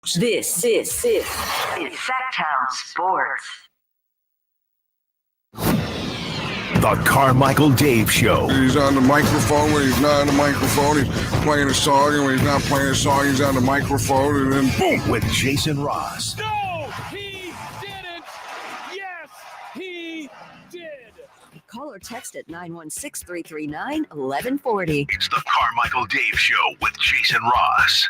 This is Sacktown Sports. The Carmichael Dave Show. He's on the microphone when he's not on the microphone. He's playing a song, and when he's not playing a song, he's on the microphone, and then boom! With Jason Ross. No, he didn't. Yes, he did. Call or text at 916-339-1140. It's the Carmichael Dave Show with Jason Ross.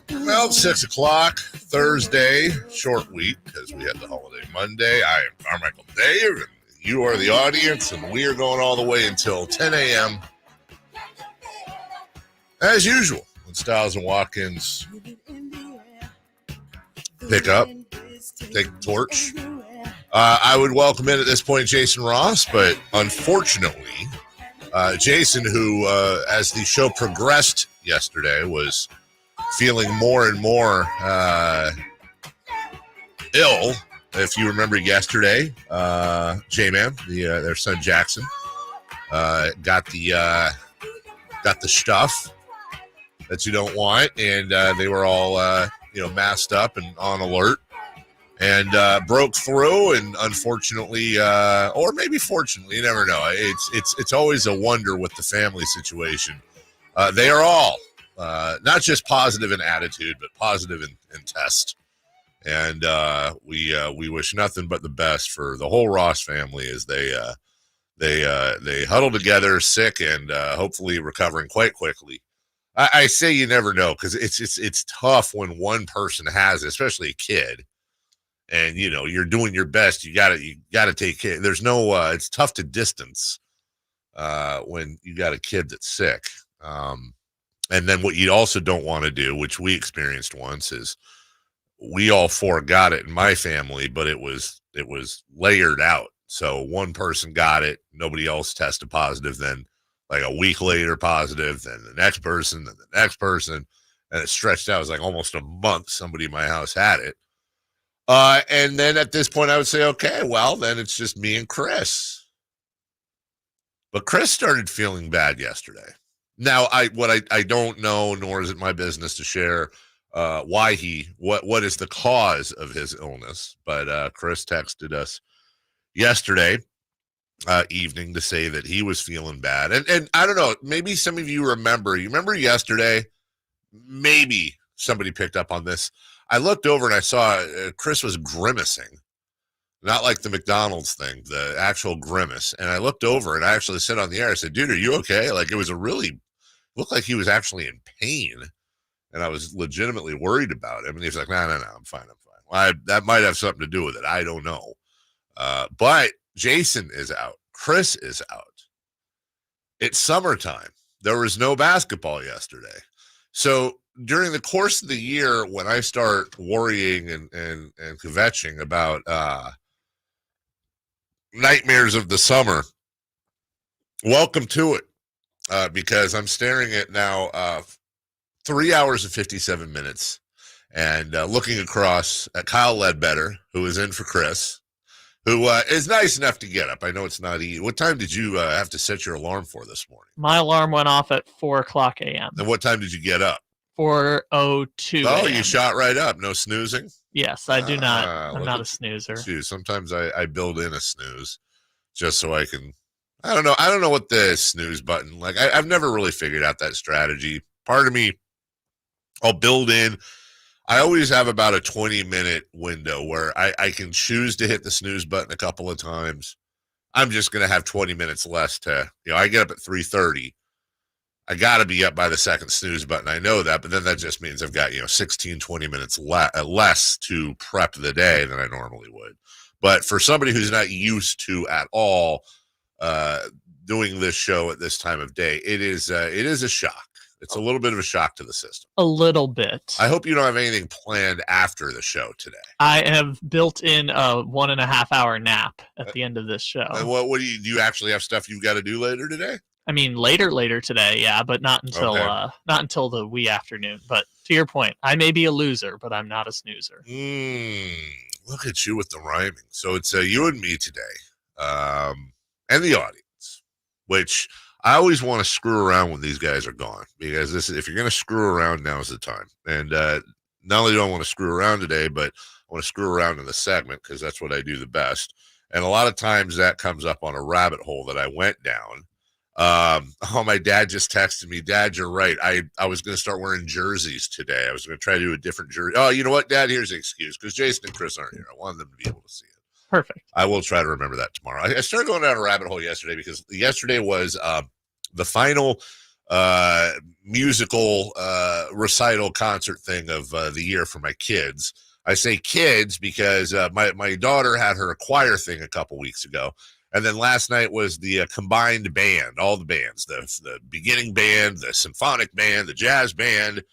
Well, 6 o'clock, Thursday, short week, because we had the holiday Monday. I am Carmichael Dave, and you are the audience, and we are going all the way until 10 a.m. As usual, when Styles and Watkins pick up, take the torch. I would welcome in at this point Jason Ross, but unfortunately, Jason, who, as the show progressed yesterday, was feeling more and more ill. If you remember yesterday, J-Man, their son Jackson, got the stuff that you don't want, and they were all masked up and on alert, and broke through. And unfortunately, or maybe fortunately, you never know. It's always a wonder with the family situation. They are all. Not just positive in attitude, but positive in test. And we wish nothing but the best for the whole Ross family as they huddle together, sick and hopefully recovering quite quickly. I say you never know, because it's tough when one person has it, especially a kid, and you're doing your best. You gotta take care. There's no it's tough to distance when you got a kid that's sick. And then what you also don't want to do, which we experienced once, is we all four got it in my family, but it was layered out. So one person got it, nobody else tested positive, then like a week later positive, then the next person, then the next person, and it stretched out. It was like almost a month somebody in my house had it. And then at this point I would say, okay, well, then it's just me and Chris. But Chris started feeling bad yesterday. Now, I don't know, nor is it my business to share why what is the cause of his illness. But Chris texted us yesterday evening to say that he was feeling bad. And I don't know, maybe some of you remember yesterday, maybe somebody picked up on this. I looked over and I saw Chris was grimacing. Not like the McDonald's thing, the actual grimace. And I looked over and I actually said on the air, I said, dude, are you okay? Like looked like he was actually in pain. And I was legitimately worried about him. And he was like, no, I'm fine. Well, that might have something to do with it. I don't know. But Jason is out. Chris is out. It's summertime. There was no basketball yesterday. So during the course of the year, when I start worrying and kvetching about nightmares of the summer, welcome to it, because I'm staring at now 3 hours and 57 minutes and looking across at Kyle Ledbetter, who is in for Chris, who is nice enough to get up. I know it's not easy. What time did you have to set your alarm for this morning? My alarm went off at 4:00 a.m. And what time did you get up? 4:02 Oh, a.m. You shot right up. No snoozing? Yes, I do not. I'm not a snoozer. Sometimes I build in a snooze just so I can. I don't know what the snooze button, like I've never really figured out that strategy. Part of me, I'll build in. I always have about a 20-minute window where I can choose to hit the snooze button a couple of times. I'm just going to have 20 minutes less to, I get up at 3:30. I got to be up by the second snooze button. I know that, but then that just means I've got, 16, 20 minutes less to prep the day than I normally would. But for somebody who's not used to at all doing this show at this time of day, it is a shock. It's a little bit of a shock to the system. A little bit. I hope you don't have anything planned after the show today. I have built in a 1.5 hour nap at the end of this show. And what do you actually have stuff you've got to do later today? I mean, later today, yeah, but not until the wee afternoon. But to your point, I may be a loser, but I'm not a snoozer. Look at you with the rhyming. So it's you and me today, and the audience, which I always want to screw around when these guys are gone, because if you're going to screw around, now's the time. And not only do I want to screw around today, but I want to screw around in the segment, because that's what I do the best. And a lot of times that comes up on a rabbit hole that I went down. My dad just texted me, Dad, you're right. I was going to start wearing jerseys today. I was going to try to do a different jersey. Oh, you know what, Dad? Here's the excuse, because Jason and Chris aren't here. I wanted them to be able to see it. Perfect. I will try to remember that tomorrow. I started going down a rabbit hole yesterday, because yesterday was the final musical recital concert thing of the year for my kids. I say kids because my daughter had her choir thing a couple weeks ago. And then last night was the combined band, all the bands, the beginning band, the symphonic band, the jazz band.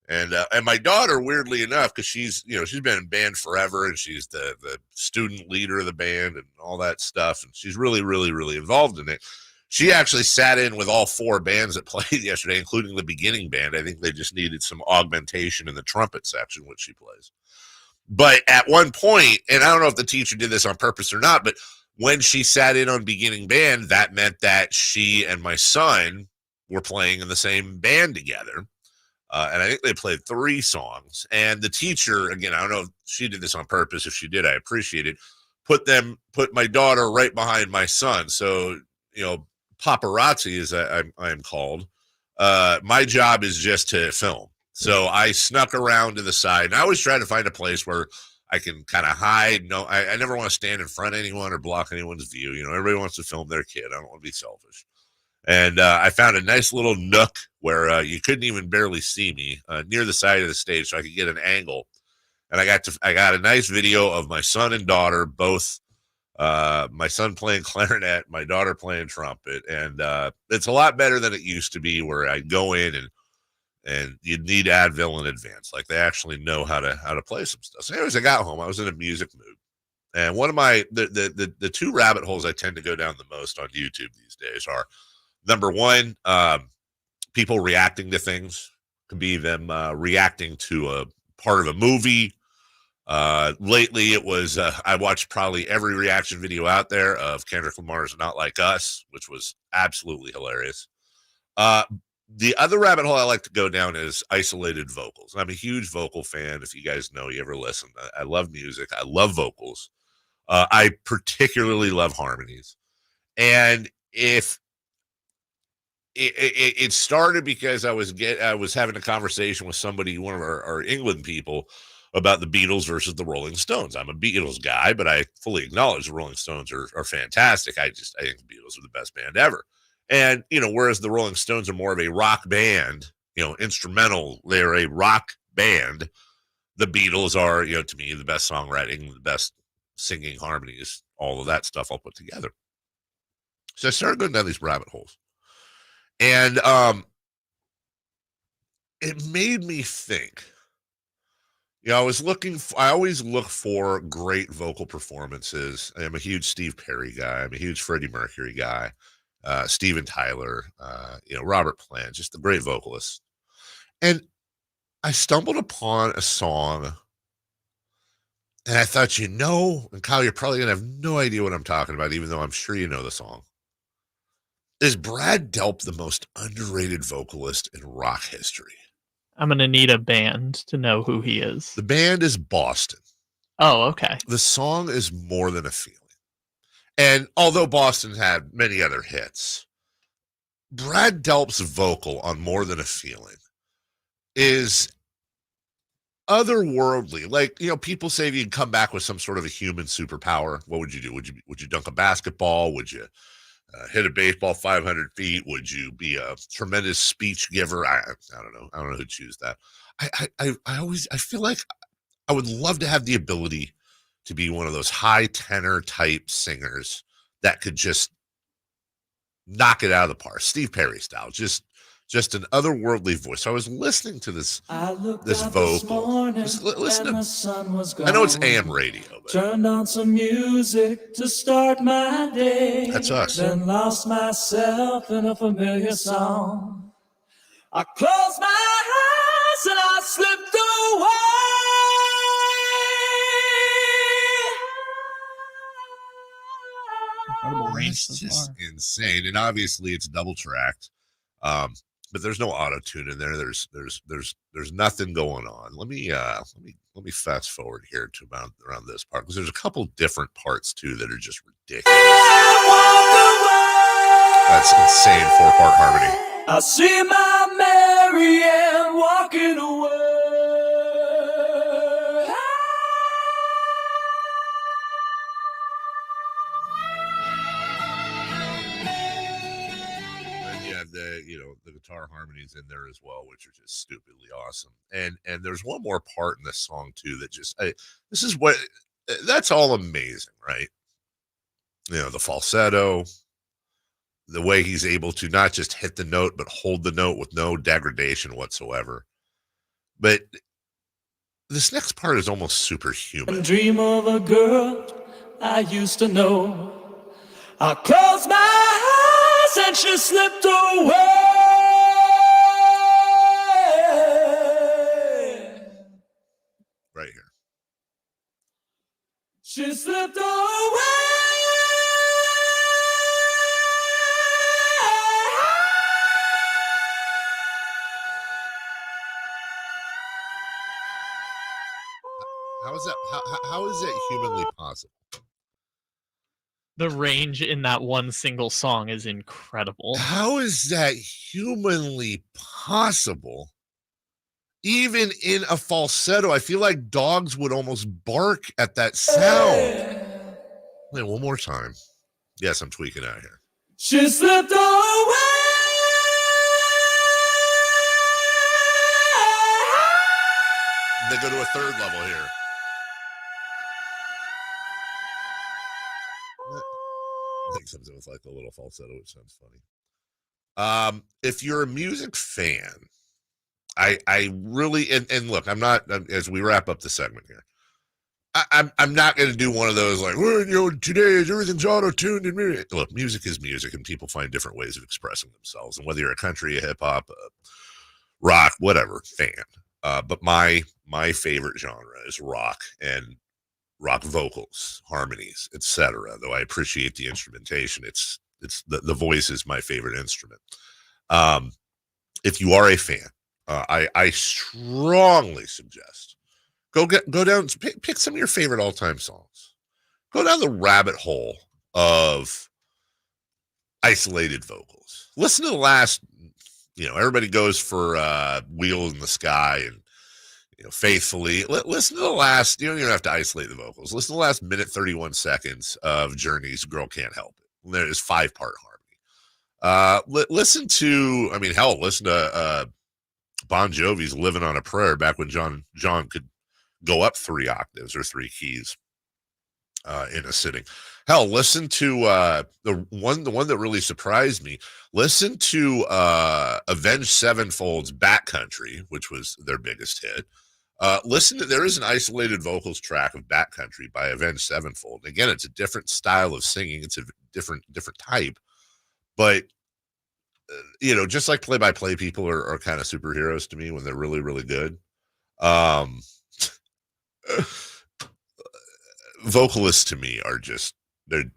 And my daughter, weirdly enough, because she's been in band forever, and she's the student leader of the band and all that stuff. And she's really, really, really involved in it. She actually sat in with all 4 bands that played yesterday, including the beginning band. I think they just needed some augmentation in the trumpet section, which she plays. But at one point, and I don't know if the teacher did this on purpose or not, but when she sat in on beginning band, that meant that she and my son were playing in the same band together. And I think they played 3 songs. And the teacher, again, I don't know if she did this on purpose. If she did, I appreciate it. Put my daughter right behind my son. So, paparazzi, as I am called, my job is just to film. So I snuck around to the side, and I always try to find a place where I can kind of hide. No, I never want to stand in front of anyone or block anyone's view. Everybody wants to film their kid. I don't want to be selfish. And I found a nice little nook where you couldn't even barely see me near the side of the stage, so I could get an angle. And I got a nice video of my son and daughter, both my son playing clarinet, my daughter playing trumpet. And it's a lot better than it used to be, where I go in and you'd need Advil in advance. Like, they actually know how to play some stuff. So anyways, I got home. I was in a music mood. And one of the 2 rabbit holes I tend to go down the most on YouTube these days are, number one, people reacting to things. Could be them reacting to a part of a movie. Lately, it was I watched probably every reaction video out there of Kendrick Lamar's Not Like Us, which was absolutely hilarious. The other rabbit hole I like to go down is isolated vocals. I'm a huge vocal fan. If you guys know, you ever listen, I love music. I love vocals. I particularly love harmonies. And if it started because I was having a conversation with somebody, one of our England people, about the Beatles versus the Rolling Stones. I'm a Beatles guy, but I fully acknowledge the Rolling Stones are fantastic. I think the Beatles are the best band ever. And, whereas the Rolling Stones are more of a rock band, instrumental, they're a rock band. The Beatles are, to me, the best songwriting, the best singing harmonies, all of that stuff all put together. So I started going down these rabbit holes. And it made me think. I always look for great vocal performances. I'm a huge Steve Perry guy. I'm a huge Freddie Mercury guy. Steven Tyler, Robert Plant, just the great vocalists. And I stumbled upon a song, and I thought, and Kyle, you're probably going to have no idea what I'm talking about, even though I'm sure you know the song. Is Brad Delp the most underrated vocalist in rock history? I'm going to need a band to know who he is. The band is Boston. Oh, okay. The song is More Than a Feeling. And although Boston had many other hits, Brad Delp's vocal on More Than a Feeling is otherworldly. Like, people say if you can come back with some sort of a human superpower, what would you do? Would you dunk a basketball? Would you hit a baseball 500 feet? Would you be a tremendous speech giver? I don't know. I don't know who'd choose that. I feel like I would love to have the ability to be one of those high tenor type singers that could just knock it out of the park, Steve Perry style, just just an otherworldly voice. So I was listening to this vocal. Just listen to. I know it's AM radio, but turned on some music to start my day. That's us. Then lost myself in a familiar song. I closed my eyes and I slipped away. It's just insane, and obviously it's double tracked, but there's no auto tune in there. There's nothing going on. Let me fast forward here to around this part, because there's a couple different parts too that are just ridiculous. That's insane 4-part harmony. I see my Marianne walking away. The guitar harmonies in there as well, which are just stupidly awesome. And there's one more part in this song too that just that's all amazing, right? The falsetto, the way he's able to not just hit the note but hold the note with no degradation whatsoever. But this next part is almost superhuman. Dream of a girl I used to know. I closed my eyes and she slipped away. Right here. She slipped away. How is that humanly possible? The range in that one single song is incredible. How is that humanly possible? Even in a falsetto, I feel like dogs would almost bark at that sound. Wait, one more time. Yes, I'm tweaking out here. She slipped away. They go to a third level here. I think comes in with like a little falsetto, which sounds funny. If you're a music fan, I really and look, I'm not, as we wrap up the segment here, I'm not going to do one of those like, well, today everything's auto-tuned and music. Look, music is music, and people find different ways of expressing themselves. And whether you're a country, a hip hop, rock, whatever fan, but my favorite genre is rock and rock vocals, harmonies, etc. Though I appreciate the instrumentation, it's the voice is my favorite instrument. If you are a fan, I strongly suggest go down, pick some of your favorite all-time songs. Go down the rabbit hole of isolated vocals. Listen to the last, everybody goes for Wheel in the Sky and Faithfully. Listen to the last, you don't even have to isolate the vocals. Listen to the last minute 31 seconds of Journey's Girl Can't Help It. There's 5-part harmony. Listen to, listen to Bon Jovi's Living on a Prayer back when John could go up 3 octaves or 3 keys in a sitting. Hell, listen to the one that really surprised me. Listen to Avenged Sevenfold's Backcountry, which was their biggest hit. Listen to, there is an isolated vocals track of Backcountry by Avenged Sevenfold. Again, it's a different style of singing. It's a different type, but just like play-by-play people are kind of superheroes to me when they're really, really good. Vocalists to me are just, they're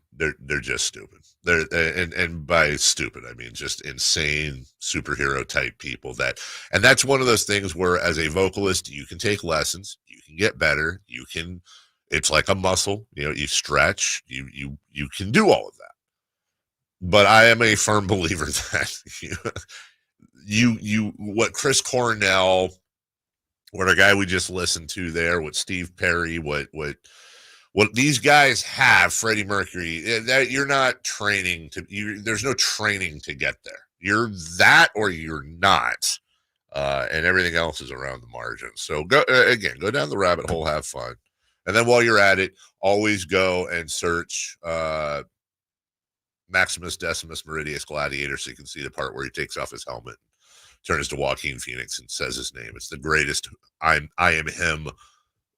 just stupid. And by stupid, I mean just insane superhero type people and that's one of those things where as a vocalist, you can take lessons, you can get better, it's like a muscle, you stretch, you can do all of that. But I am a firm believer that what Chris Cornell, what a guy we just listened to there, what Steve Perry, what these guys have, Freddie Mercury, that you're not training there's no training to get there. You're that or you're not. And everything else is around the margin. So go down the rabbit hole, have fun. And then while you're at it, always go and search Maximus Decimus Meridius Gladiator so you can see the part where he takes off his helmet, turns to Joaquin Phoenix and says his name. It's the greatest I am him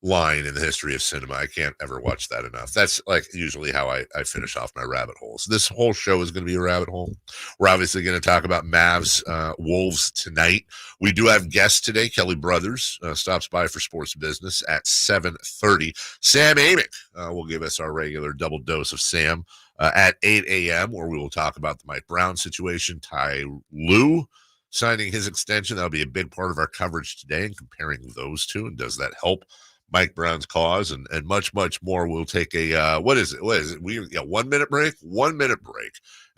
line in the history of cinema. I can't ever watch that enough. That's like usually how I finish off my rabbit holes. This whole show is going to be a rabbit hole. We're obviously going to talk about Mavs Wolves tonight. We do have guests today. Kelly Brothers stops by for sports business at 7:30. Sam Amick will give us our regular double dose of Sam at 8 a.m. where we will talk about the Mike Brown situation. Tyronn Lue signing his extension. That'll be a big part of our coverage today and comparing those two. And does that help Mike Brown's cause and much, much more? We'll take a, what is it? We got 1 minute break, and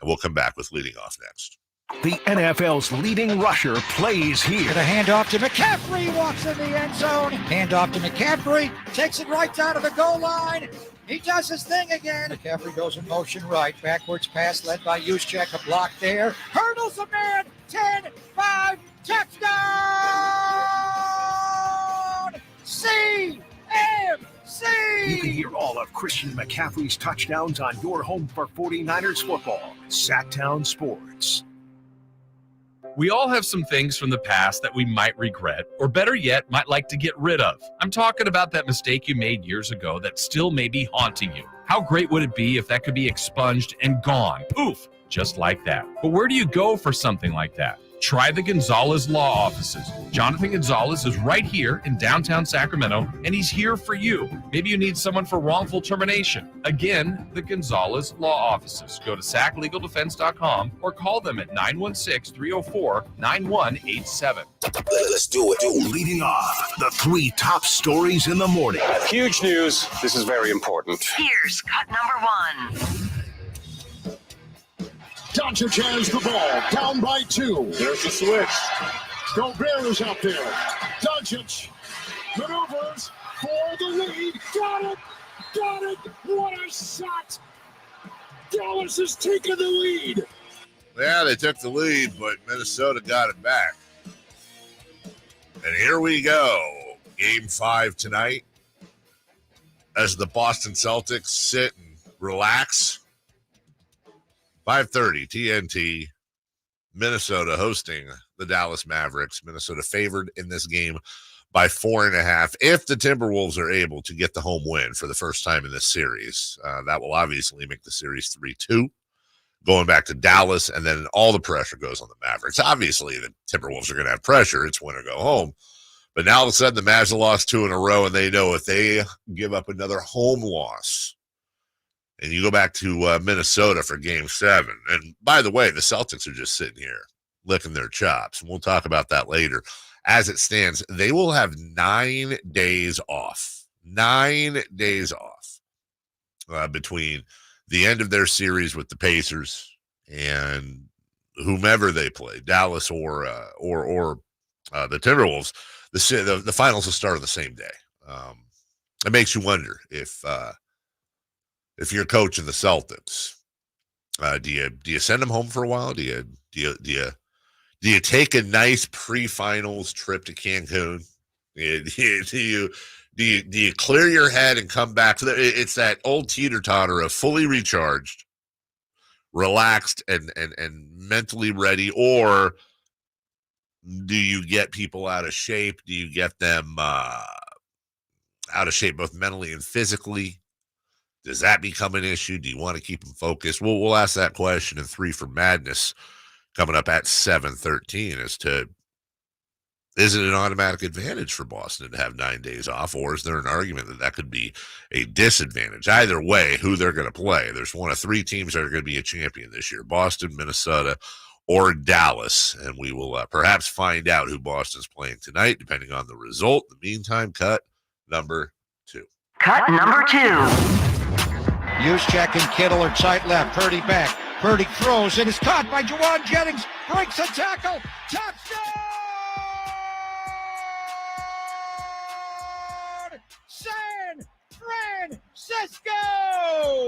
we'll come back with leading off next. The NFL's leading rusher plays here. The handoff to McCaffrey, walks in the end zone. Handoff to McCaffrey, takes it right down to the goal line. He does his thing again. McCaffrey goes in motion right. Backwards pass led by Juszczyk. A block there. Hurdles a man. 10-5. Touchdown! CMC! You can hear all of Christian McCaffrey's touchdowns on your home for 49ers football. Sacktown Sports. We all have some things from the past that we might regret, or better yet, might like to get rid of. I'm talking about that mistake you made years ago that still may be haunting you. How great would it be if that could be expunged and gone? Poof, just like that. But where do you go for something like that? Try the Gonzalez Law Offices. Jonathan Gonzalez is right here in downtown Sacramento, and he's here for you. Maybe you need someone for wrongful termination. Again, the Gonzalez Law Offices. Go to saclegaldefense.com or call them at 916-304-9187. Let's do it. Leading off, the 3 top stories in the morning. Huge news. This is very important. Here's cut number 1. Doncic has the ball, down by 2. There's the switch. Gobert is out there. Doncic maneuvers for the lead. Got it! Got it! What a shot! Dallas has taken the lead. Yeah, they took the lead, but Minnesota got it back. And here we go. Game 5 tonight. As the Boston Celtics sit and relax. 5:30 TNT, Minnesota hosting the Dallas Mavericks. Minnesota favored in this game by 4.5. If the Timberwolves are able to get the home win for the first time in this series, that will obviously make the series 3-2, going back to Dallas, and then all the pressure goes on the Mavericks. Obviously, the Timberwolves are going to have pressure. It's win or go home. But now all of a sudden, the Mavs have lost 2 in a row, and they know if they give up another home loss, and you go back to Minnesota for Game 7. And by the way, the Celtics are just sitting here licking their chops. And we'll talk about that later. As it stands, they will have 9 days off. 9 days off between the end of their series with the Pacers and whomever they play, Dallas or the Timberwolves. The finals will start on the same day. It makes you wonder if you're coaching the Celtics, do you send them home for a while? Do you take a nice pre-finals trip to Cancun? Do you clear your head and come back? It's that old teeter-totter of fully recharged, relaxed, and mentally ready, or do you get people out of shape? Do you get them out of shape both mentally and physically? Does that become an issue? Do you want to keep them focused? We'll ask that question in 3 for Madness coming up at 7:13 as to, is it an automatic advantage for Boston to have 9 days off, or is there an argument that could be a disadvantage? Either way, who they're going to play. There's one of 3 teams that are going to be a champion this year, Boston, Minnesota, or Dallas, and we will perhaps find out who Boston's playing tonight, depending on the result. In the meantime, cut number 2. Cut number 2. Juszczyk and Kittle are tight left. Purdy back. Purdy throws and is caught by Jauan Jennings. Breaks a tackle. Touchdown! San Francisco!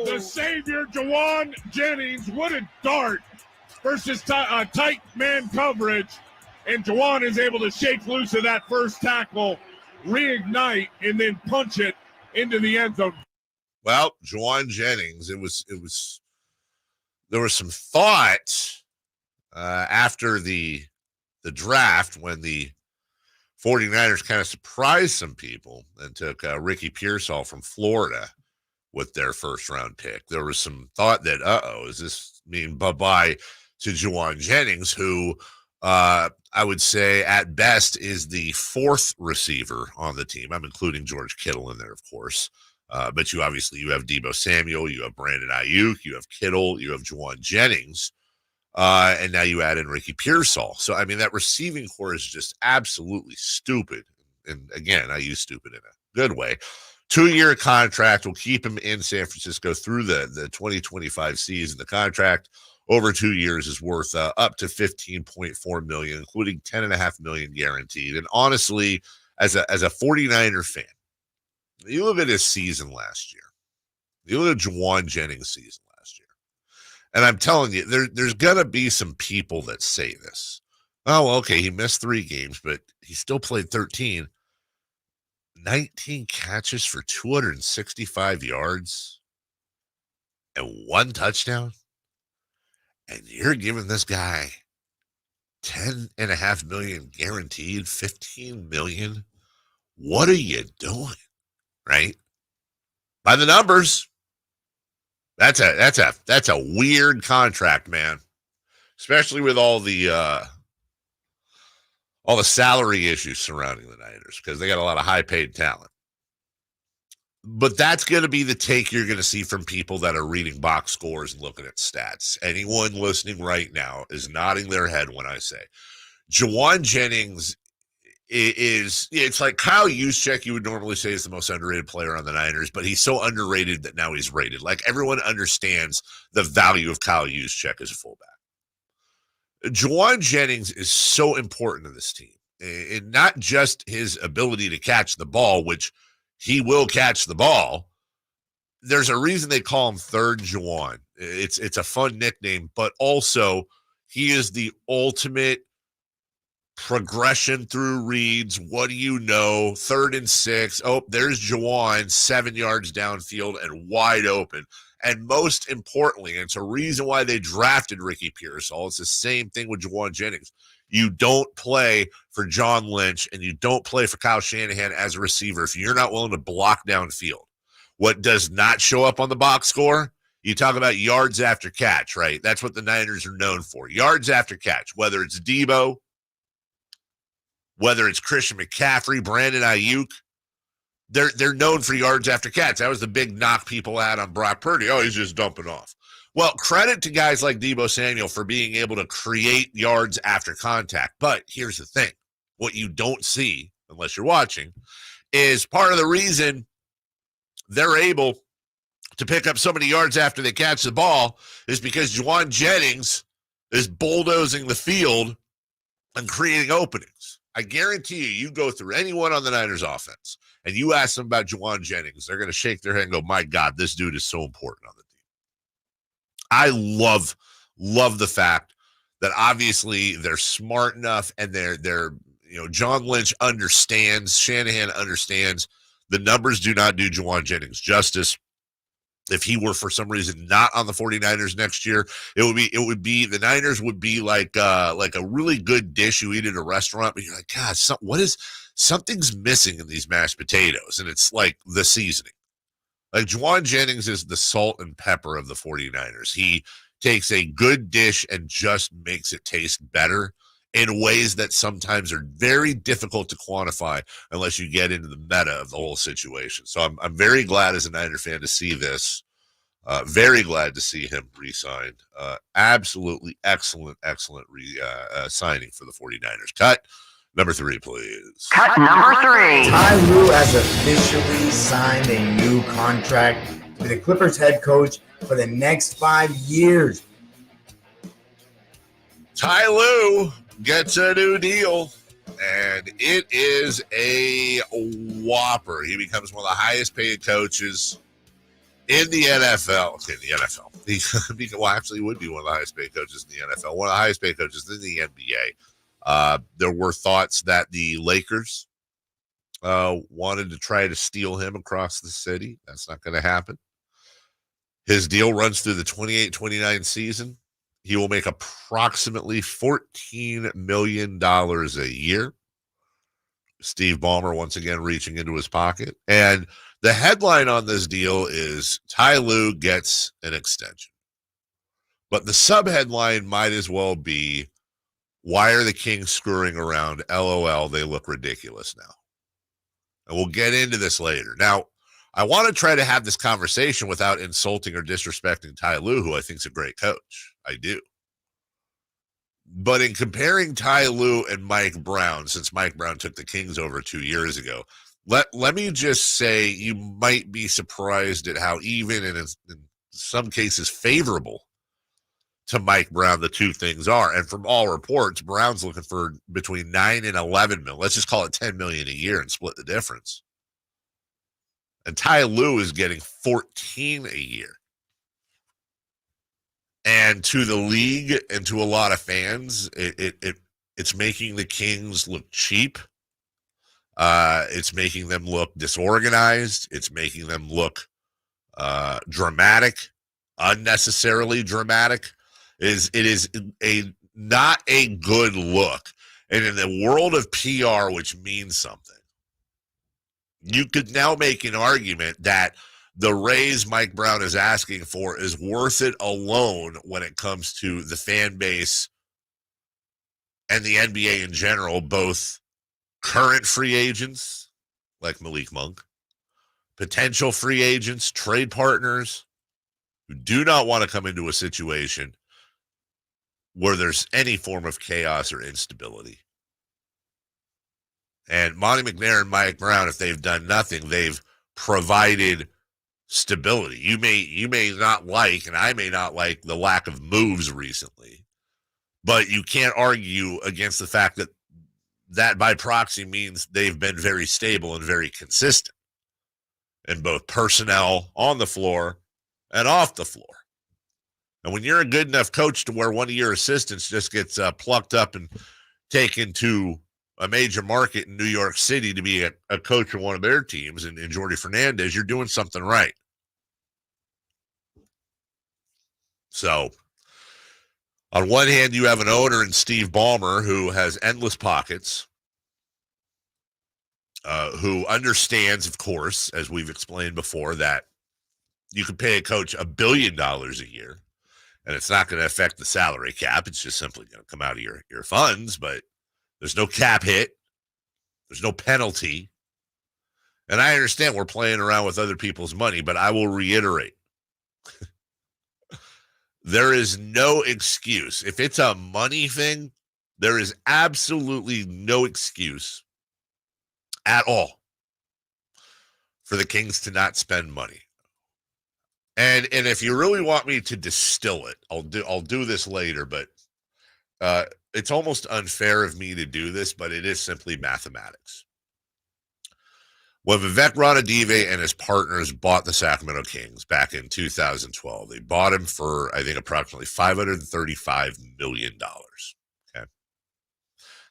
The savior, Jauan Jennings, what a dart versus tight man coverage. And Jauan is able to shake loose of that first tackle, reignite, and then punch it into the end zone. Well, Jauan Jennings, there was some thought after the the draft when the 49ers kind of surprised some people and took Ricky Pearsall from Florida with their first-round pick. There was some thought that, does this mean bye-bye to Jauan Jennings, who I would say at best is the fourth receiver on the team. I'm including George Kittle in there, of course. But you have Deebo Samuel, you have Brandon Ayuk, you have Kittle, you have Jauan Jennings, and now you add in Ricky Pearsall. So, I mean, that receiving core is just absolutely stupid. And again, I use stupid in a good way. 2-year contract will keep him in San Francisco through the 2025 season. The contract over 2 years is worth up to $15.4 million, including $10.5 million guaranteed. And honestly, as a 49er fan, you look at his season last year. You look at Jauan Jennings' season last year. And I'm telling you, there's going to be some people that say this. Oh, well, okay, he missed 3 games, but he still played 13. 19 catches for 265 yards and 1 touchdown. And you're giving this guy $10.5 million guaranteed, $15 million. What are you doing? Right? By the numbers, that's a weird contract, man. Especially with all the salary issues surrounding the Niners, because they got a lot of high-paid talent. But that's going to be the take you're going to see from people that are reading box scores and looking at stats. Anyone listening right now is nodding their head when I say Jauan Jennings it's like Kyle Juszczyk, you would normally say is the most underrated player on the Niners, but he's so underrated that now he's rated. Like, everyone understands the value of Kyle Juszczyk as a fullback. Jauan Jennings is so important to this team, and not just his ability to catch the ball, which he will catch the ball. There's a reason they call him Third Jauan. It's a fun nickname, but also he is the ultimate progression through reads. What do you know? 3rd and 6. Oh, there's Jauan 7 yards downfield and wide open. And most importantly, and it's a reason why they drafted Ricky Pearsall, it's the same thing with Jauan Jennings. You don't play for John Lynch and you don't play for Kyle Shanahan as a receiver if you're not willing to block downfield. What does not show up on the box score? You talk about yards after catch, right? That's what the Niners are known for. Yards after catch, whether it's Deebo, whether it's Christian McCaffrey, Brandon Ayuk, they're known for yards after catch. That was the big knock people had on Brock Purdy. Oh, he's just dumping off. Well, credit to guys like Deebo Samuel for being able to create yards after contact. But here's the thing. What you don't see, unless you're watching, is part of the reason they're able to pick up so many yards after they catch the ball is because Jauan Jennings is bulldozing the field and creating openings. I guarantee you go through anyone on the Niners offense and you ask them about Jauan Jennings, they're going to shake their head and go, my God, this dude is so important on the team. I love the fact that obviously they're smart enough and they're John Lynch understands, Shanahan understands. The numbers do not do Jauan Jennings justice. If he were for some reason not on the 49ers next year, it would be the Niners would be like a really good dish you eat at a restaurant, but you're like, God, something's missing in these mashed potatoes, and it's like the seasoning. Like, Jauan Jennings is the salt and pepper of the 49ers. He takes a good dish and just makes it taste better in ways that sometimes are very difficult to quantify unless you get into the meta of the whole situation. So I'm very glad as a Niner fan to see this. Very glad to see him re-signed. Absolutely excellent signing for the 49ers. Cut number 3, please. Cut number 3. Tyronn Lue has officially signed a new contract with the Clippers head coach for the next 5 years. Ty Lue gets a new deal, and it is a whopper. He becomes one of the highest paid coaches in the NFL. Okay, in the NFL. Well, actually, he would be one of the highest paid coaches in the NFL, one of the highest paid coaches in the NBA. There were thoughts that the Lakers wanted to try to steal him across the city. That's not going to happen. His deal runs through the 28-29 season. He will make approximately $14 million a year. Steve Ballmer once again reaching into his pocket. And the headline on this deal is Ty Lue gets an extension. But the subheadline might as well be, why are the Kings screwing around? LOL, they look ridiculous now. And we'll get into this later. Now, I want to try to have this conversation without insulting or disrespecting Ty Lue, who I think is a great coach. I do. But in comparing Ty Lue and Mike Brown, since Mike Brown took the Kings over 2 years ago, let me just say you might be surprised at how even in some cases favorable to Mike Brown the two things are. And from all reports, Brown's looking for between 9 and 11 mil. Let's just call it 10 million a year and split the difference. And Ty Lue is getting 14 a year. And to the league and to a lot of fans, it's making the Kings look cheap. It's making them look disorganized. It's making them look dramatic, unnecessarily dramatic. It is not a good look. And in the world of PR, which means something, you could now make an argument that the raise Mike Brown is asking for is worth it alone when it comes to the fan base and the NBA in general, both current free agents like Malik Monk, potential free agents, trade partners who do not want to come into a situation where there's any form of chaos or instability. And Monty McNair and Mike Brown, if they've done nothing, they've provided stability. You may not like, and I may not like, the lack of moves recently, but you can't argue against the fact that by proxy means they've been very stable and very consistent in both personnel on the floor and off the floor. And when you're a good enough coach to where one of your assistants just gets plucked up and taken to a major market in New York City to be a coach of one of their teams, and Jordi Fernandez, you're doing something right. So, on one hand, you have an owner in Steve Ballmer who has endless pockets, who understands, of course, as we've explained before, that you can pay a coach $1 billion a year, and it's not going to affect the salary cap. It's just simply going to come out of your funds, but there's no cap hit. There's no penalty. And I understand we're playing around with other people's money, but I will reiterate, there is no excuse. If it's a money thing, there is absolutely no excuse at all for the Kings to not spend money. And if you really want me to distill it, I'll do this later, but it's almost unfair of me to do this, but it is simply mathematics. When Vivek Ranadive and his partners bought the Sacramento Kings back in 2012, they bought him for, I think, approximately $535 million. Okay.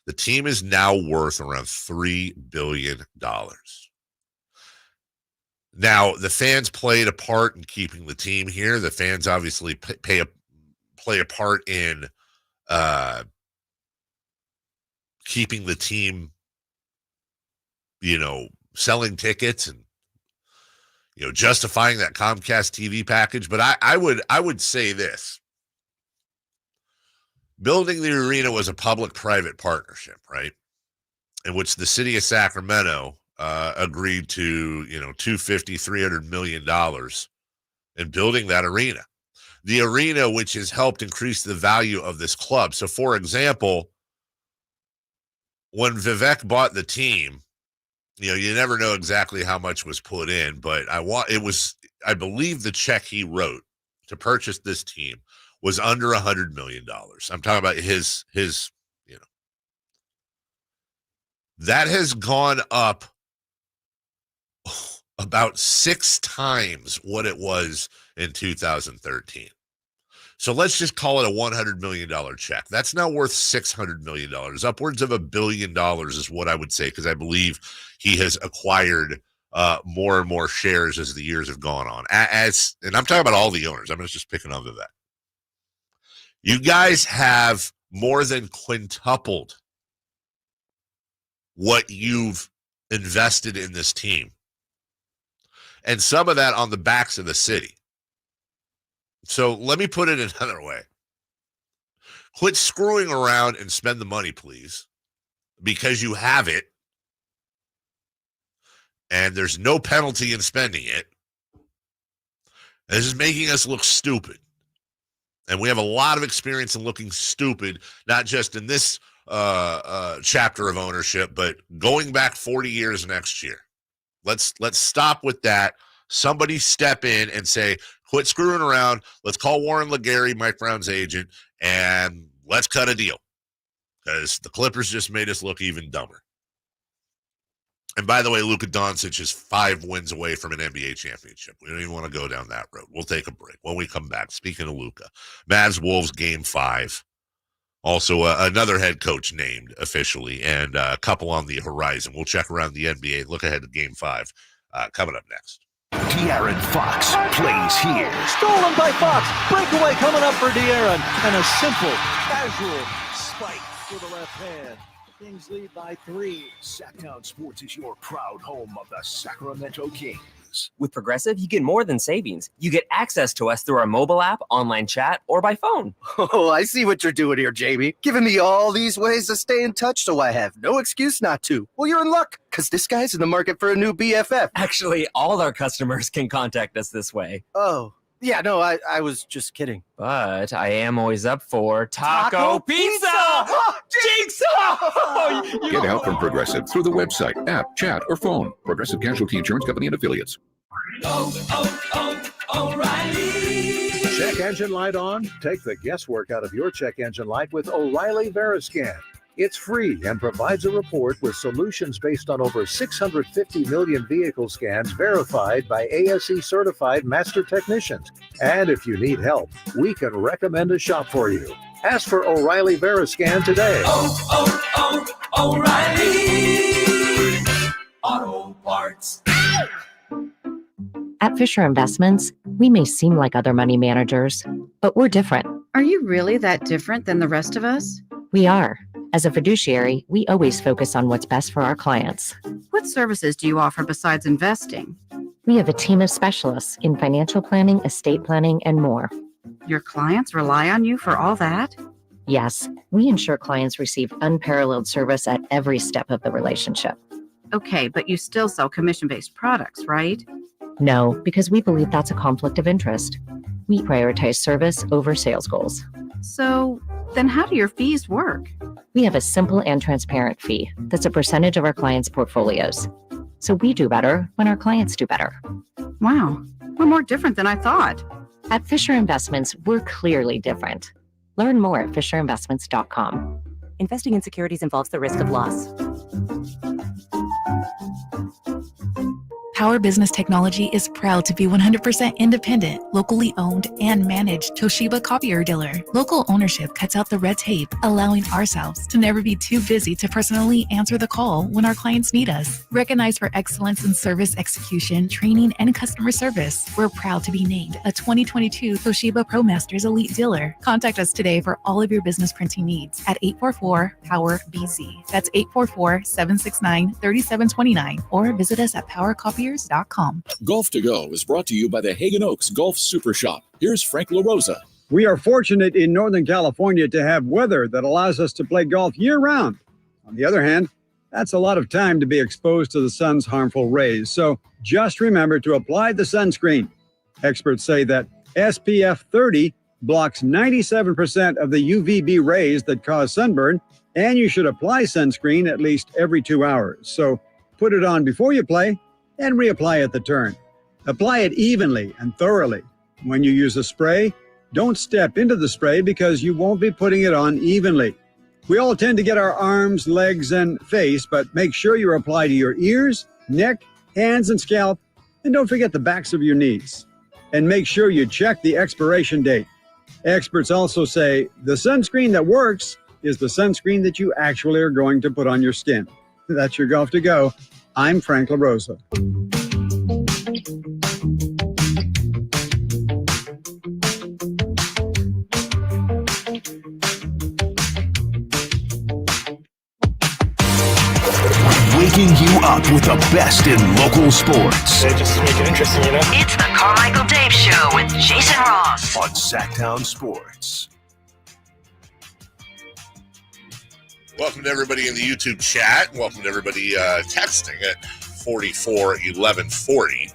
The team is now worth around $3 billion. Now, the fans played a part in keeping the team here. The fans obviously play a part in keeping the team, selling tickets and, justifying that Comcast TV package. But I would say this. Building the arena was a public-private partnership, right? In which the city of Sacramento agreed to, $250-300 million in building that arena. The arena, which has helped increase the value of this club. So, for example, when Vivek bought the team, you never know exactly how much was put in, but I believe the check he wrote to purchase this team was under $100 million. I'm talking about his, that has gone up about 6 times what it was in 2013. So let's just call it a $100 million check. That's now worth $600 million. Upwards of $1 billion is what I would say, because I believe he has acquired more and more shares as the years have gone on. And I'm talking about all the owners. I'm just picking on that. You guys have more than quintupled what you've invested in this team. And some of that on the backs of the city. So let me put it another way. Quit screwing around and spend the money, please, because you have it. And there's no penalty in spending it. This is making us look stupid. And we have a lot of experience in looking stupid, not just in this chapter of ownership, but going back 40 years next year. Let's stop with that. Somebody step in and say, quit screwing around. Let's call Warren LeGarry, Mike Brown's agent, and let's cut a deal. Because the Clippers just made us look even dumber. And by the way, Luka Doncic is 5 wins away from an NBA championship. We don't even want to go down that road. We'll take a break. When we come back, speaking of Luka, Mavs Wolves Game 5. Also, another head coach named officially, and a couple on the horizon. We'll check around the NBA. Look ahead to Game 5 coming up next. De'Aaron Fox plays here. Stolen by Fox. Breakaway coming up for De'Aaron. And a simple, casual spike for the left hand. Kings lead by 3. Sacktown Sports is your proud home of the Sacramento Kings. With Progressive, you get more than savings. You get access to us through our mobile app, online chat, or by phone. Oh, I see what you're doing here, Jamie. Giving me all these ways to stay in touch so I have no excuse not to. Well, you're in luck, because this guy's in the market for a new BFF. Actually, all our customers can contact us this way. Oh, yeah, no, I was just kidding. But I am always up for Taco Pizza! Jigsaw! Get help from Progressive through the website, app, chat, or phone. Progressive Casualty Insurance Company and Affiliates. O'Reilly. Check engine light on? Take the guesswork out of your check engine light with O'Reilly Veriscan. It's free and provides a report with solutions based on over 650 million vehicle scans verified by ASE certified master technicians. And if you need help, we can recommend a shop for you. Ask for O'Reilly Veriscan today. O'Reilly Auto Parts. At Fisher Investments, we may seem like other money managers, but we're different. Are you really that different than the rest of us? We are. As a fiduciary, we always focus on what's best for our clients. What services do you offer besides investing? We have a team of specialists in financial planning, estate planning, and more. Your clients rely on you for all that? Yes, we ensure clients receive unparalleled service at every step of the relationship. Okay, but you still sell commission-based products, right? No, because we believe that's a conflict of interest. We prioritize service over sales goals. So then how do your fees work? We have a simple and transparent fee that's a percentage of our clients' portfolios. So we do better when our clients do better. Wow, we're more different than I thought. At Fisher Investments, we're clearly different. Learn more at fisherinvestments.com. Investing in securities involves the risk of loss. Power Business Technology is proud to be 100% independent, locally owned, and managed Toshiba copier dealer. Local ownership cuts out the red tape, allowing ourselves to never be too busy to personally answer the call when our clients need us. Recognized for excellence in service execution, training, and customer service, we're proud to be named a 2022 Toshiba ProMasters Elite Dealer. Contact us today for all of your business printing needs at 844-POWER-BZ. That's 844-769-3729, or visit us at PowerCopier.com. Golf to Go is brought to you by the Hagen Oaks Golf Super Shop. Here's Frank LaRosa. We are fortunate in Northern California to have weather that allows us to play golf year-round. On the other hand, that's a lot of time to be exposed to the sun's harmful rays. So just remember to apply the sunscreen. Experts say that SPF 30 blocks 97% of the UVB rays that cause sunburn, and you should apply sunscreen at least every 2 hours. So put it on before you play and reapply at the turn. Apply it evenly and thoroughly. When you use a spray, don't step into the spray because you won't be putting it on evenly. We all tend to get our arms, legs, and face, but make sure you apply to your ears, neck, hands, and scalp, and don't forget the backs of your knees. And make sure you check the expiration date. Experts also say the sunscreen that works is the sunscreen that you actually are going to put on your skin. That's your Golf to Go. I'm Frank LaRosa. hooking you up with the best in local sports. They just make it interesting, you know? It's the Carmichael Dave Show with Jason Ross on Sacktown Sports. Welcome to everybody in the YouTube chat. Welcome to everybody texting at 441140.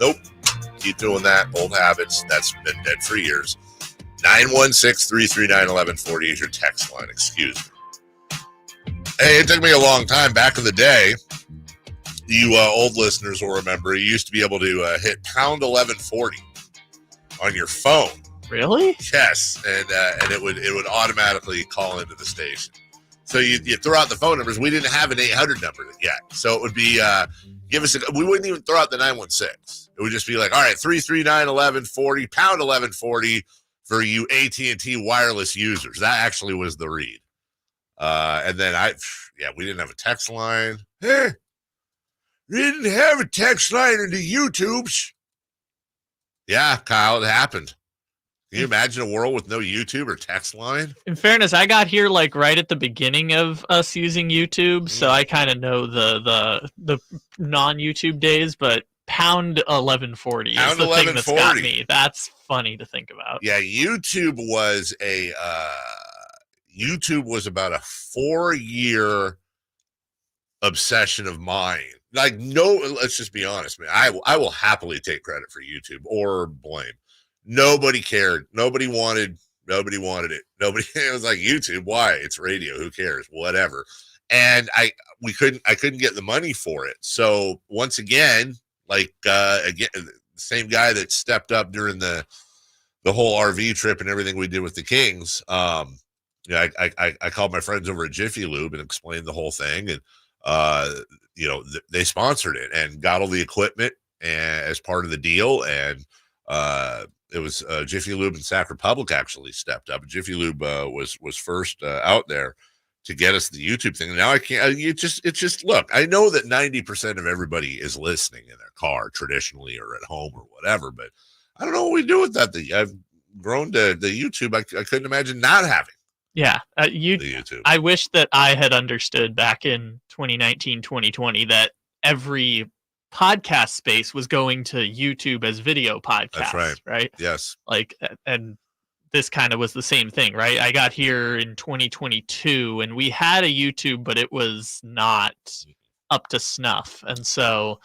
Nope. Keep doing that. Old habits. That's been dead for years. 916-339-1140 is your text line. Excuse me. Hey, it took me a long time. Back in the day, you old listeners will remember, you used to be able to hit pound 1140 on your phone. Really? Yes, and it would automatically call into the station. So you throw out the phone numbers. We didn't have an 800 number yet. So it would be, we wouldn't even throw out the 916. It would just be like, all right, 339-1140, pound 1140 for you AT&T wireless users. That actually was the read. And then we didn't have a text line. Hey, we didn't have a text line into YouTubes. Yeah, Kyle, it happened. Can you imagine a world with no YouTube or text line? In fairness, I got here like right at the beginning of us using YouTube, so I kind of know the non-YouTube days, but pound 1140 is the thing that's got me. That's funny to think about. Yeah, YouTube was about a 4-year obsession of mine. Like, no, let's just be honest, man. I will happily take credit for YouTube or blame. Nobody cared. Nobody wanted it. It was like, YouTube, why? It's radio. Who cares? Whatever. And I couldn't get the money for it. So once again, the same guy that stepped up during the whole RV trip and everything we did with the Kings. I called my friends over at Jiffy Lube and explained the whole thing. And, they sponsored it and got all the equipment as part of the deal. And, it was Jiffy Lube and Sac Republic actually stepped up. Jiffy Lube was first out there to get us the YouTube thing. And now I can't. It's just look. I know that 90% of everybody is listening in their car, traditionally or at home or whatever. But I don't know what we do with that. I've grown to the YouTube. I couldn't imagine not having. Yeah, the YouTube. I wish that I had understood back in 2019, 2020 that every podcast space was going to YouTube as video podcasts. That's right? Yes. And this kind of was the same thing, right? I got here in 2022 and we had a YouTube, but it was not up to snuff. And so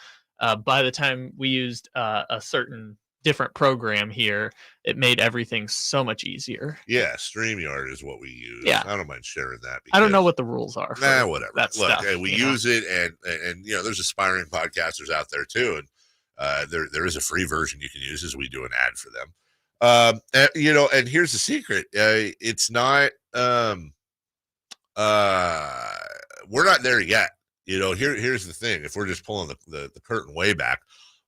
by the time we used a certain different program here, it made everything so much easier. Yeah, StreamYard is what we use. Yeah. I don't mind sharing that. I don't know what the rules are. Whatever. That Look, stuff, we use it, and there's aspiring podcasters out there too, and there is a free version you can use as we do an ad for them. And here's the secret: it's not. We're not there yet. Here's the thing: if we're just pulling the curtain way back.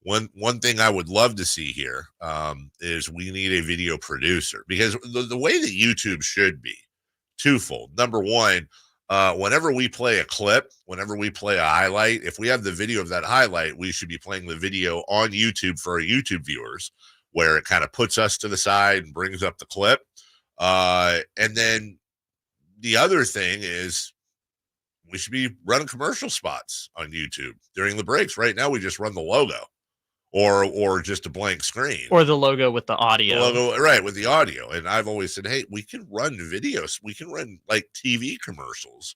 One thing I would love to see here is we need a video producer, because the way that YouTube should be twofold. Number one, whenever we play a clip, whenever we play a highlight, if we have the video of that highlight, we should be playing the video on YouTube for our YouTube viewers, where it kind of puts us to the side and brings up the clip. And then the other thing is we should be running commercial spots on YouTube during the breaks. Right now, we just run the logo. Or just a blank screen. Or the logo with the audio. Right, with the audio. And I've always said, hey, we can run videos. We can run like TV commercials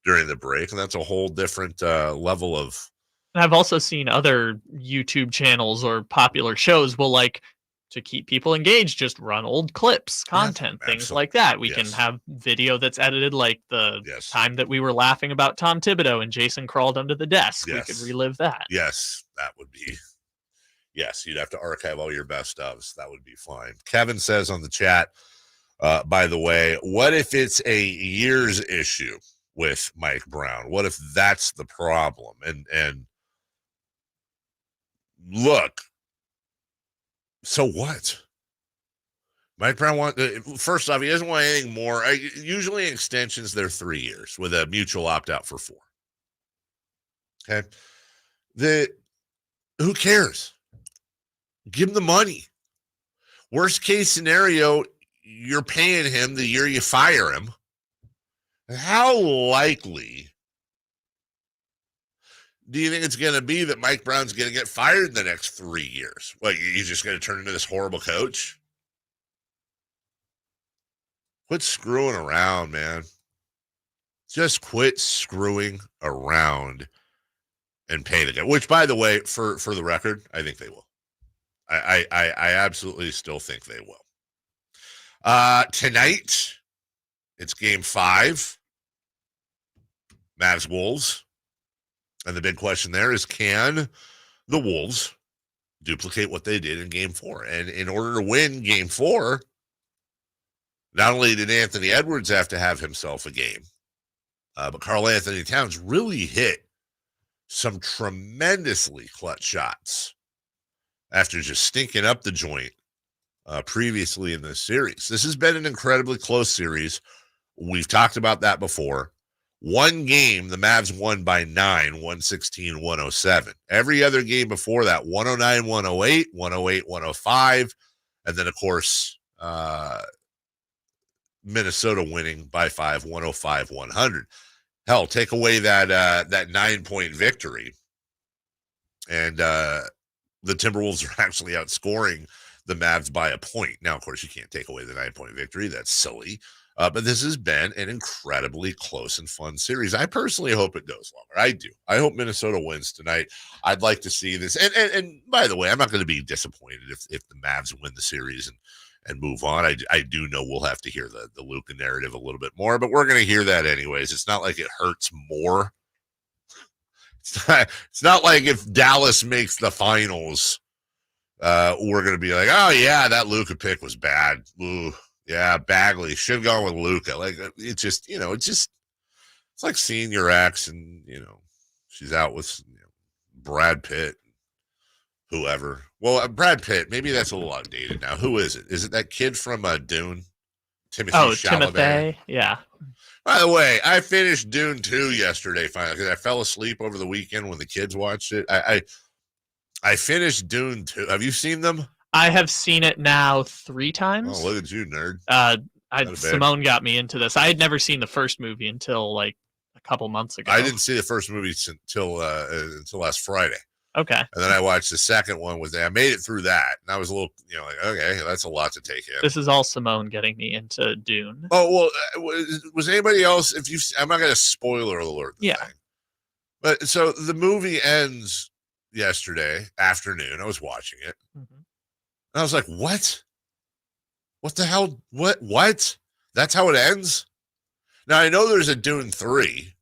during the break. And that's a whole different level of. And I've also seen other YouTube channels or popular shows will, like, to keep people engaged, just run old clips, content, things like that. We can have video that's edited, like the time that we were laughing about Tom Thibodeau and Jason crawled under the desk. We could relive that. Yes, that would be. Yes, you'd have to archive all your best ofs. That would be fine. Kevin says on the chat, by the way, what if it's a years issue with Mike Brown? What if that's the problem? And look, so what? Mike Brown first off, he doesn't want anything more. Usually extensions, they're 3 years with a mutual opt-out for 4. Okay. Who cares? Give him the money. Worst case scenario, you're paying him the year you fire him. How likely do you think it's going to be that Mike Brown's going to get fired in the next 3 years? What, he's just going to turn into this horrible coach? Quit screwing around, man. Just quit screwing around and pay the guy. Which, by the way, for the record, I think they will. I absolutely still think they will. Tonight, it's Game 5. Mavs Wolves. And the big question there is, can the Wolves duplicate what they did in Game 4? And in order to win Game 4, not only did Anthony Edwards have to have himself a game, but Karl Anthony Towns really hit some tremendously clutch shots after just stinking up the joint previously in this series. This has been an incredibly close series. We've talked about that before. One game, the Mavs won by 9, 116-107. Every other game before that, 109-108, 108-105, and then, of course, Minnesota winning by 5, 105-100. Hell, take away that 9-point victory, and the Timberwolves are actually outscoring the Mavs by a point. Now, of course, you can't take away the 9-point victory. That's silly. But this has been an incredibly close and fun series. I personally hope it goes longer. I do. I hope Minnesota wins tonight. I'd like to see this. And by the way, I'm not going to be disappointed if the Mavs win the series and move on. I do know we'll have to hear the Luka narrative a little bit more, but we're going to hear that anyways. It's not like it hurts more. It's not like if Dallas makes the finals, we're going to be like, oh, yeah, that Luka pick was bad. Ooh. Yeah, Bagley should have gone with Luka. Like, it's just, it's like seeing your ex and, she's out with Brad Pitt, whoever. Well, Brad Pitt, maybe that's a little outdated now. Who is it? Is it that kid from Dune? Timothy Chalamet? Timothy, yeah. By the way, I finished Dune 2 yesterday finally because I fell asleep over the weekend when the kids watched it. I finished Dune 2. Have you seen them? I have seen it now 3 times. Oh, look at you, nerd. Simone got me into this. I had never seen the first movie until like a couple months ago. I didn't see the first movie until last Friday. Okay. And then I watched the second one. I made it through that, and I was a little, like, okay, that's a lot to take in. This is all Simone getting me into Dune. Oh well, was anybody else? I'm not going to spoiler alert. Thing. But so the movie ends yesterday afternoon. I was watching it. Mm-hmm. And I was like, what? What the hell? What? That's how it ends? Now, I know there's a Dune 3.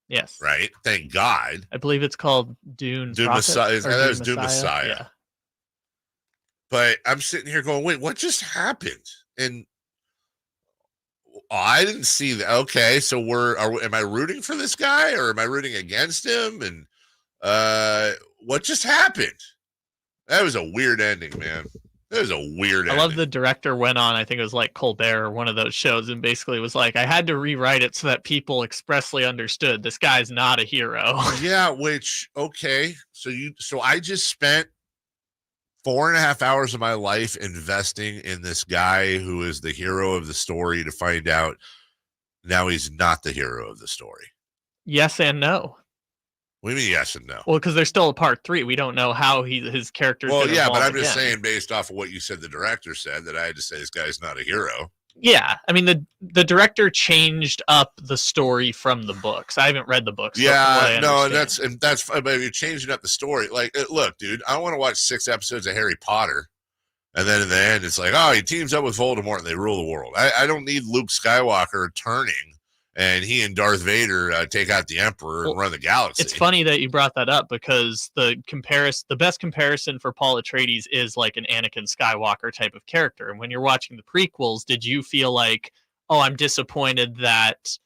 Yes. Right? Thank God. I believe it's called Dune Messiah. That was Dune Messiah. Yeah. But I'm sitting here going, wait, what just happened? And I didn't see that. Okay, so am I rooting for this guy or am I rooting against him? And what just happened? That was a weird ending, man. That was a weird ending. I love the director went on, I think it was like Colbert or one of those shows, and basically was like, I had to rewrite it so that people expressly understood this guy's not a hero. Yeah, which, okay. So I just spent 4.5 hours of my life investing in this guy who is the hero of the story to find out now he's not the hero of the story. Yes and no. What do you mean yes and no? Well, because there's still a part 3. We don't know how his character's Well, yeah, but I'm again. just saying based off of what you said the director said that I had to say this guy's not a hero. Yeah, I mean, the director changed up the story from the books. I haven't read the books. Yeah, no, and that's fine, but if you're changing up the story, like, look, dude, I want to watch 6 episodes of Harry Potter, and then in the end, it's like, oh, he teams up with Voldemort and they rule the world. I don't need Luke Skywalker turning and he and Darth Vader take out the Emperor and run the galaxy. It's funny that you brought that up because the best comparison for Paul Atreides is like an Anakin Skywalker type of character. And when you're watching the prequels, did you feel like, oh, I'm disappointed that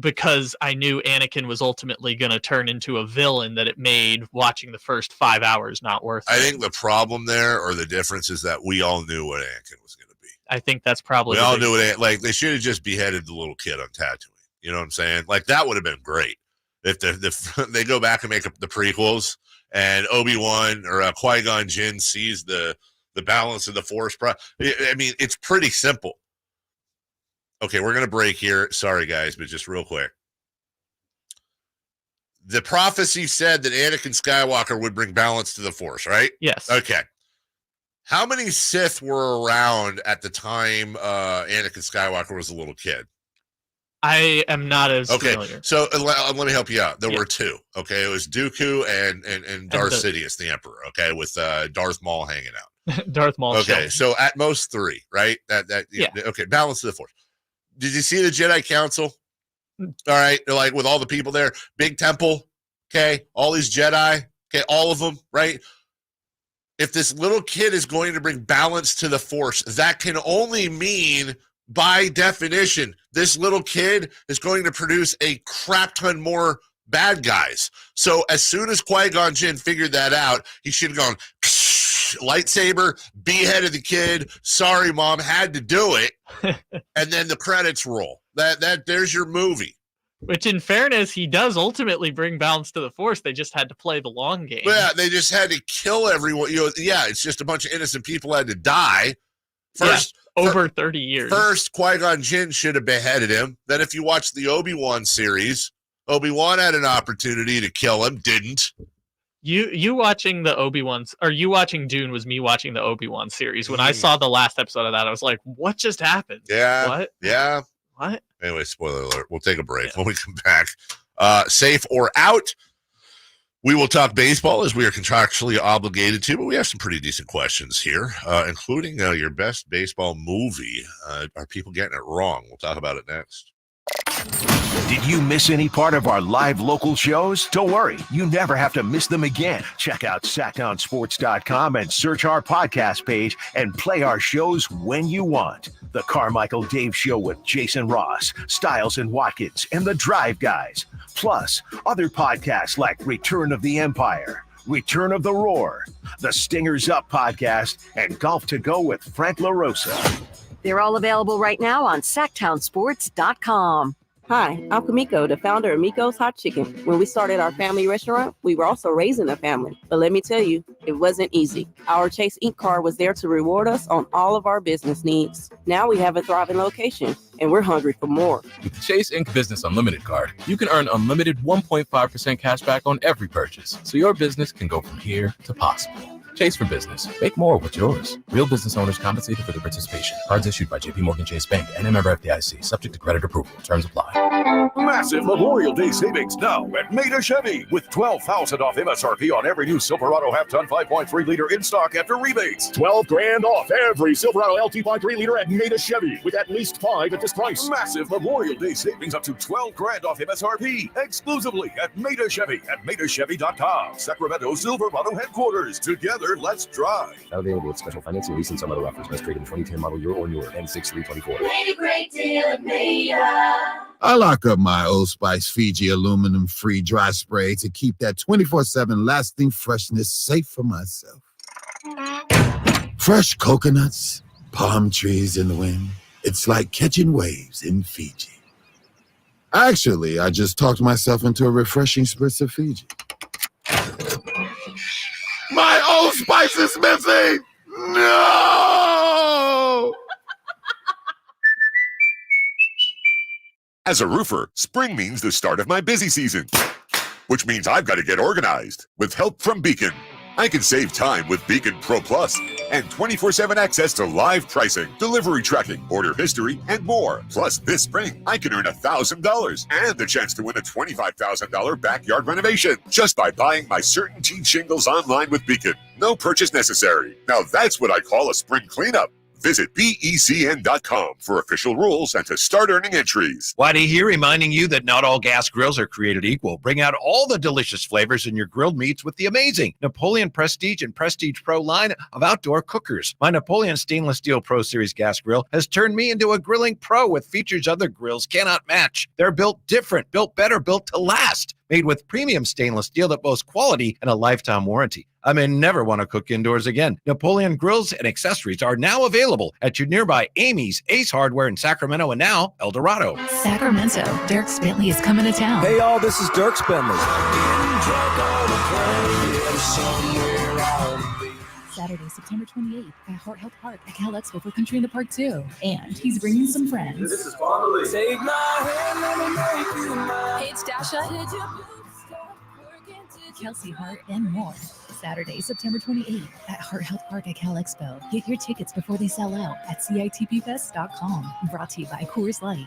because I knew Anakin was ultimately going to turn into a villain that it made watching the first 5 hours not worth it? I think the problem there or the difference is that we all knew what Anakin was going to be. I think that's probably we all knew it. Like they should have just beheaded the little kid on Tatooine. You know what I'm saying? Like that would have been great if they go back and make up the prequels and Obi-Wan or Qui-Gon Jinn sees the balance of the Force. I mean, it's pretty simple. Okay, we're going to break here. Sorry, guys, but just real quick. The prophecy said that Anakin Skywalker would bring balance to the Force, right? Yes. Okay. How many Sith were around at the time Anakin Skywalker was a little kid? I am not as familiar. So let me help you out. There were two. Okay, it was Dooku and Darth Sidious, the Emperor. Okay, with Darth Maul hanging out. Darth Maul. Okay, so at most 3, right? Okay, balance to the Force. Did you see the Jedi Council? All right, they're like with all the people there, big temple. Okay, all these Jedi. Okay, all of them, right? If this little kid is going to bring balance to the Force, that can only mean, by definition, this little kid is going to produce a crap ton more bad guys. So as soon as Qui-Gon Jinn figured that out, he should have gone, lightsaber, beheaded the kid. Sorry, Mom, had to do it. And then the credits roll. There's your movie. Which, in fairness, he does ultimately bring balance to the Force. They just had to play the long game. Yeah, they just had to kill everyone. It's just a bunch of innocent people had to die. First, over 30 years. First, Qui-Gon Jinn should have beheaded him. Then if you watch the Obi-Wan series, Obi-Wan had an opportunity to kill him, didn't. You watching the Obi-Wan's, or you watching Dune was me watching the Obi-Wan series. When I saw the last episode of that, I was like, what just happened? Yeah. What? Yeah. What? Anyway, spoiler alert. We'll take a break. When we come back, safe or out, we will talk baseball as we are contractually obligated to, but we have some pretty decent questions here, including your best baseball movie. Are people getting it wrong? We'll talk about it next. Did you miss any part of our live local shows? Don't worry, you never have to miss them again. Check out sacktownsports.com and search our podcast page and play our shows when you want. The Carmichael Dave Show with Jason Ross, Stiles and Watkins, and the Drive Guys. Plus, other podcasts like Return of the Empire, Return of the Roar, the Stingers Up podcast, and Golf to Go with Frank LaRosa. They're all available right now on sacktownsports.com. Hi, I'm Kamiko, the founder of Miko's Hot Chicken. When we started our family restaurant, we were also raising a family. But let me tell you, it wasn't easy. Our Chase Inc. card was there to reward us on all of our business needs. Now we have a thriving location, and we're hungry for more. With the Chase Inc. Business Unlimited card, you can earn unlimited 1.5% cash back on every purchase, so your business can go from here to possible. Chase for business. Make more with yours. Real business owners compensated for their participation. Cards issued by JPMorgan Chase Bank and a member FDIC. Subject to credit approval. Terms apply. Massive Memorial Day savings now at Maida Chevy with $12,000 off MSRP on every new Silverado half-ton 5.3 liter in stock after rebates. $12,000 off every Silverado LT 5.3 liter at Maida Chevy with at least 5 at this price. Massive Memorial Day savings up to $12,000 off MSRP exclusively at Maida Chevy at MaidaChevy.com. Sacramento Silverado headquarters. Together, let's drive. Not available with special financing, lease, and some other offers. Must trade in 2010 model year or newer. N6324. Made a great deal at Maida. I lock up my Old Spice Fiji aluminum-free dry spray to keep that 24/7 lasting freshness safe for myself. Fresh coconuts, palm trees in the wind. It's like catching waves in Fiji. Actually, I just talked myself into a refreshing spritz of Fiji. My Old Spice is missing! No! As a roofer, spring means the start of my busy season, which means I've got to get organized. With help from Beacon, I can save time with Beacon Pro Plus and 24/7 access to live pricing, delivery tracking, order history, and more. Plus, this spring, I can earn $1,000 and the chance to win a $25,000 backyard renovation just by buying my CertainTeed shingles online with Beacon. No purchase necessary. Now that's what I call a spring cleanup. Visit BECN.com for official rules and to start earning entries. Whitey here reminding you that not all gas grills are created equal. Bring out all the delicious flavors in your grilled meats with the amazing Napoleon Prestige and Prestige Pro line of outdoor cookers. My Napoleon Stainless Steel Pro Series gas grill has turned me into a grilling pro with features other grills cannot match. They're built different, built better, built to last. Made with premium stainless steel that boasts quality and a lifetime warranty. I may never want to cook indoors again. Napoleon grills and accessories are now available at your nearby Amy's, Ace Hardware in Sacramento, and now El Dorado. Sacramento, Dirks Bentley is coming to town. Hey y'all, this is Dirks Bentley. Saturday, September 28th at Heart Health Park at Cal Expo for Country in the Park 2. And he's bringing some friends. This is Bonnie. Take my hand, let me make you mine. Hey, it's Dasha. Kelsey Hart, and more. Saturday, September 28th at Heart Health Park at Cal Expo. Get your tickets before they sell out at CITPFest.com. Brought to you by Coors Light.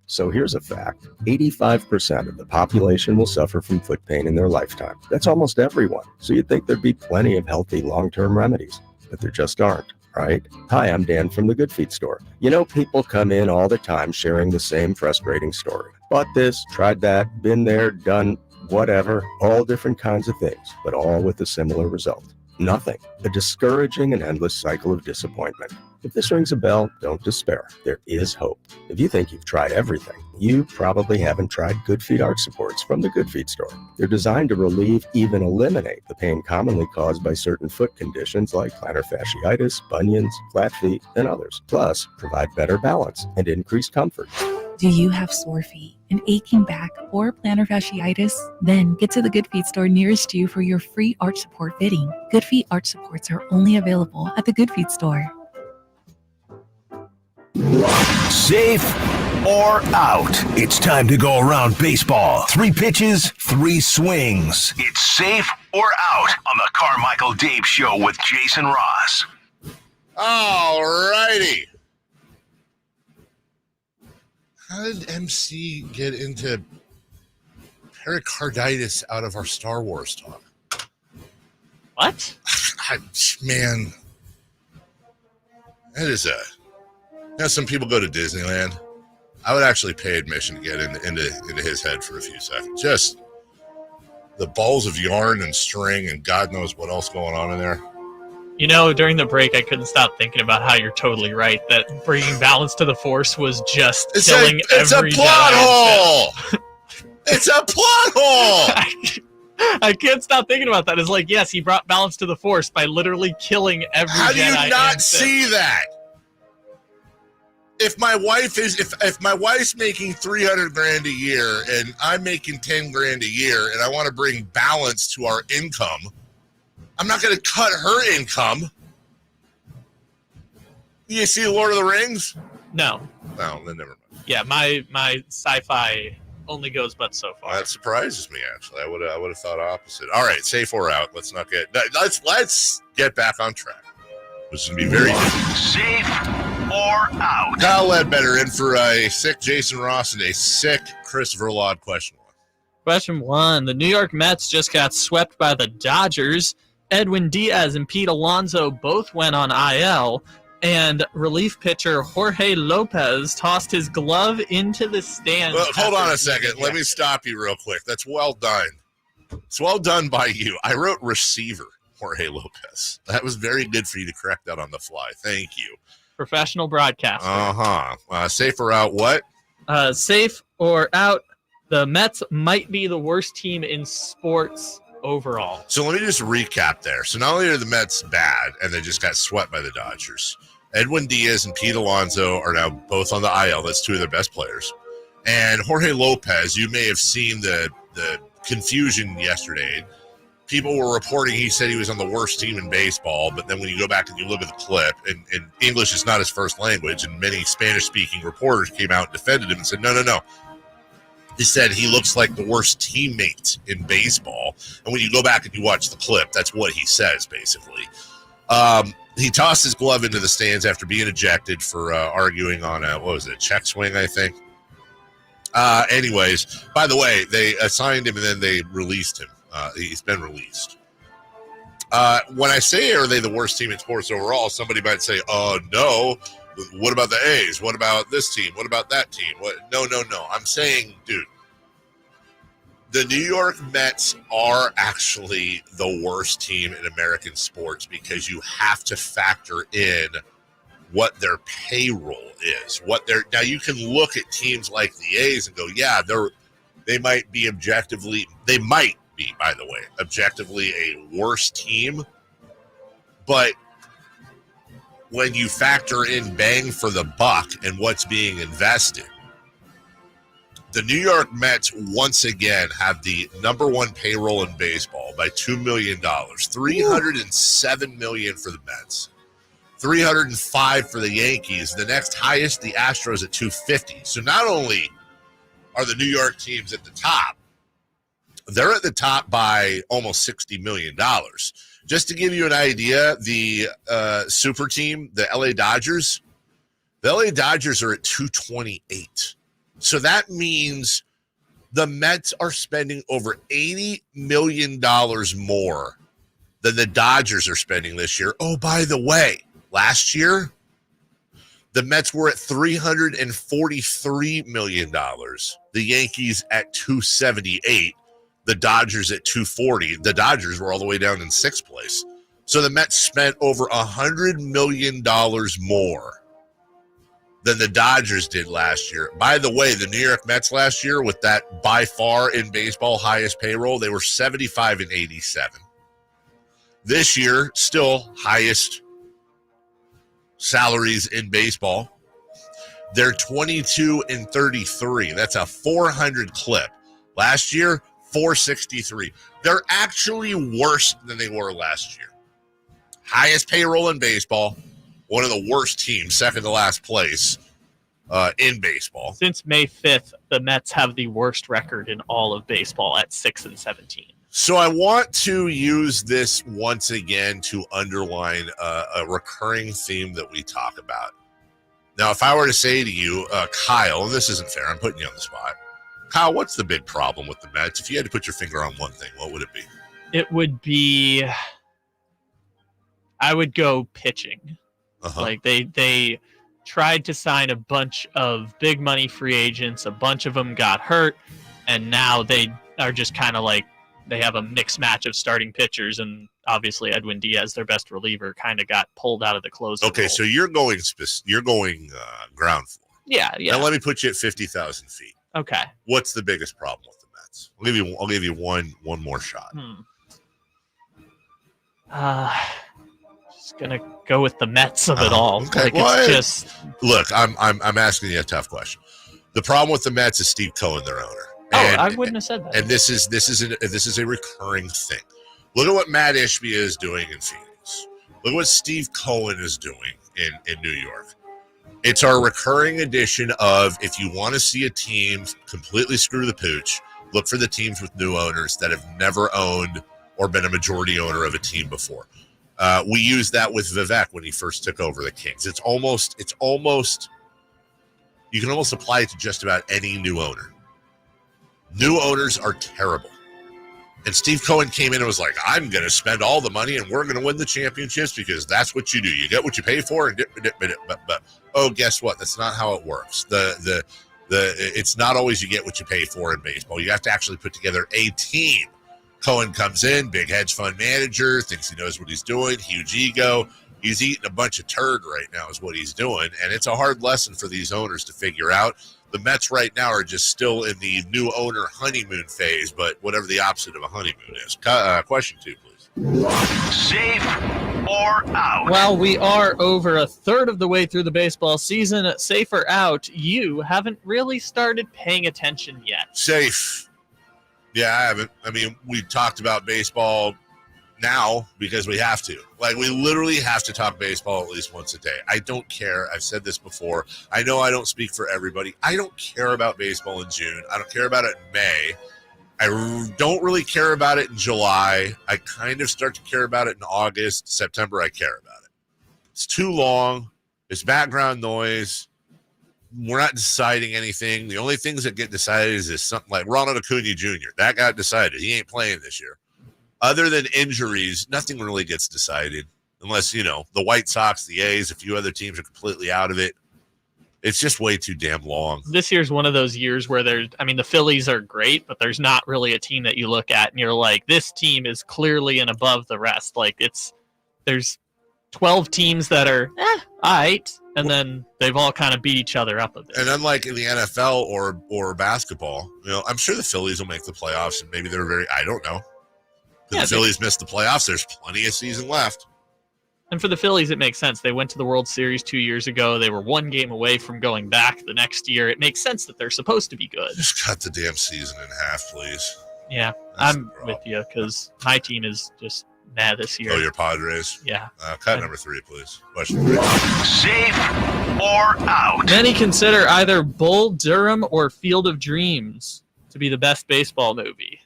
So here's a fact. 85% of the population will suffer from foot pain in their lifetime. That's almost everyone. So you'd think there'd be plenty of healthy long-term remedies, but there just aren't, right? Hi, I'm Dan from the Good Feet store. You know, people come in all the time sharing the same frustrating story. Bought this, tried that, been there, done whatever, all different kinds of things, but all with a similar result. Nothing. A discouraging and endless cycle of disappointment. If this rings a bell, don't despair. There is hope. If you think you've tried everything, you probably haven't tried Good Feet arch supports from the Good Feet store. They're designed to relieve, even eliminate, the pain commonly caused by certain foot conditions like plantar fasciitis, bunions, flat feet, and others. Plus, provide better balance and increased comfort. Do you have sore feet, an aching back, or plantar fasciitis? Then get to the Good Feet store nearest you for your free arch support fitting. Good Feet arch supports are only available at the Good Feet store. Safe or out? It's time to go around baseball. 3 pitches, 3 swings. It's safe or out on the Carmichael Dave Show with Jason Ross. All righty. How did MC get into pericarditis out of our Star Wars talk? What? Man, that is some people go to Disneyland. I would actually pay admission to get into his head for a few seconds. Just the balls of yarn and string and God knows what else going on in there. You know, during the break, I couldn't stop thinking about how you're totally right, that bringing balance to the Force was just killing every It's a plot hole! It's a plot hole! I can't stop thinking about that. It's like, yes, he brought balance to the Force by literally killing every Jedi. How do you not and see that? If my wife's making $300,000 a year and I'm making $10,000 a year and I want to bring balance to our income, I'm not going to cut her income. You see Lord of the Rings? No. No, then never mind. Yeah, my sci-fi only goes but so far. That surprises me, actually. I would have thought opposite. All right, safe or out. Let's get back on track. This is going to be very difficult. Safe or out? Kyle Ledbetter in for a sick Jason Ross and a sick Christopher Laud. Question 1. Question 1. The New York Mets just got swept by the Dodgers. Edwin Diaz and Pete Alonso both went on IL, and relief pitcher Jorge Lopez tossed his glove into the stands. Well, hold on a second. Let me stop you real quick. That's well done. It's well done by you. I wrote receiver Jorge Lopez. That was very good for you to correct that on the fly. Thank you. Professional broadcaster. Safe or out what? Safe or out, the Mets might be the worst team in sports overall. So let me just recap there. So not only are the Mets bad and they just got swept by the Dodgers, Edwin Diaz and Pete Alonso are now both on the IL. That's 2 of their best players. And Jorge Lopez, you may have seen the confusion yesterday. People were reporting he said he was on the worst team in baseball, but then when you go back and you look at the clip, and English is not his first language, and many Spanish-speaking reporters came out and defended him and said, no. He said he looks like the worst teammate in baseball. And when you go back and you watch the clip, that's what he says, basically. He tossed his glove into the stands after being ejected for arguing on a check swing, I think. Anyways, by the way, they assigned him and then they released him. He's been released. When I say, are they the worst team in sports overall, somebody might say, oh, no. What about the A's? What about this team? What about that team? No. I'm saying, dude, the New York Mets are actually the worst team in American sports because you have to factor in what their payroll is. Now you can look at teams like the A's and go, yeah, they might be objectively a worse team, but when you factor in bang for the buck and what's being invested, the New York Mets once again have the number 1 payroll in baseball by $2 million. $307 million for the Mets, $305 for the Yankees. The next highest, the Astros at $250. So not only are the New York teams at the top, they're at the top by almost $60 million. Just to give you an idea, the super team, the LA Dodgers are at 228. So that means the Mets are spending over $80 million more than the Dodgers are spending this year. Oh, by the way, last year, the Mets were at $343 million. The Yankees at $278. The Dodgers at $240. The Dodgers were all the way down in 6th place. So the Mets spent over $100 million more than the Dodgers did last year. By the way, the New York Mets last year, with that by far in baseball highest payroll, they were 75 and 87. This year, still highest salaries in baseball. They're 22 and 33. That's a 400 clip. Last year, 463. They're actually worse than they were last year. Highest payroll in baseball. One of the worst teams, second to last place in baseball. Since May 5th, the Mets have the worst record in all of baseball at 6-17. So I want to use this once again to underline a recurring theme that we talk about. Now, if I were to say to you, Kyle, and this isn't fair, I'm putting you on the spot. Kyle, what's the big problem with the Mets? If you had to put your finger on one thing, what would it be? It would be, I would go pitching. Like they tried to sign a bunch of big money free agents. A bunch of them got hurt, and now they are just kind of like, they have a mixed match of starting pitchers, and obviously Edwin Diaz, their best reliever, kind of got pulled out of the closer Okay, role. so you're going ground floor. Yeah. Now let me put you at 50,000 feet. Okay. What's the biggest problem with the Mets? I'll give you one more shot. Just gonna go with the Mets of it all. Okay. Look. I'm asking you a tough question. The problem with the Mets is Steve Cohen, their owner. I wouldn't have said that. And this is a recurring thing. Look at what Matt Ishbia is doing in Phoenix. Look at what Steve Cohen is doing in New York. It's our recurring edition of, if you want to see a team completely screw the pooch, look for the teams with new owners that have never owned or been a majority owner of a team before. We used that with Vivek when he first took over the Kings. It's almost you can almost apply it to just about any new owner. New owners are terrible. And Steve Cohen came in and was like, I'm going to spend all the money and we're going to win the championships because that's what you do. You get what you pay for. But oh, guess what? That's not how it works. It's not always you get what you pay for in baseball. You have to actually put together a team. Cohen comes in, big hedge fund manager, thinks he knows what he's doing, huge ego. He's eating a bunch of turd right now is what he's doing. And it's a hard lesson for these owners to figure out. The Mets right now are just still in the new owner honeymoon phase, but whatever the opposite of a honeymoon is. Question 2, please. Safe or out? Well, we are over a third of the way through the baseball season. Safe or out, you haven't really started paying attention yet. Safe. Yeah, I haven't. I mean, we talked about baseball now because we have to. Like, we literally have to talk baseball at least once a day. I don't care. I've said this before. I know I don't speak for everybody. I don't care about baseball in June. I don't care about it in May. I don't really care about it in July. I kind of start to care about it in August. September, I care about it. It's too long. It's background noise. We're not deciding anything. The only things that get decided is something like Ronald Acuna Jr. That got decided. He ain't playing this year. Other than injuries, nothing really gets decided unless, the White Sox, the A's, a few other teams are completely out of it. It's just way too damn long. This year's one of those years where the Phillies are great, but there's not really a team that you look at and you're like, this team is clearly and above the rest. Like, there's 12 teams that are, all right, and then they've all kind of beat each other up a bit. And unlike in the NFL or basketball, I'm sure the Phillies will make the playoffs, and maybe I don't know. The Phillies missed the playoffs. There's plenty of season left. And for the Phillies, it makes sense. They went to the World Series 2 years ago. They were one game away from going back the next year. It makes sense that they're supposed to be good. Just cut the damn season in half, please. Yeah, I'm with you because my team is just mad this year. Oh, your Padres? Yeah. Cut number 3, please. Question 3. Safe or out? Many consider either Bull Durham or Field of Dreams to be the best baseball movie.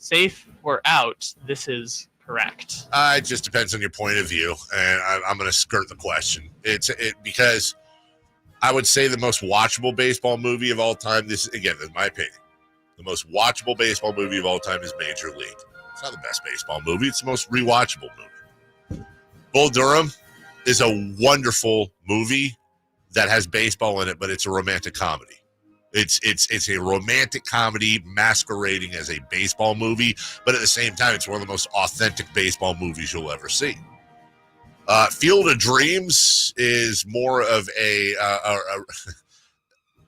safe or out, this is correct. It just depends on your point of view, and I'm going to skirt the question. Because I would say the most watchable baseball movie of all time. This again, in my opinion, the most watchable baseball movie of all time is Major League. It's not the best baseball movie; it's the most rewatchable movie. Bull Durham is a wonderful movie that has baseball in it, but it's a romantic comedy. It's a romantic comedy masquerading as a baseball movie, but at the same time, it's one of the most authentic baseball movies you'll ever see. Field of Dreams is more of a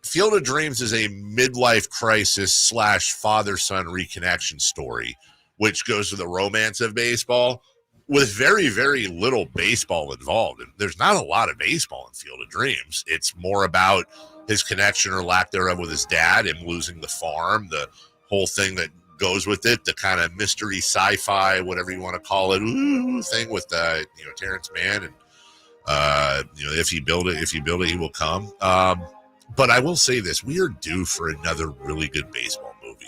Field of Dreams is a midlife crisis / father-son reconnection story, which goes to the romance of baseball with very, very little baseball involved. And there's not a lot of baseball in Field of Dreams. It's more about his connection or lack thereof with his dad, him losing the farm, the whole thing that goes with it, the kind of mystery sci-fi, whatever you want to call it, thing with Terrence Mann and if you build it, he will come. But I will say this: we are due for another really good baseball movie.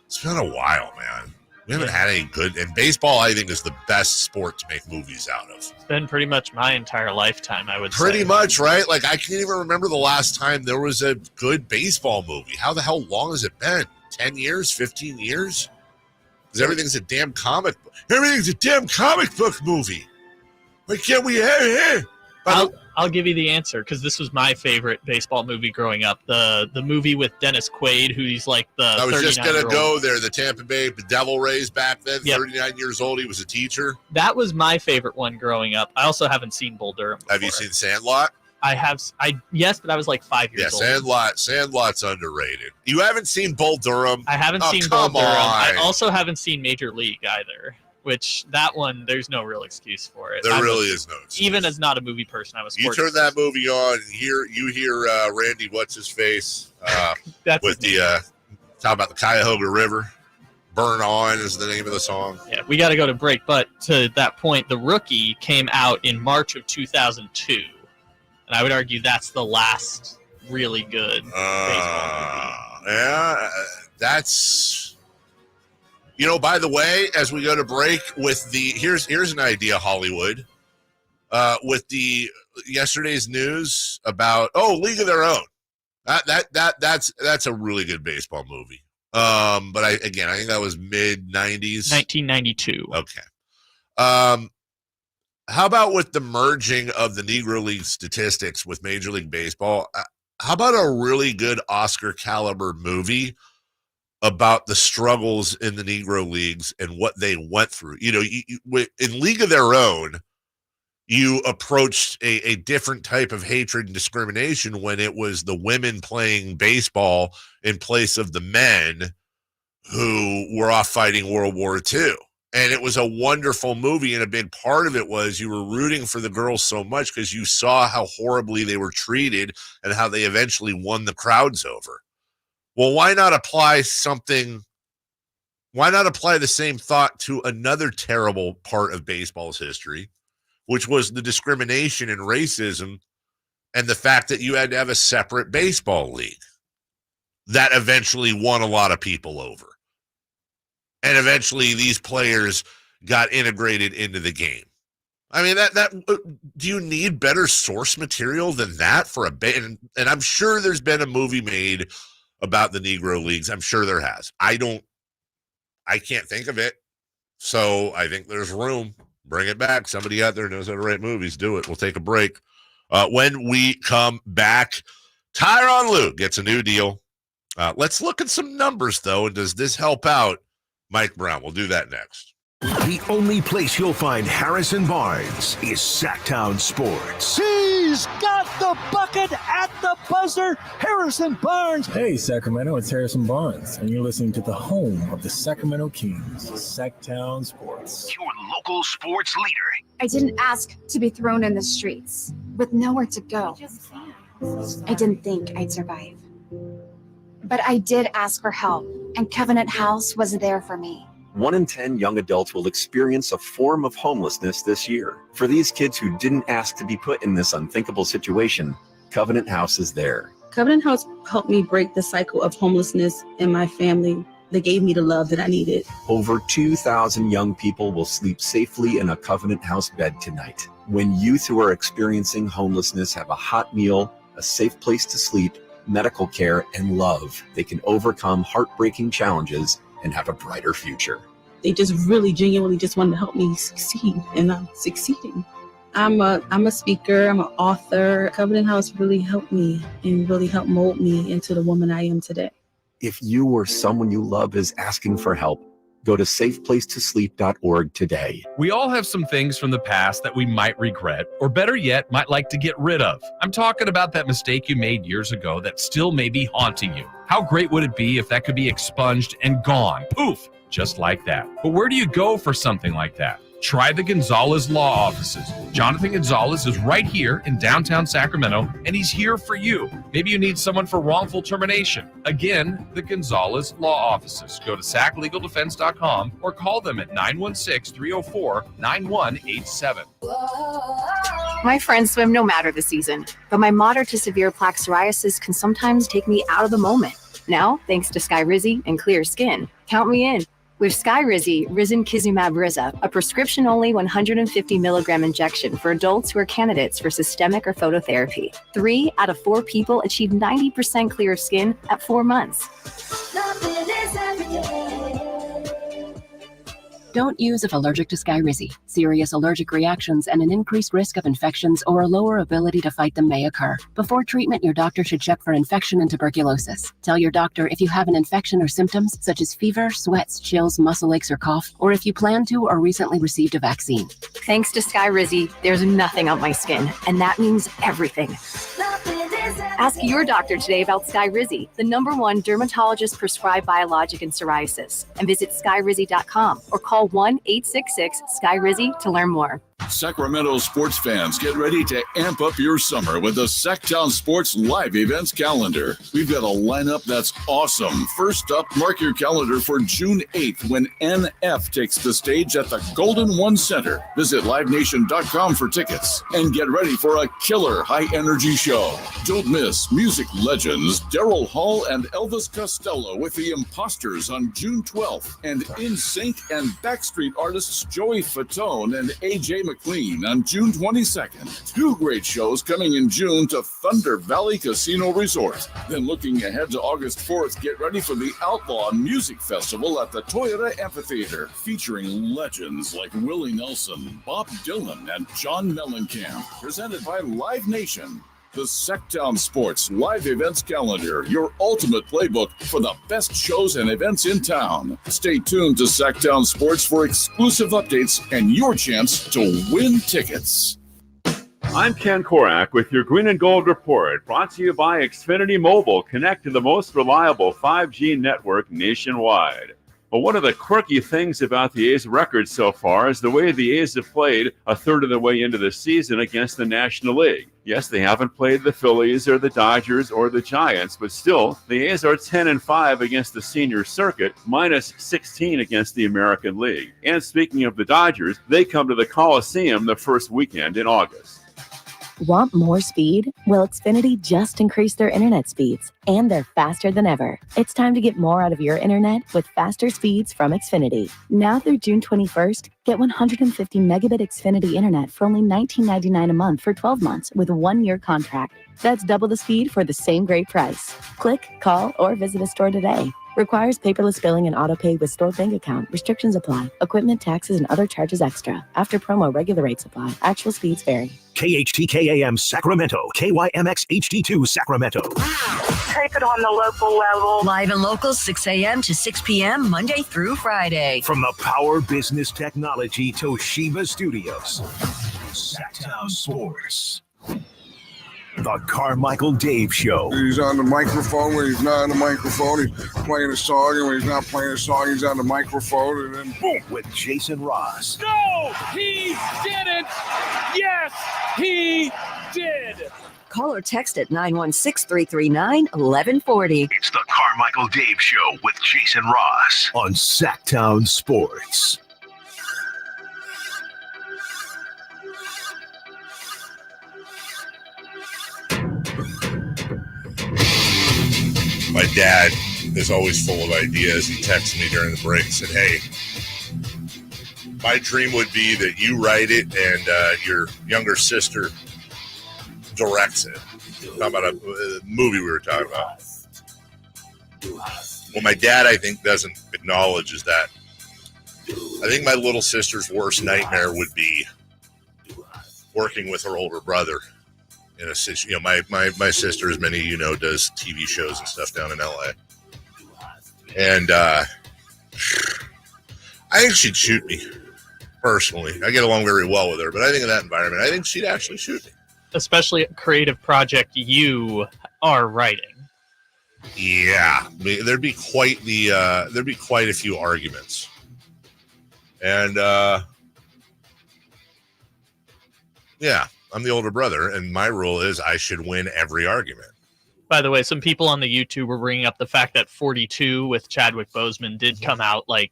It's been a while, man. We haven't had any good, and baseball, I think, is the best sport to make movies out of. It's been pretty much my entire lifetime, I would say. Pretty much, right? Like, I can't even remember the last time there was a good baseball movie. How the hell long has it been? 10 years? 15 years? Because everything's a damn comic book. Everything's a damn comic book movie. Why can't we have it? I'll give you the answer, because this was my favorite baseball movie growing up. The movie with Dennis Quaid, who's like the I was just going to 39-year-old. go there. The Tampa Bay Devil Rays back then, Yep. 39 years old. He was a teacher. That was my favorite one growing up. I also haven't seen Bull Durham before. Have you seen Sandlot? I have. Yes, but I was like 5 years old. Sandlot's underrated. You haven't seen Bull Durham? I haven't seen Bull come Durham. on. I also haven't seen Major League either, which that one, there's no real excuse for it. There really is no excuse. Even as not a movie person, I was You turn that movie on, and you hear Randy What's-His-Face with the talking about the Cuyahoga River. Burn On is the name of the song. Yeah, we got to go to break, but to that point, The Rookie came out in March of 2002. And I would argue that's the last really good baseball movie. Yeah, that's... by the way, as we go to break with the... Here's an idea, Hollywood. With the yesterday's news about... League of Their Own. That's a really good baseball movie. But I think that was mid-90s. 1992. Okay. How about with the merging of the Negro League statistics with Major League Baseball? How about a really good Oscar caliber movie about the struggles in the Negro Leagues and what they went through? In League of Their Own, you approached a different type of hatred and discrimination when it was the women playing baseball in place of the men who were off fighting World War II. And it was a wonderful movie, and a big part of it was you were rooting for the girls so much because you saw how horribly they were treated and how they eventually won the crowds over. Well, why not apply the same thought to another terrible part of baseball's history, which was the discrimination and racism and the fact that you had to have a separate baseball league that eventually won a lot of people over. And eventually these players got integrated into the game. I mean, do you need better source material than that for and I'm sure there's been a movie made about the Negro Leagues. I'm sure there has. I can't think of it. So I think there's room. Bring it back. Somebody out there knows how to write movies. Do it. We'll take a break. When we come back, Tyronn Lue gets a new deal. Let's look at some numbers, though. And does this help out Mike Brown? We'll do that next. The only place you'll find Harrison Barnes is Sacktown Sports. He's got the bucket at the buzzer. Harrison Barnes. Hey, Sacramento, it's Harrison Barnes, and you're listening to the home of the Sacramento Kings, Sacktown Sports. Your local sports leader. I didn't ask to be thrown in the streets with nowhere to go. I didn't think I'd survive. But I did ask for help, and Covenant House was there for me. 1 in 10 young adults will experience a form of homelessness this year. For these kids who didn't ask to be put in this unthinkable situation, Covenant House is there. Covenant House helped me break the cycle of homelessness in my family that gave me the love that I needed. Over 2,000 young people will sleep safely in a Covenant House bed tonight. When youth who are experiencing homelessness have a hot meal, a safe place to sleep, medical care, and love, they can overcome heartbreaking challenges and have a brighter future. They just really genuinely just wanted to help me succeed, and I'm succeeding. I'm a speaker, I'm an author. Covenant House really helped me and really helped mold me into the woman I am today. If you or someone you love is asking for help, go to safeplacetosleep.org today. We all have some things from the past that we might regret, or better yet, might like to get rid of. I'm talking about that mistake you made years ago that still may be haunting you. How great would it be if that could be expunged and gone? Poof! Just like that. But where do you go for something like that? Try the Gonzalez Law Offices. Jonathan Gonzalez is right here in downtown Sacramento, and he's here for you. Maybe you need someone for wrongful termination. Again, the Gonzalez Law Offices. Go to saclegaldefense.com or call them at 916-304-9187. My friends swim no matter the season, but my moderate to severe plaque psoriasis can sometimes take me out of the moment. Now, thanks to Skyrizi and clear skin, count me in. With Skyrizi, Risankizumab Riza, a prescription-only 150 milligram injection for adults who are candidates for systemic or phototherapy. 3 out of 4 people achieve 90% clear skin at 4 months. Don't use if allergic to Skyrizi. Serious allergic reactions and an increased risk of infections or a lower ability to fight them may occur. Before treatment, your doctor should check for infection and tuberculosis. Tell your doctor if you have an infection or symptoms such as fever, sweats, chills, muscle aches, or cough, or if you plan to or recently received a vaccine. Thanks to Skyrizi, there's nothing on my skin, and that means everything. Ask your doctor today about Skyrizi, the #1 dermatologist-prescribed biologic in psoriasis, and visit skyrizi.com or call 1-866-SKYRIZI to learn more. Sacramento sports fans, get ready to amp up your summer with the Sacktown Sports live events calendar. We've got a lineup that's awesome. First up, mark your calendar for June 8th when NF takes the stage at the Golden One Center. Visit livenation.com for tickets and get ready for a killer high-energy show. Don't miss music legends Daryl Hall and Elvis Costello with the Imposters on June 12th, and NSYNC and Backstreet artists Joey Fatone and AJ McLean on June 22nd. 2 great shows coming in June to Thunder Valley Casino Resort. Then looking ahead to August 4th, get ready for the Outlaw Music Festival at the Toyota Amphitheater, featuring legends like Willie Nelson, Bob Dylan, and John Mellencamp. Presented by Live Nation. The Sacktown Sports live events calendar, your ultimate playbook for the best shows and events in town. Stay tuned to Sacktown Sports for exclusive updates and your chance to win tickets. I'm Ken Korak with your Green and Gold Report, brought to you by Xfinity Mobile. Connect to the most reliable 5G network nationwide. Well, one of the quirky things about the A's record so far is the way the A's have played a third of the way into the season against the National League. Yes, they haven't played the Phillies or the Dodgers or the Giants, but still, the A's are 10-5 against the senior circuit, minus 16 against the American League. And speaking of the Dodgers, they come to the Coliseum the first weekend in August. Want more speed? Well, Xfinity just increased their internet speeds, and they're faster than ever. It's time to get more out of your internet with faster speeds from Xfinity. Now through June 21st, get 150 megabit Xfinity internet for only $19.99 a month for 12 months with a 1-year contract. That's double the speed for the same great price. Click, call, or visit a store today. Requires paperless billing and auto-pay with stored bank account. Restrictions apply. Equipment, taxes, and other charges extra. After promo, regular rates apply. Actual speeds vary. KHTKAM Sacramento, KYMX HD2 Sacramento. Take it on the local level. Live and local, 6 a.m. to 6 p.m. Monday through Friday. From the Power Business Technology Toshiba Studios, Sacktown Sports. The Carmichael Dave Show. He's on the microphone when he's not on the microphone. He's playing a song, and when he's not playing a song, he's on the microphone, and then boom. With Jason Ross. No, he didn't. Yes, he did. Call or text at 916-339-1140. It's the Carmichael Dave Show with Jason Ross on Sacktown Sports. My dad is always full of ideas. He texted me during the break and said, hey, my dream would be that you write it and your younger sister directs it. Talking about a movie we were talking about. What my dad, I think, doesn't acknowledge is that I think my little sister's worst nightmare would be working with her older brother in a situation. My sister, as many of you know, does TV shows and stuff down in LA. And I think she'd shoot me, personally. I get along very well with her, but I think in that environment, I think she'd actually shoot me. Especially a creative project you are writing. Yeah, there'd be quite a few arguments. And yeah, I'm the older brother, and my rule is I should win every argument. By the way, some people on the YouTube were bringing up the fact that 42 with Chadwick Boseman did come out I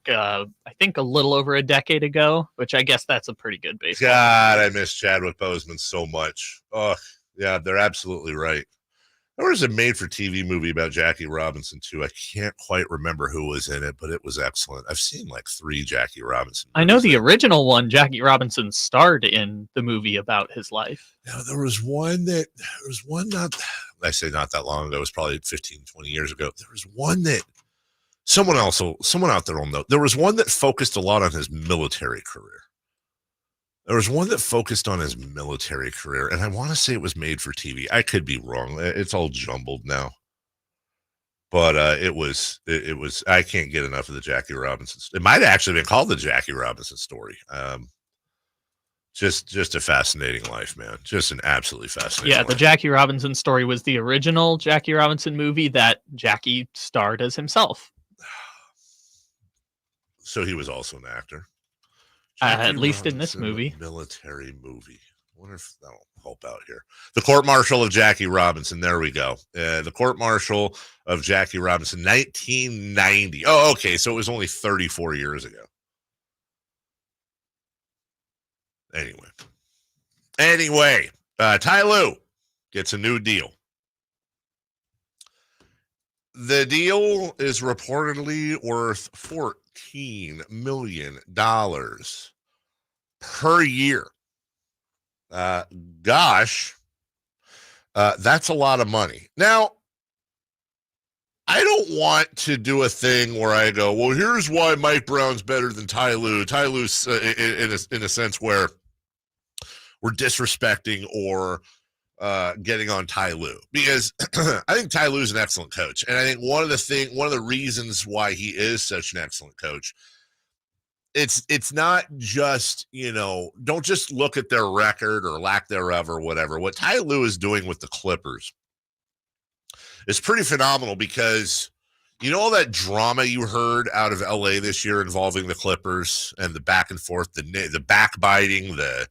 think a little over a decade ago, which I guess that's a pretty good baseball. God, I miss Chadwick Boseman so much. Oh, yeah, they're absolutely right. There was a made-for-TV movie about Jackie Robinson, too. I can't quite remember who was in it, but it was excellent. I've seen 3 Jackie Robinson movies. I know the original one, Jackie Robinson starred in the movie about his life. Now, there was one not that long ago. It was probably 15, 20 years ago. There was one that someone out there will know. There was one that focused a lot on his military career. There was one that focused on his military career, and I want to say it was made for TV. I could be wrong. It's all jumbled now. But it was. I can't get enough of the Jackie Robinson. It might have actually been called the Jackie Robinson story. Just a fascinating life, man. Just an absolutely fascinating life. The Jackie Robinson story was the original Jackie Robinson movie that Jackie starred as himself. So he was also an actor. At least in this movie. Military movie. I wonder if that'll help out here. The Court Martial of Jackie Robinson. There we go. The Court Martial of Jackie Robinson, 1990. Oh, okay. So it was only 34 years ago. Anyway, Ty Lue gets a new deal. The deal is reportedly worth $14 million per year. That's a lot of money. Now, I don't want to do a thing where I go, well, here's why Mike Brown's better than Ty Lue. Ty Lue's in a sense where we're disrespecting or getting on Ty Lue, because I think Ty Lue is an excellent coach, and I think one of the reasons why he is such an excellent coach, it's not just, don't just look at their record or lack thereof or whatever. What Ty Lue is doing with the Clippers is pretty phenomenal, because all that drama you heard out of LA this year involving the Clippers and the back and forth, the backbiting, the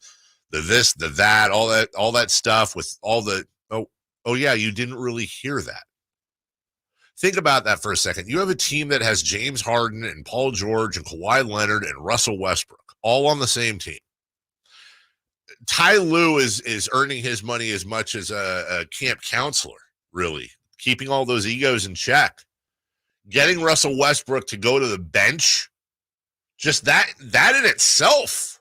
this, the that, all that stuff with all the, oh yeah, you didn't really hear that. Think about that for a second. You have a team that has James Harden and Paul George and Kawhi Leonard and Russell Westbrook all on the same team. Ty Lue is earning his money as much as a camp counselor, really, keeping all those egos in check. Getting Russell Westbrook to go to the bench, just that in itself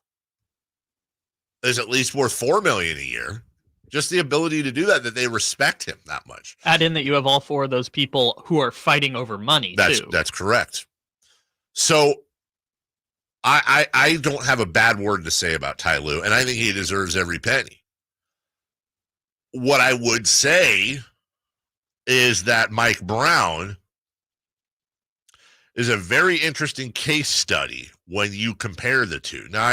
is at least worth $4 million a year. Just the ability to do that they respect him that much. Add in that you have all 4 of those people who are fighting over money, too. That's correct. So I don't have a bad word to say about Ty Lue, and I think he deserves every penny. What I would say is that Mike Brown is a very interesting case study when you compare the two. Now,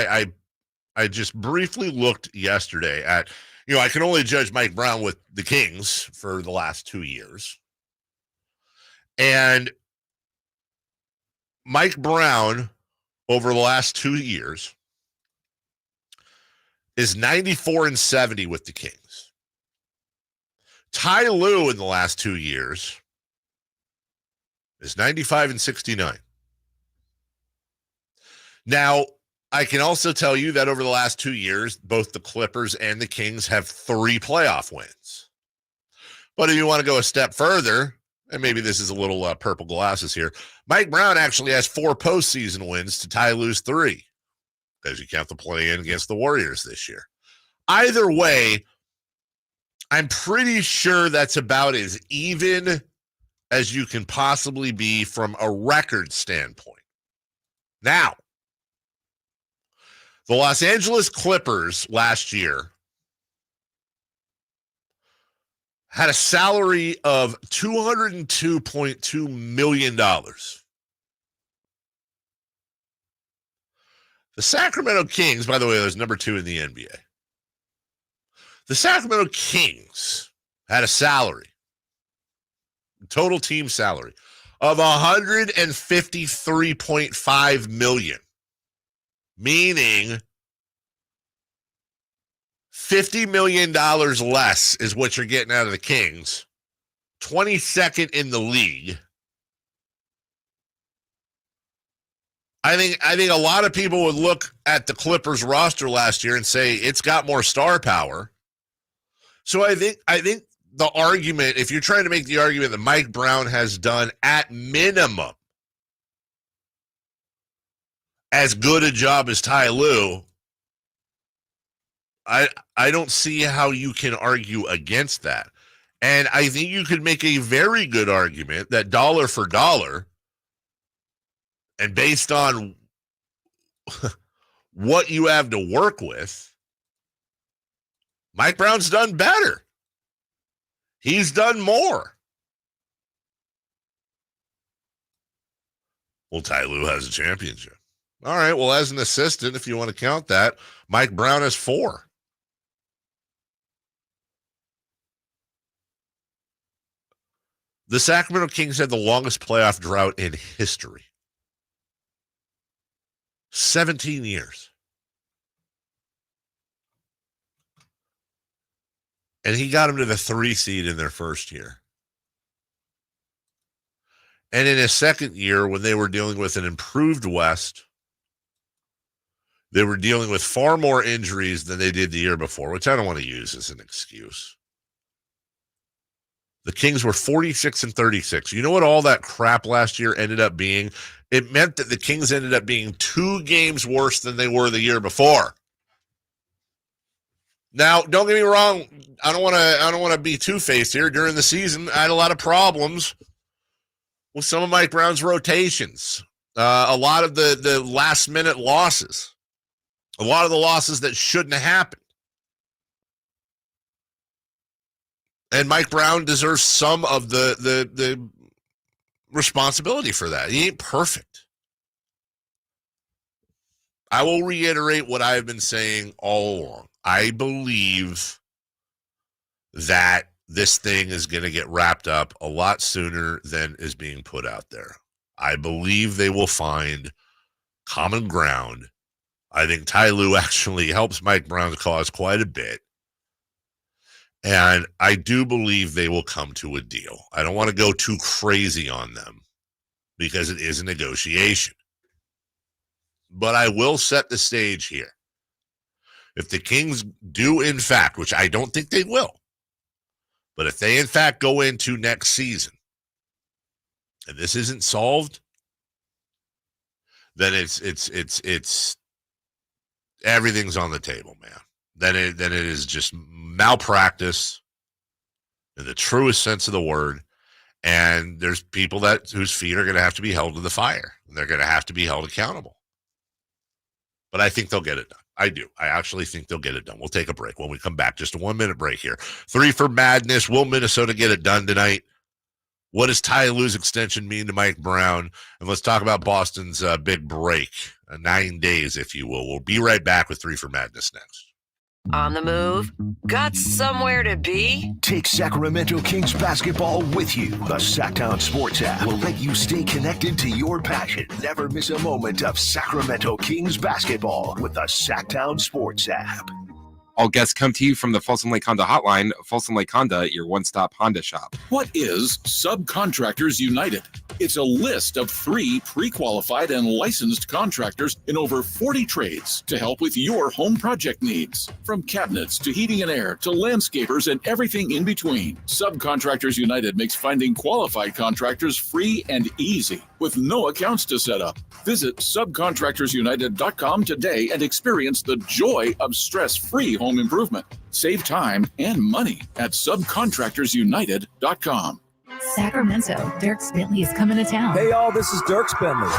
I just briefly looked yesterday at, I can only judge Mike Brown with the Kings for the last 2 years. And Mike Brown, over the last 2 years, is 94-70 with the Kings. Ty Lue in the last 2 years is 95-69. Now, I can also tell you that over the last 2 years, both the Clippers and the Kings have 3 playoff wins. But if you want to go a step further and maybe this is a little purple glasses here, Mike Brown actually has 4 postseason wins to Ty Lue's 3, as you count the play-in against the Warriors this year. Either way, I'm pretty sure that's about as even as you can possibly be from a record standpoint. Now, the Los Angeles Clippers last year had a salary of $202.2 million. The Sacramento Kings, by the way, was number 2 in the NBA. The Sacramento Kings had a salary, total team salary, of $153.5 million, meaning $50 million less is what you're getting out of the Kings, 22nd in the league. I think a lot of people would look at the Clippers roster last year and say it's got more star power. So I think the argument, if you're trying to make the argument that Mike Brown has done at minimum as good a job as Ty Lue, I don't see how you can argue against that. And I think you could make a very good argument that dollar for dollar, and based on what you have to work with, Mike Brown's done better. He's done more. Well, Ty Lue has a championship. All right, well, as an assistant, if you want to count that, Mike Brown has 4. The Sacramento Kings had the longest playoff drought in history. 17 years. And he got them to the 3 seed in their first year. And in his second year, when they were dealing with an improved West, they were dealing with far more injuries than they did the year before, which I don't want to use as an excuse. The Kings were 46-36. You know what all that crap last year ended up being? It meant that the Kings ended up being 2 games worse than they were the year before. Now, don't get me wrong. I don't want to be two-faced here. During the season, I had a lot of problems with some of Mike Brown's rotations. A lot of the last-minute losses. A lot of the losses that shouldn't have happened. And Mike Brown deserves some of the responsibility for that. He ain't perfect. I will reiterate what I've been saying all along. I believe that this thing is going to get wrapped up a lot sooner than is being put out there. I believe they will find common ground. I think Ty Lue actually helps Mike Brown's cause quite a bit. And I do believe they will come to a deal. I don't want to go too crazy on them because it is a negotiation. But I will set the stage here. If the Kings do, in fact, which I don't think they will, but if they, in fact, go into next season and this isn't solved, then it's everything's on the table, man. Then it is just malpractice in the truest sense of the word. And there's people whose feet are going to have to be held to the fire. And they're going to have to be held accountable. But I think they'll get it done. I do. I actually think they'll get it done. We'll take a break when we come back. Just a 1-minute break here. 3 for Madness. Will Minnesota get it done tonight? What does Ty Lue's extension mean to Mike Brown? And let's talk about Boston's big break. 9 days, if you will. We'll be right back with 3 for Madness next. On the move? Got somewhere to be? Take Sacramento Kings basketball with you. The Sacktown Sports app will let you stay connected to your passion. Never miss a moment of Sacramento Kings basketball with the Sacktown Sports app. All guests come to you from the Folsom Lake Honda hotline. Folsom Lake Honda, your one-stop Honda shop. What is Subcontractors United? It's a list of 3 pre-qualified and licensed contractors in over 40 trades to help with your home project needs. From cabinets to heating and air to landscapers and everything in between, Subcontractors United makes finding qualified contractors free and easy with no accounts to set up. Visit subcontractorsunited.com today and experience the joy of stress-free home improvement. Save time and money at subcontractorsunited.com. Sacramento, Dirk Bentley is coming to town. Hey y'all, this is Dirk Bentley.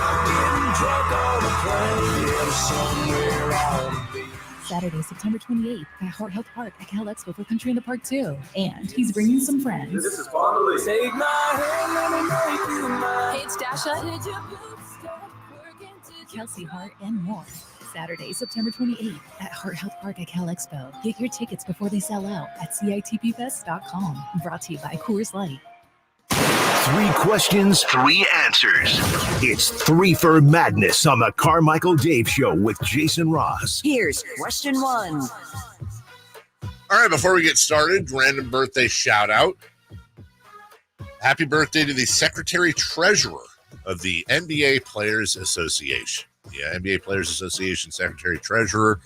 Saturday, September 28th at Heart Health Park at Cal Expo for Country in the Park 2. And he's bringing some friends. This is Fondly. Take my hand, let me make you mine. Paige Dasha, Kelsey Hart, and more. Saturday, September 28th at Heart Health Park at Cal Expo. Get your tickets before they sell out at CITPFest.com. Brought to you by Coors Light. 3 questions, 3 answers. It's 3 for Madness on the Carmichael Dave Show with Jason Ross. Here's question 1. All right, before we get started, random birthday shout out. Happy birthday to the Secretary Treasurer of the NBA Players Association. Yeah, NBA Players Association Secretary Treasurer.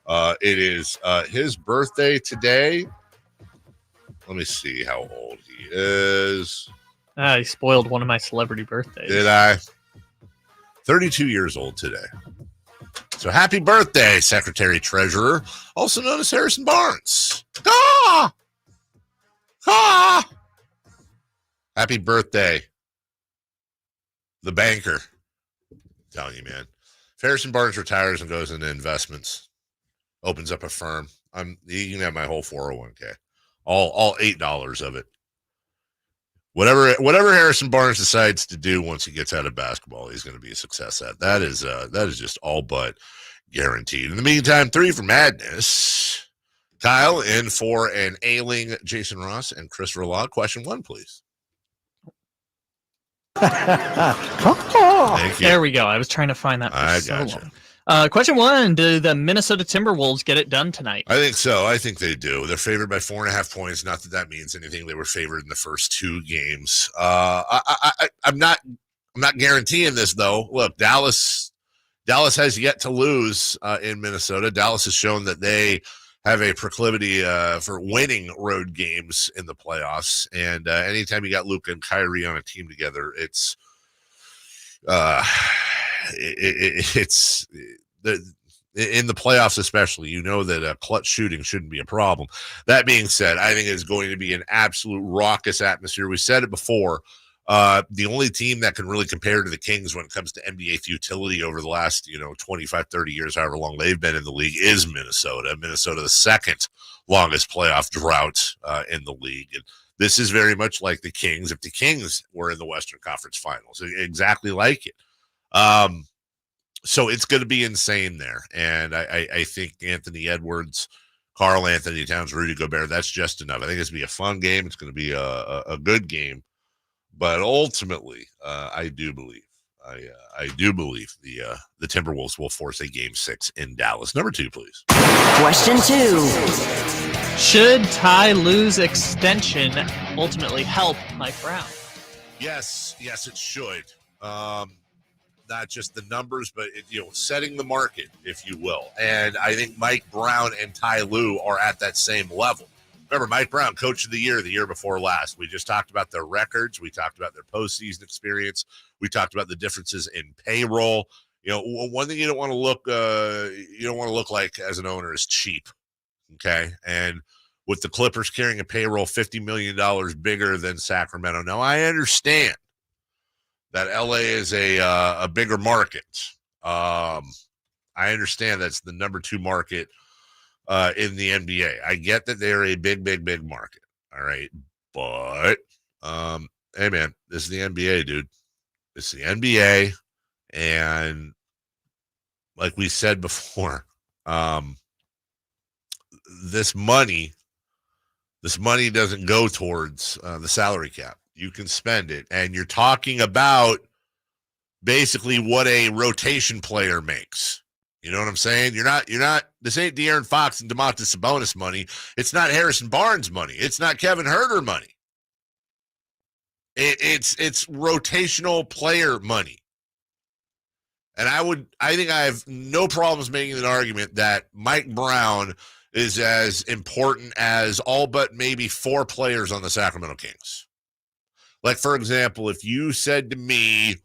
It is his birthday today. Let me see how old he is. He spoiled one of my celebrity birthdays. Did I? 32 years old today. So happy birthday, Secretary Treasurer, also known as Harrison Barnes. Ah! Ah! Happy birthday, the banker. I'm telling you, man. If Harrison Barnes retires and goes into investments, opens up a firm, you can have my whole 401k. All $8 of it. Whatever Harrison Barnes decides to do once he gets out of basketball, he's going to be a success at. That is just all but guaranteed. In the meantime, 3 for Madness. Kyle in for an ailing Jason Ross and Chris Verlaw. Question 1, please. Thank you. There we go. I was trying to find that for I so gotcha. long. Question 1, do the Minnesota Timberwolves get it done tonight? I think so. I think they do. They're favored by 4.5 points. Not that that means anything. They were favored in the first 2 games. I'm not guaranteeing this though. Look, Dallas has yet to lose in Minnesota. Dallas has shown that they have a proclivity for winning road games in the playoffs. And anytime you got Luka and Kyrie on a team together, it's in the playoffs especially, you know that clutch shooting shouldn't be a problem. That being said, I think it's going to be an absolute raucous atmosphere. We said it before. The only team that can really compare to the Kings when it comes to NBA futility over the last 25, 30 years, however long they've been in the league, is Minnesota. Minnesota, the second longest playoff drought in the league. And this is very much like the Kings. If the Kings were in the Western Conference Finals, exactly like it. So it's going to be insane there. And I think Anthony Edwards, Karl Anthony Towns, Rudy Gobert, that's just enough. I think it's going to be a fun game. It's going to be a good game. But ultimately, I do believe the Timberwolves will force a Game 6 in Dallas. Number 2, please. Question 2. Should Ty Lue's extension ultimately help Mike Brown? Yes, it should. Not just the numbers, but setting the market, if you will. And I think Mike Brown and Ty Lue are at that same level. Remember, Mike Brown, Coach of the Year before last. We just talked about their records. We talked about their postseason experience. We talked about the differences in payroll. One thing you don't want to look like as an owner is cheap. Okay, and with the Clippers carrying a payroll $50 million bigger than Sacramento. Now I understand that LA is a bigger market. I understand that's the number 2 market in the NBA. I get that they're a big market. All right. But, hey, man, this is the NBA, dude. This is the NBA. And like we said before, this money doesn't go towards the salary cap. You can spend it. And you're talking about basically what a rotation player makes. You know what I'm saying? You're not, this ain't De'Aaron Fox and Domantas Sabonis money. It's not Harrison Barnes money. It's not Kevin Huerter money. It's rotational player money. And I think I have no problems making an argument that Mike Brown is as important as all but maybe 4 players on the Sacramento Kings. Like, for example, if you said to me,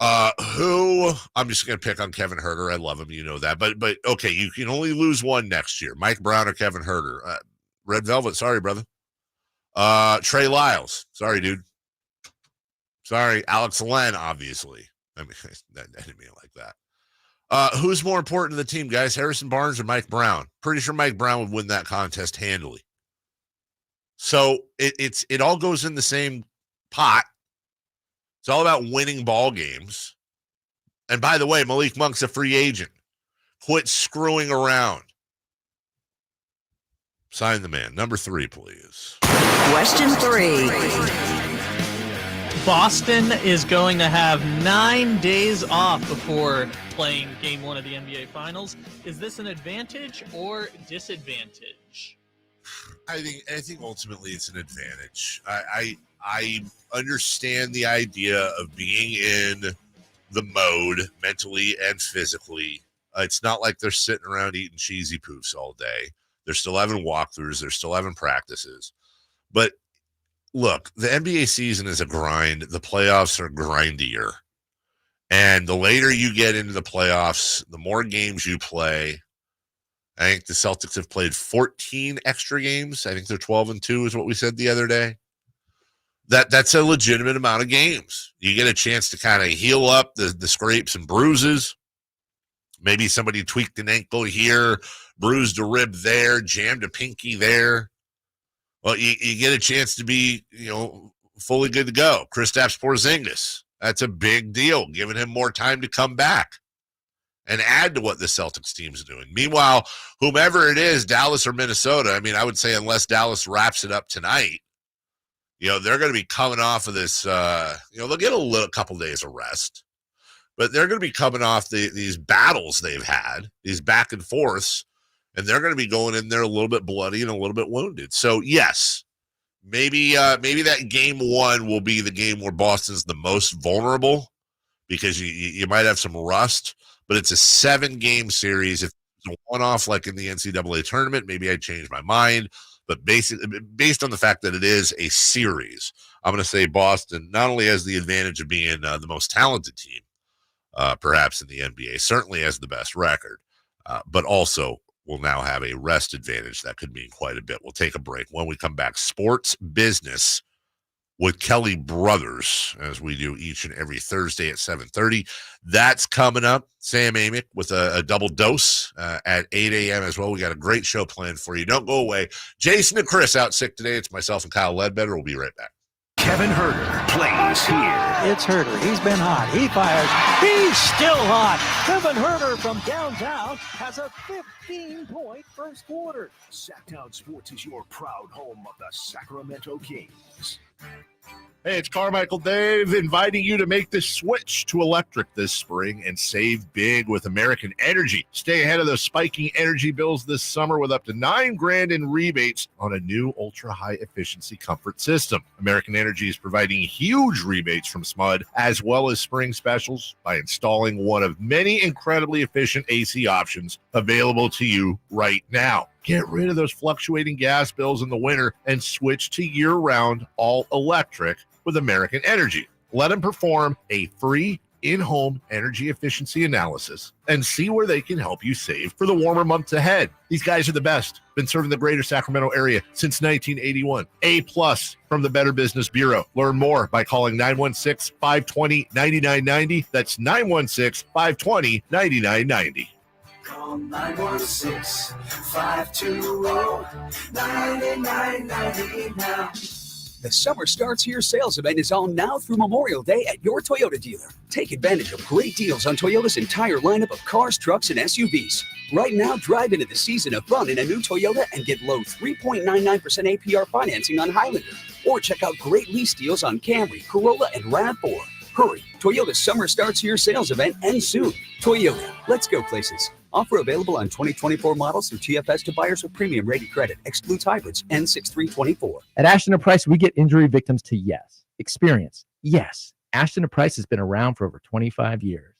I'm just going to pick on Kevin Huerter. I love him. You know that. But okay, you can only lose one next year. Mike Brown or Kevin Huerter. Red Velvet. Sorry, brother. Trey Lyles. Sorry, dude. Sorry. Alex Len, obviously. I mean, I didn't mean it like that. Who's more important to the team, guys? Harrison Barnes or Mike Brown? Pretty sure Mike Brown would win that contest handily. So it all goes in the same pot. It's all about winning ball games. And by the way, Malik Monk's a free agent. Quit screwing around. Sign the man. Number 3, please. Question 3. Boston is going to have 9 days off before playing Game 1 of the NBA Finals. Is this an advantage or disadvantage? I think ultimately it's an advantage. I understand the idea of being in the mode mentally and physically. It's not like they're sitting around eating cheesy poofs all day. They're still having walkthroughs. They're still having practices. But look, the NBA season is a grind. The playoffs are grindier. And the later you get into the playoffs, the more games you play. I think the Celtics have played 14 extra games. I think they're 12-2 is what we said the other day. That's a legitimate amount of games. You get a chance to kind of heal up the scrapes and bruises. Maybe somebody tweaked an ankle here, bruised a rib there, jammed a pinky there. Well, you get a chance to be, fully good to go. Kristaps Porzingis, that's a big deal, giving him more time to come back and add to what the Celtics team's doing. Meanwhile, whomever it is, Dallas or Minnesota, I mean, I would say unless Dallas wraps it up tonight, they're going to be coming off of this, they'll get a couple days of rest, but they're going to be coming off these battles they've had, these back and forths, and they're going to be going in there a little bit bloody and a little bit wounded. So, yes, maybe that game 1 will be the game where Boston's the most vulnerable because you might have some rust, but it's a 7-game series. If it's a one-off like in the NCAA tournament, maybe I'd change my mind. But based on the fact that it is a series, I'm going to say Boston not only has the advantage of being the most talented team, perhaps in the NBA, certainly has the best record, but also will now have a rest advantage that could mean quite a bit. We'll take a break. When we come back, sports business with Kelly Brothers, as we do each and every Thursday at 7:30. That's coming up. Sam Amick with a double dose at 8 a.m. as well. We got a great show planned for you. Don't go away. Jason and Chris out sick today. It's myself and Kyle Ledbetter. We'll be right back. Kevin Huerter plays here. It's Huerter. He's been hot. He fires. He's still hot. Kevin Huerter from downtown has a 15-point first quarter. Sacktown Sports is your proud home of the Sacramento Kings. Hey, it's Carmichael Dave inviting you to make the switch to electric this spring and save big with American Energy. Stay ahead of those spiking energy bills this summer with up to $9,000 in rebates on a new ultra-high efficiency comfort system. American Energy is providing huge rebates from SMUD as well as spring specials by installing one of many incredibly efficient AC options available to you right now. Get rid of those fluctuating gas bills in the winter and switch to year-round all-electric with American Energy. Let them perform a free in-home energy efficiency analysis and see where they can help you save for the warmer months ahead. These guys are the best. Been serving the greater Sacramento area since 1981. A+ from the Better Business Bureau. Learn more by calling 916-520-9990. That's 916-520-9990. Call 916-520-9990 now. The Summer Starts Here sales event is on now through Memorial Day at your Toyota dealer. Take advantage of great deals on Toyota's entire lineup of cars, trucks, and SUVs. Right now, drive into the season of fun in a new Toyota and get low 3.99% APR financing on Highlander. Or check out great lease deals on Camry, Corolla, and RAV4. Hurry, Toyota's Summer Starts Here sales event ends soon. Toyota, let's go places. Offer available on 2024 models through TFS to buyers with premium rated credit. Excludes hybrids. N6324. At Ashton & Price, we get injury victims to yes. Experience. Yes. Ashton & Price has been around for over 25 years.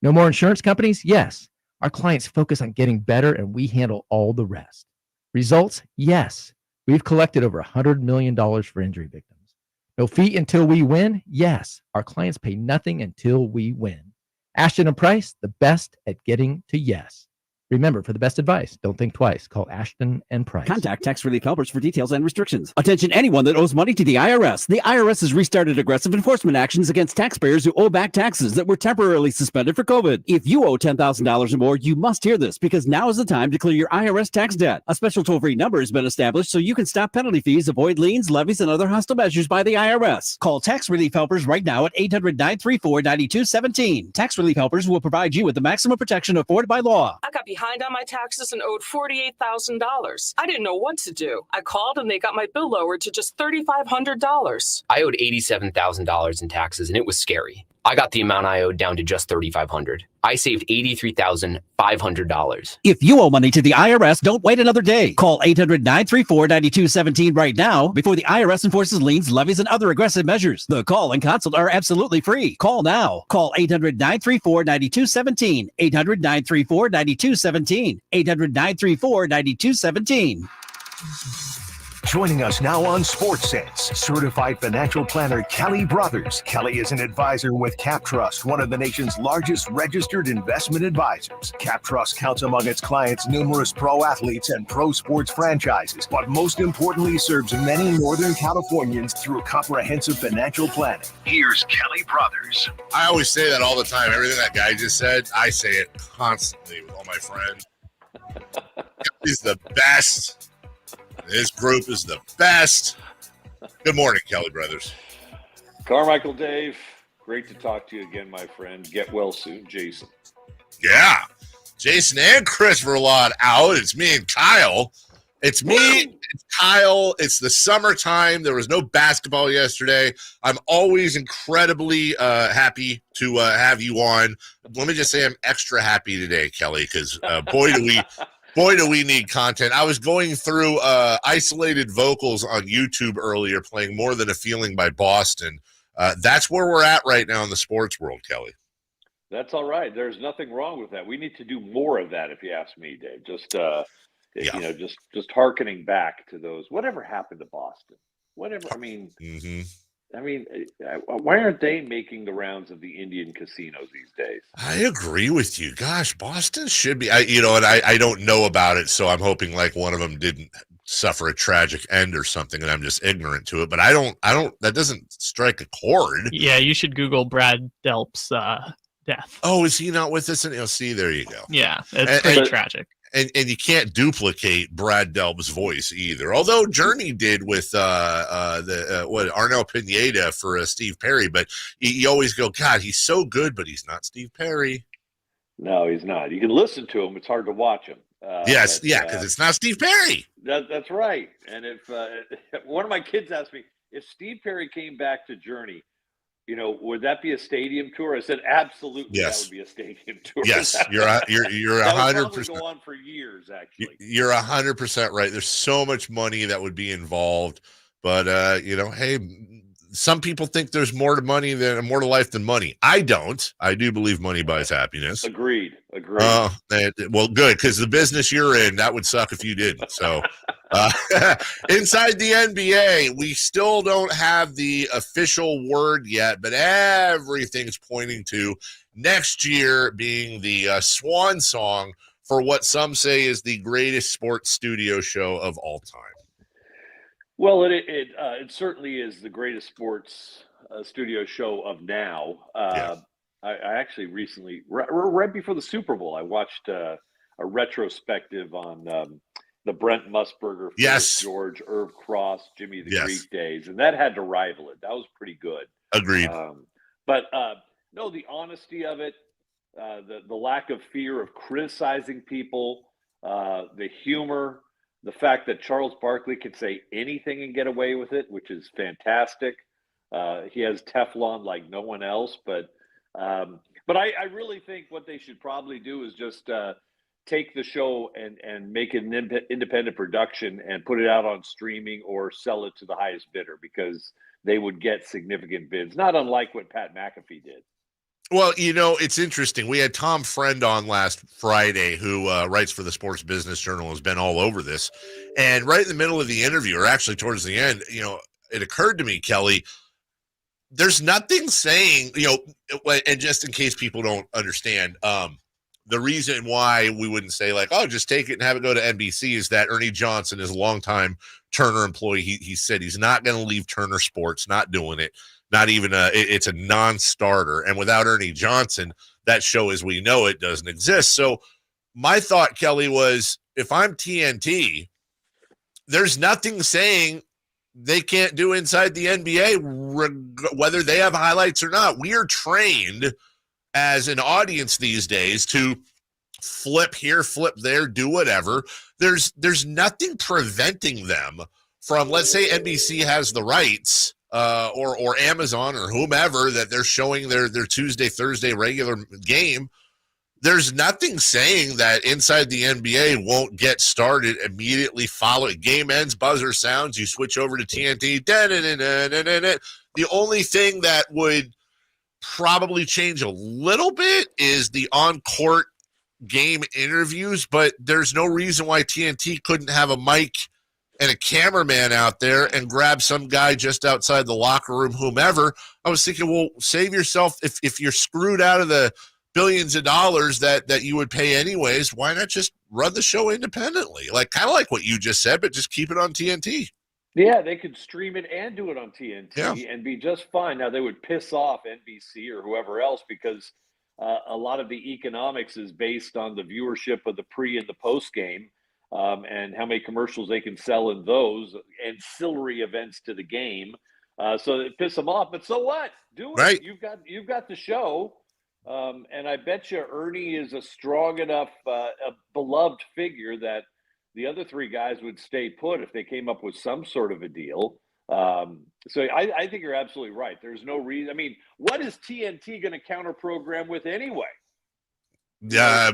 No more insurance companies? Yes. Our clients focus on getting better and we handle all the rest. Results? Yes. We've collected over $100 million for injury victims. No fee until we win? Yes. Our clients pay nothing until we win. Ashton & Price, the best at getting to yes. Remember, for the best advice, don't think twice. Call Ashton & Price. Contact Tax Relief Helpers for details and restrictions. Attention anyone that owes money to the IRS. The IRS has restarted aggressive enforcement actions against taxpayers who owe back taxes that were temporarily suspended for COVID. If you owe $10,000 or more, you must hear this because now is the time to clear your IRS tax debt. A special toll-free number has been established so you can stop penalty fees, avoid liens, levies, and other hostile measures by the IRS. Call Tax Relief Helpers right now at 800-934-9217. Tax Relief Helpers will provide you with the maximum protection afforded by law. I got behind on my taxes and owed $48,000. I didn't know what to do. I called and they got my bill lowered to just $3,500. I owed $87,000 in taxes and it was scary. I got the amount I owed down to just $3,500. I saved $83,500. If you owe money to the IRS, don't wait another day. Call 800-934-9217 right now before the IRS enforces liens, levies, and other aggressive measures. The call and consult are absolutely free. Call now. Call 800-934-9217. 800-934-9217. 800-934-9217. Joining us now on Sports Sense, certified financial planner Kelly Brothers. Kelly is an advisor with Cap Trust, one of the nation's largest registered investment advisors. Cap Trust counts among its clients numerous pro athletes and pro sports franchises, but most importantly serves many Northern Californians through comprehensive financial planning. Here's Kelly Brothers. I always say that all the time. Everything that guy just said, I say it constantly with all my friends. Kelly's the best. This group is the best. Good morning, Kelly Brothers. Carmichael Dave, great to talk to you again, my friend. Get well soon, Jason. Yeah. Jason and Chris were out. It's me and Kyle. It's me, it's Kyle. It's the summertime. There was no basketball yesterday. I'm always incredibly happy to have you on. Let me just say I'm extra happy today, Kelly, because boy, do we need content. I was going through isolated vocals on YouTube earlier, playing More Than a Feeling by Boston. That's where we're at right now in the sports world, Kelly. That's all right. There's nothing wrong with that. We need to do more of that, if you ask me, Dave. Just hearkening back to those. Whatever happened to Boston? Whatever. I mean, why aren't they making the rounds of the Indian casinos these days? I agree with you. Gosh, Boston should be. I don't know about it, so I'm hoping like one of them didn't suffer a tragic end or something, and I'm just ignorant to it. But I don't. That doesn't strike a chord. Yeah, you should Google Brad Delp's death. Oh, is he not with us? And see, there you go. Yeah, it's pretty tragic. And you can't duplicate Brad Delp's voice either. Although Journey did with Arnel Pineda for Steve Perry, but you always go, God, he's so good, but he's not Steve Perry. No, he's not. You can listen to him; it's hard to watch him. Because it's not Steve Perry. That's right. And if one of my kids asked me if Steve Perry came back to Journey, would that be a stadium tour? I said, absolutely. Yes. That would be a stadium tour. Yes, you're 100%. Go on for years, actually. You're 100% right. There's so much money that would be involved, but hey, some people think there's more to life than money. I don't. I do believe money buys happiness. Agreed. Well, good, because the business you're in, that would suck if you didn't. So. Inside the NBA, we still don't have the official word yet, but everything's pointing to next year being the swan song for what some say is the greatest sports studio show of all time. Well, it certainly is the greatest sports studio show of now. I actually recently, right before the Super Bowl, I watched a retrospective on the Brent Musburger, George, Irv Cross, Jimmy the Greek days, and that had to rival it. That was pretty good. Agreed. But the honesty of it, the lack of fear of criticizing people, the humor, the fact that Charles Barkley can say anything and get away with it, which is fantastic. He has Teflon like no one else, but I really think what they should probably do is just take the show and make it an independent production and put it out on streaming or sell it to the highest bidder, because they would get significant bids, not unlike what Pat McAfee did. Well, it's interesting. We had Tom Friend on last Friday, who writes for the Sports Business Journal, has been all over this. And right in the middle of the interview, or actually towards the end, it occurred to me, Kelly, there's nothing saying, and just in case people don't understand, the reason why we wouldn't say like, oh, just take it and have it go to NBC is that Ernie Johnson is a longtime Turner employee. He said he's not going to leave Turner Sports, not doing it. Not even it's a non-starter. And without Ernie Johnson, that show as we know it doesn't exist. So my thought, Kelly, was if I'm TNT, there's nothing saying they can't do inside the NBA, whether they have highlights or not. We are trained as an audience these days to flip here, flip there, do whatever. There's nothing preventing them from, let's say NBC has the rights, or Amazon or whomever, that they're showing their Tuesday, Thursday regular game. There's nothing saying that Inside the NBA won't get started immediately following. Game ends, buzzer sounds, you switch over to TNT. The only thing that would probably change a little bit is the on-court game interviews, but there's no reason why TNT couldn't have a mic and a cameraman out there and grab some guy just outside the locker room, whomever. I was thinking, well, save yourself. If you're screwed out of the billions of dollars that you would pay anyways, why not just run the show independently? Like, kind of like what you just said, but just keep it on TNT. Yeah, they could stream it and do it on TNT and be just fine. Now, they would piss off NBC or whoever else because a lot of the economics is based on the viewership of the pre and the post game. And how many commercials they can sell in those ancillary events to the game. So it piss them off, but so what? Do it. Right. You've got the show. And I bet you Ernie is a strong enough, a beloved figure that the other three guys would stay put if they came up with some sort of a deal. So I think you're absolutely right. There's no reason. I mean, what is TNT going to counter program with anyway? Yeah.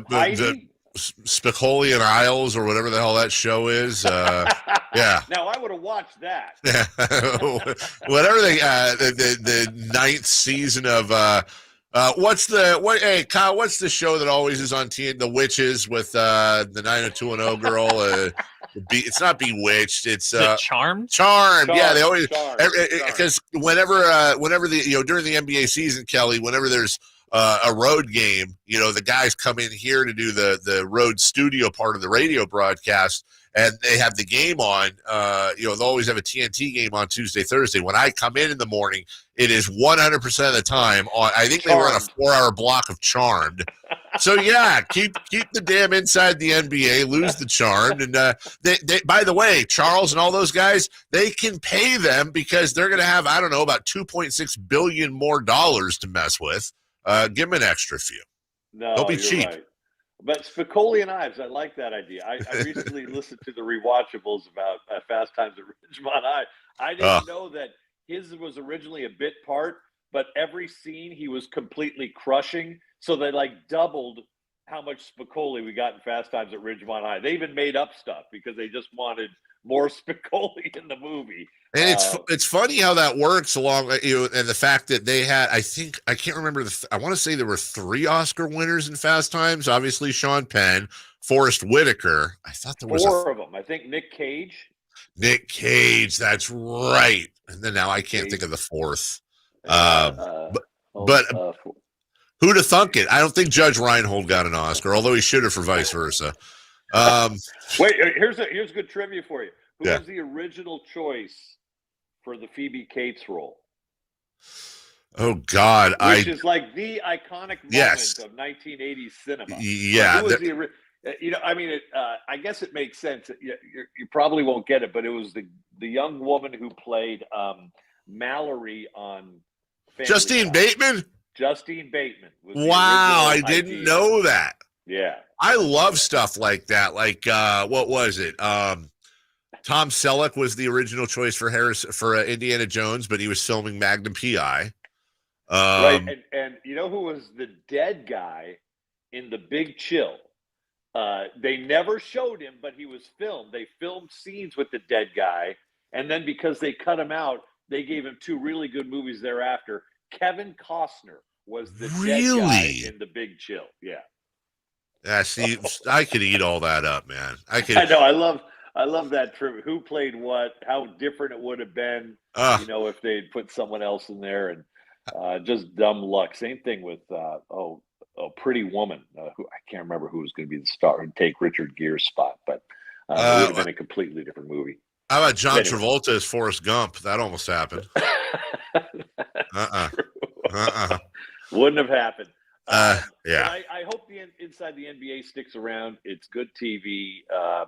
Spicoli and Isles or whatever the hell that show is. Yeah. Now I would have watched that. Whatever the ninth season of hey Kyle, what's the show that always is on TNT? The Witches with the 90210 girl. It's not Bewitched. It's Charmed. Charmed. Yeah, they always because whenever the during the NBA season, Kelly, whenever there's a road game, the guys come in here to do the road studio part of the radio broadcast, and they have the game on. They'll always have a TNT game on Tuesday, Thursday. When I come in the morning, it is 100% of the time on. I think they run a 4-hour block of Charmed. So yeah, keep the damn Inside the NBA, lose the Charmed, and they by the way, Charles and all those guys, they can pay them because they're going to have about $2.6 billion more dollars to mess with. Give them an extra few. No, don't be you're cheap. Right. But Spicoli and Ives, I like that idea. I recently listened to the rewatchables about Fast Times at Ridgemont High. I didn't know that his was originally a bit part, but every scene he was completely crushing. So they doubled how much Spicoli we got in Fast Times at Ridgemont High. They even made up stuff because they just wanted more Spicoli in the movie. And it's funny how that works along, and the fact that they had, I can't remember, I want to say there were 3 Oscar winners in Fast Times. Obviously, Sean Penn, Forrest Whitaker. I thought there was 4 of them. I think Nick Cage, that's right. And then now I can't think of the 4th. Who'd have thunk it? I don't think Judge Reinhold got an Oscar, although he should have for vice versa. Wait, here's good trivia for you. Who was the original choice for the Phoebe Cates role? Oh God, which is like the iconic moment of 1980s cinema. Yeah, who was I guess it makes sense. You probably won't get it, but it was the young woman who played Mallory on Family Justine Guy. Bateman. Justine Bateman. Wow, I didn't know that. Yeah. I love stuff like that. Like, what was it? Tom Selleck was the original choice for Indiana Jones, but he was filming Magnum P.I. Right, and you know who was the dead guy in The Big Chill? They never showed him, but he was filmed. They filmed scenes with the dead guy, and then because they cut him out, they gave him 2 really good movies thereafter. Kevin Costner was the Really? dead guy in The Big Chill. Yeah. Yeah, see, I could eat all that up, man. I know. I love that trip. Who played what? How different it would have been, if they'd put someone else in there, and just dumb luck. Same thing with Pretty Woman. Who I can't remember who was going to be the star and take Richard Gere's spot, but it would have been a completely different movie. How about John Travolta as Forrest Gump? That almost happened. Wouldn't have happened. Yeah. I hope the inside the NBA sticks around. It's good TV. I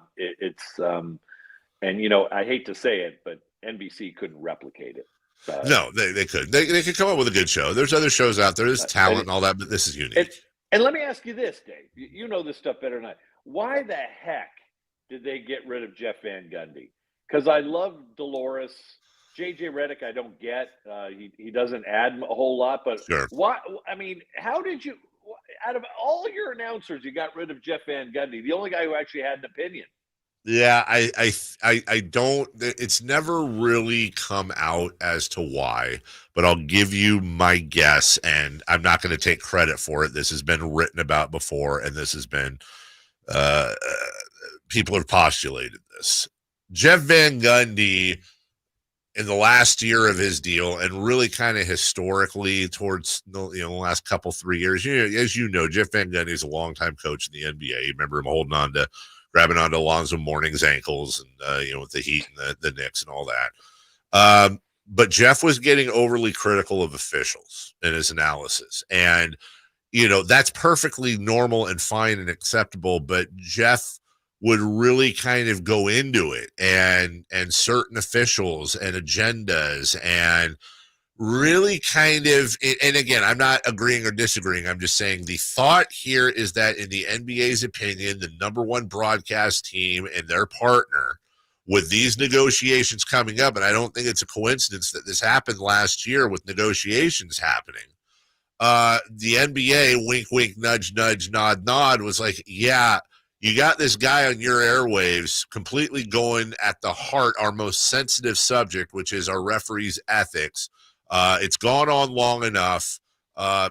hate to say it, but NBC couldn't replicate it. No, they could. They could come up with a good show. There's other shows out there. There's talent and all that, but this is unique. And let me ask you this, Dave. You know this stuff better than I. Why the heck did they get rid of Jeff Van Gundy? Because I love Dolores. JJ Redick, I don't get. He doesn't add a whole lot, but sure. Why? I mean, how did you? Out of all your announcers, you got rid of Jeff Van Gundy, the only guy who actually had an opinion. Yeah, I don't. It's never really come out as to why, but I'll give you my guess, and I'm not going to take credit for it. This has been written about before, and this has been people have postulated this. Jeff Van Gundy, in the last year of his deal, and really kind of historically towards the last couple 3 years, as you know, Jeff Van Gundy is a longtime coach in the NBA. You remember him grabbing onto Alonzo Mourning's ankles, and with the Heat and the Knicks and all that. But Jeff was getting overly critical of officials in his analysis, and that's perfectly normal and fine and acceptable. But Jeff would really kind of go into it and certain officials and agendas and really kind of, and again, I'm not agreeing or disagreeing. I'm just saying the thought here is that in the NBA's opinion, the number one broadcast team and their partner with these negotiations coming up, and I don't think it's a coincidence that this happened last year with negotiations happening. The NBA, wink, wink, nudge, nudge, nod, nod, was like, yeah, you got this guy on your airwaves completely going at the heart, our most sensitive subject, which is our referees' ethics. It's gone on long enough.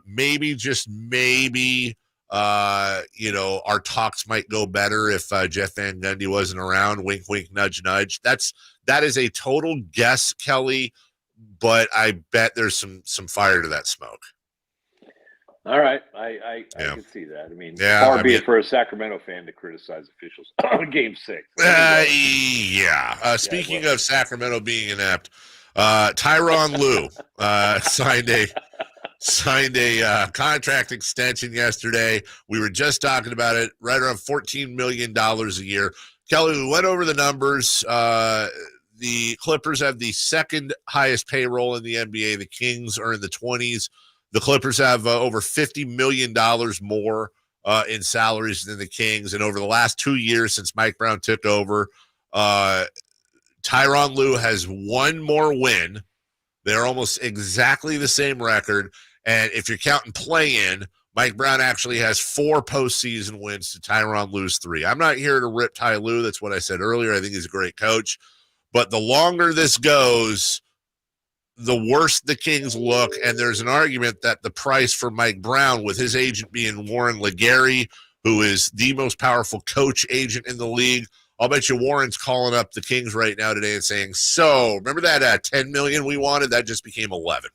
Maybe, just maybe, our talks might go better if Jeff Van Gundy wasn't around. Wink, wink, nudge, nudge. That is a total guess, Kelly, but I bet there's some fire to that smoke. All right, I can see that. I mean, it for a Sacramento fan to criticize officials on Game 6. Speaking of Sacramento being inept, Tyronn Lue signed a contract extension yesterday. We were just talking about it, right around $14 million a year. Kelly, we went over the numbers. The Clippers have the second highest payroll in the NBA. The Kings are in the 20s. The Clippers have over $50 million more in salaries than the Kings. And over the last 2 years since Mike Brown took over, Tyronn Lue has one more win. They're almost exactly the same record. And if you're counting play-in, Mike Brown actually has 4 postseason wins to Tyronn Lue's 3. I'm not here to rip Ty Lue. That's what I said earlier. I think he's a great coach. But the longer this goes, the worse the Kings look, and there's an argument that the price for Mike Brown, with his agent being Warren Legary, who is the most powerful coach agent in the league, I'll bet you Warren's calling up the Kings right now today and saying, so remember that $10 million we wanted? That just became 11.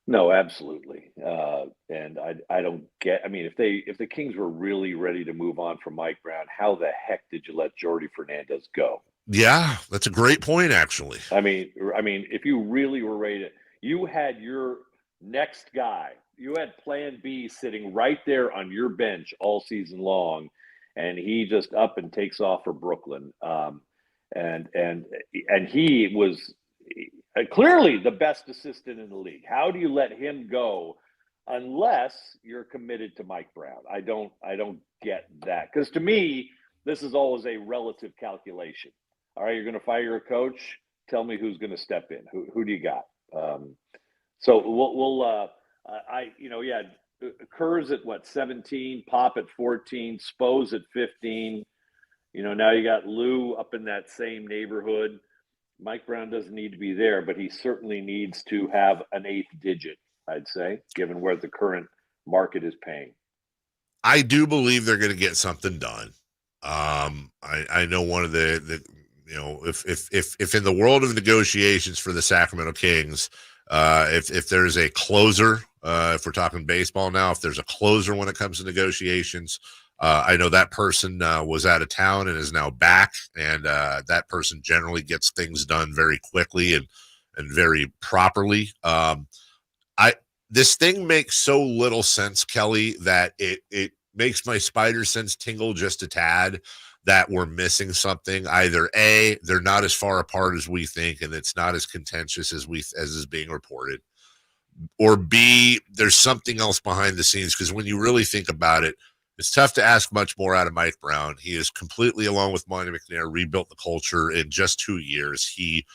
No, absolutely. And I don't get, I mean, if the Kings were really ready to move on from Mike Brown, how the heck did you let Jordy Fernandez go? Yeah, that's a great point, actually. I mean, if you really were ready to, you had your next guy, you had Plan B sitting right there on your bench all season long, and he just up and takes off for Brooklyn. And he was clearly the best assistant in the league. How do you let him go unless you're committed to Mike Brown? I don't get that, because to me, this is always a relative calculation. All right, you're going to fire a coach. Tell me who's going to step in. Who do you got? So we'll Kerr's at 17, Pop at 14, Spo's at 15. Now you got Lue up in that same neighborhood. Mike Brown doesn't need to be there, but he certainly needs to have an eighth digit, I'd say, given where the current market is paying. I do believe they're going to get something done. I know one of the if in the world of negotiations for the Sacramento Kings, if there's a closer, if we're talking baseball now, if there's a closer when it comes to negotiations, I know that person was out of town and is now back, and that person generally gets things done very quickly and very properly. This thing makes so little sense, Kelly, that it makes my spider sense tingle just a tad that we're missing something. Either A, they're not as far apart as we think, and it's not as contentious as is being reported, or B, there's something else behind the scenes. Because when you really think about it, it's tough to ask much more out of Mike Brown. He is completely, along with Monty McNair, rebuilt the culture in just 2 years. He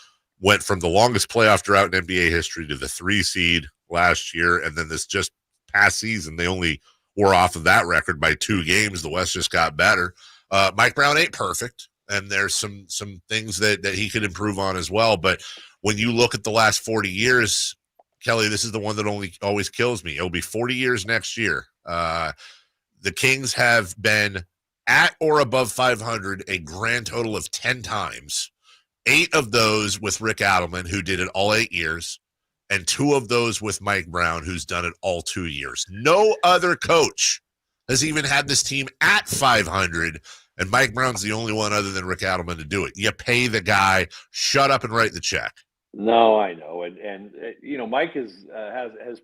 went from the longest playoff drought in NBA history to the 3 seed last year, and then this just past season, they only were off of that record by 2 games. The West just got better. Mike Brown ain't perfect, and there's some things that he could improve on as well. But when you look at the last 40 years, Kelly, this is the one that always kills me. It'll be 40 years next year. The Kings have been at or above 500 a grand total of 10 times. 8 of those with Rick Adelman, who did it all 8 years, and 2 of those with Mike Brown, who's done it all 2 years. No other coach has even had this team at 500, and Mike Brown's the only one other than Rick Adelman to do it. You pay the guy, shut up and write the check. No, I know, and Mike has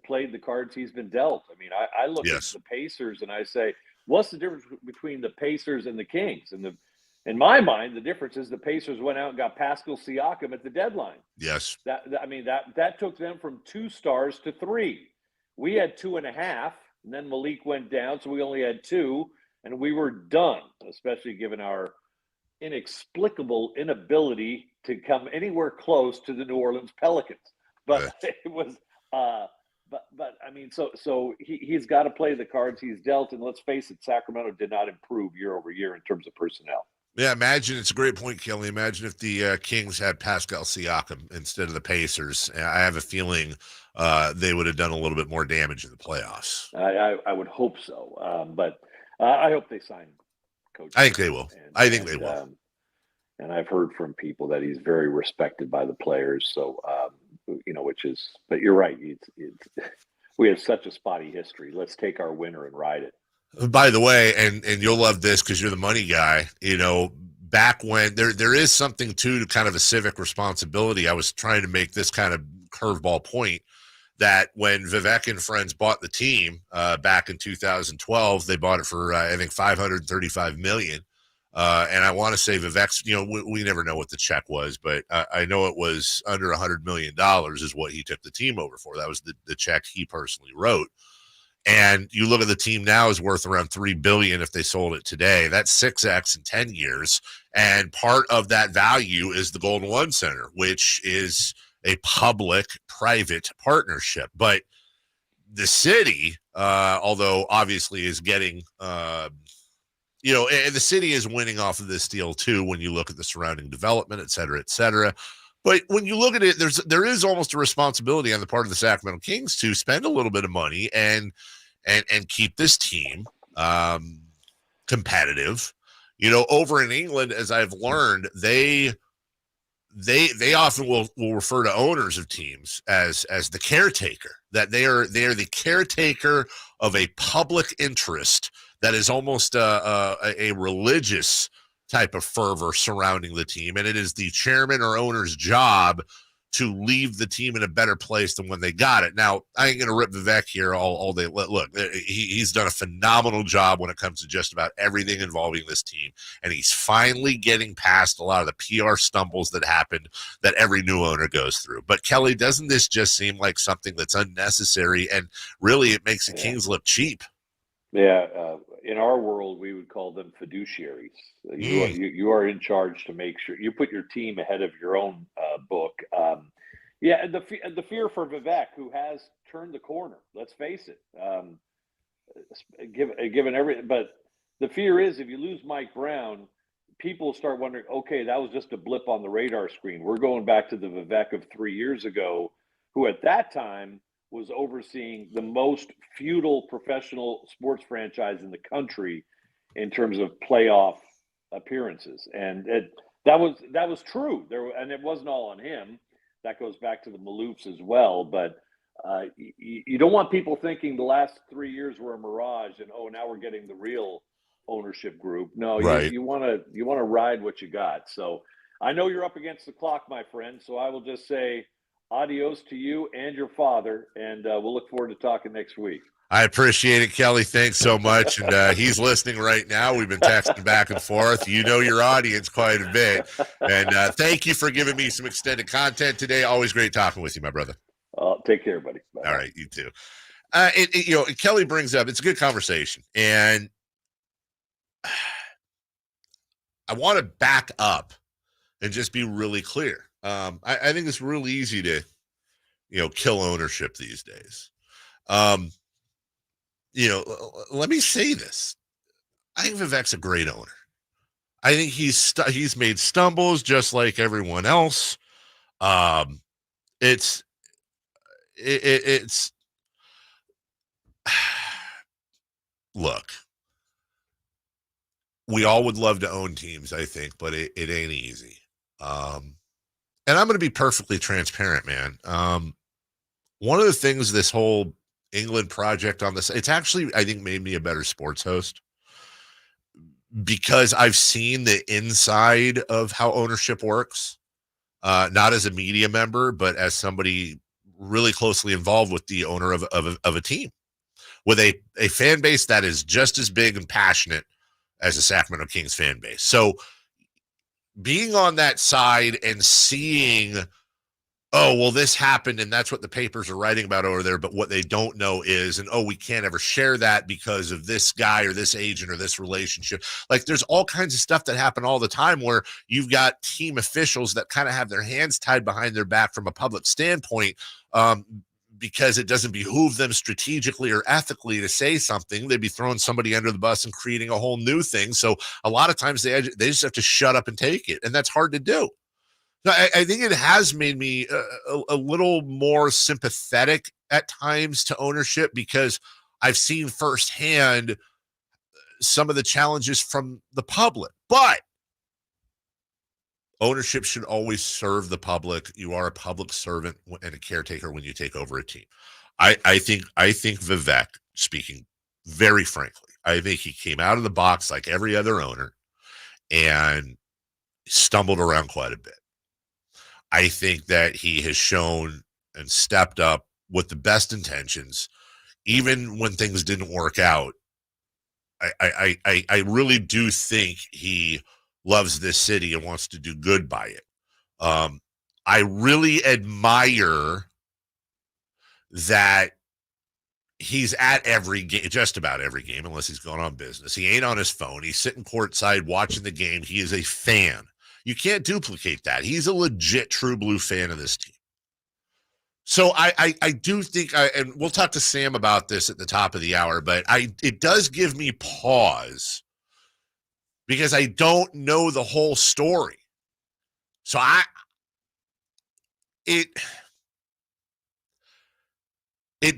played the cards he's been dealt. I mean, I look at the Pacers and I say, what's the difference between the Pacers and the Kings? And in my mind, the difference is the Pacers went out and got Pascal Siakam at the deadline. Yes, that took them from 2 stars to 3. We had 2.5, and then Malik went down, so we only had 2, and we were done. Especially given our inexplicable inability to come anywhere close to the New Orleans Pelicans. But it was, but I mean, so he's got to play the cards he's dealt. And let's face it, Sacramento did not improve year over year in terms of personnel. Yeah, imagine, it's a great point, Kelly. Imagine if the Kings had Pascal Siakam instead of the Pacers. I have a feeling they would have done a little bit more damage in the playoffs. I would hope so, but I hope they sign Coach. I think they will. I think they will. And I've heard from people that he's very respected by the players. So, but you're right. We have such a spotty history. Let's take our winner and ride it. By the way, and you'll love this because you're the money guy, back when there is something to kind of a civic responsibility. I was trying to make this kind of curveball point that when Vivek and friends bought the team back in 2012, they bought it for, I think, $535 million. And I want to say Vivek's, we never know what the check was, but I know it was under $100 million is what he took the team over for. That was the check he personally wrote. And you look at the team now is worth around $3 billion if they sold it today. That's 6x in 10 years. And part of that value is the Golden One Center, which is a public-private partnership. But the city, although obviously is getting, and the city is winning off of this deal too when you look at the surrounding development, et cetera, et cetera. But when you look at it, there is almost a responsibility on the part of the Sacramento Kings to spend a little bit of money and keep this team competitive. Over in England, as I've learned, they often will refer to owners of teams as the caretaker, that they are the caretaker of a public interest that is almost a religious type of fervor surrounding the team. And it is the chairman or owner's job to leave the team in a better place than when they got it. Now, I ain't going to rip Vivek here all day. Look, he's done a phenomenal job when it comes to just about everything involving this team. And he's finally getting past a lot of the PR stumbles that happened that every new owner goes through. But Kelly, doesn't this just seem like something that's unnecessary? And really, it makes the Kings look cheap. Yeah. In our world, we would call them fiduciaries. You are in charge to make sure you put your team ahead of your own book. And the fear for Vivek, who has turned the corner. Let's face it. Given everything, but the fear is if you lose Mike Brown, people start wondering, okay, that was just a blip on the radar screen. We're going back to the Vivek of 3 years ago, who at that time was overseeing the most feudal professional sports franchise in the country in terms of playoff appearances. And that was true. And it wasn't all on him. That goes back to the Maloofs as well. But you don't want people thinking the last 3 years were a mirage and, oh, now we're getting the real ownership group. No, Right. you want to ride what you got. So I know you're up against the clock, my friend. So I will just say adios to you and your father, and we'll look forward to talking next week. I appreciate it, Kelly. Thanks so much. And he's listening right now. We've been texting back and forth. You know your audience quite a bit. And thank you for giving me some extended content today. Always great talking with you, my brother. Take care, buddy. Bye. All right, you too. Kelly brings up, it's a good conversation. And I want to back up and just be really clear. I think it's really easy to, kill ownership these days. Let me say this. I think Vivek's a great owner. I think he's made stumbles just like everyone else. It's look, we all would love to own teams, I think, but it ain't easy. And I'm going to be perfectly transparent, man. One of the things this whole England project on this, it's actually, I think, made me a better sports host because I've seen the inside of how ownership works, not as a media member, but as somebody really closely involved with the owner of a team with a fan base that is just as big and passionate as the Sacramento Kings fan base. So being on that side and seeing, oh, well, this happened and that's what the papers are writing about over there, but what they don't know is, and oh, we can't ever share that because of this guy or this agent or this relationship. Like there's all kinds of stuff that happen all the time where you've got team officials that kind of have their hands tied behind their back from a public standpoint, because it doesn't behoove them strategically or ethically to say something. They'd be throwing somebody under the bus and creating a whole new thing. So a lot of times they just have to shut up and take it. And that's hard to do. So I think it has made me a little more sympathetic at times to ownership because I've seen firsthand some of the challenges from the public. But ownership should always serve the public. You are a public servant and a caretaker when you take over a team. I think Vivek, speaking very frankly, I think he came out of the box like every other owner and stumbled around quite a bit. I think that he has shown and stepped up with the best intentions, even when things didn't work out. I really do think he loves this city and wants to do good by it. I really admire that he's at every game, just about every game, unless he's going on business. He ain't on his phone. He's sitting courtside watching the game. He is a fan. You can't duplicate that. He's a legit true blue fan of this team. So I do think, and we'll talk to Sam about this at the top of the hour, but it does give me pause because I don't know the whole story. So it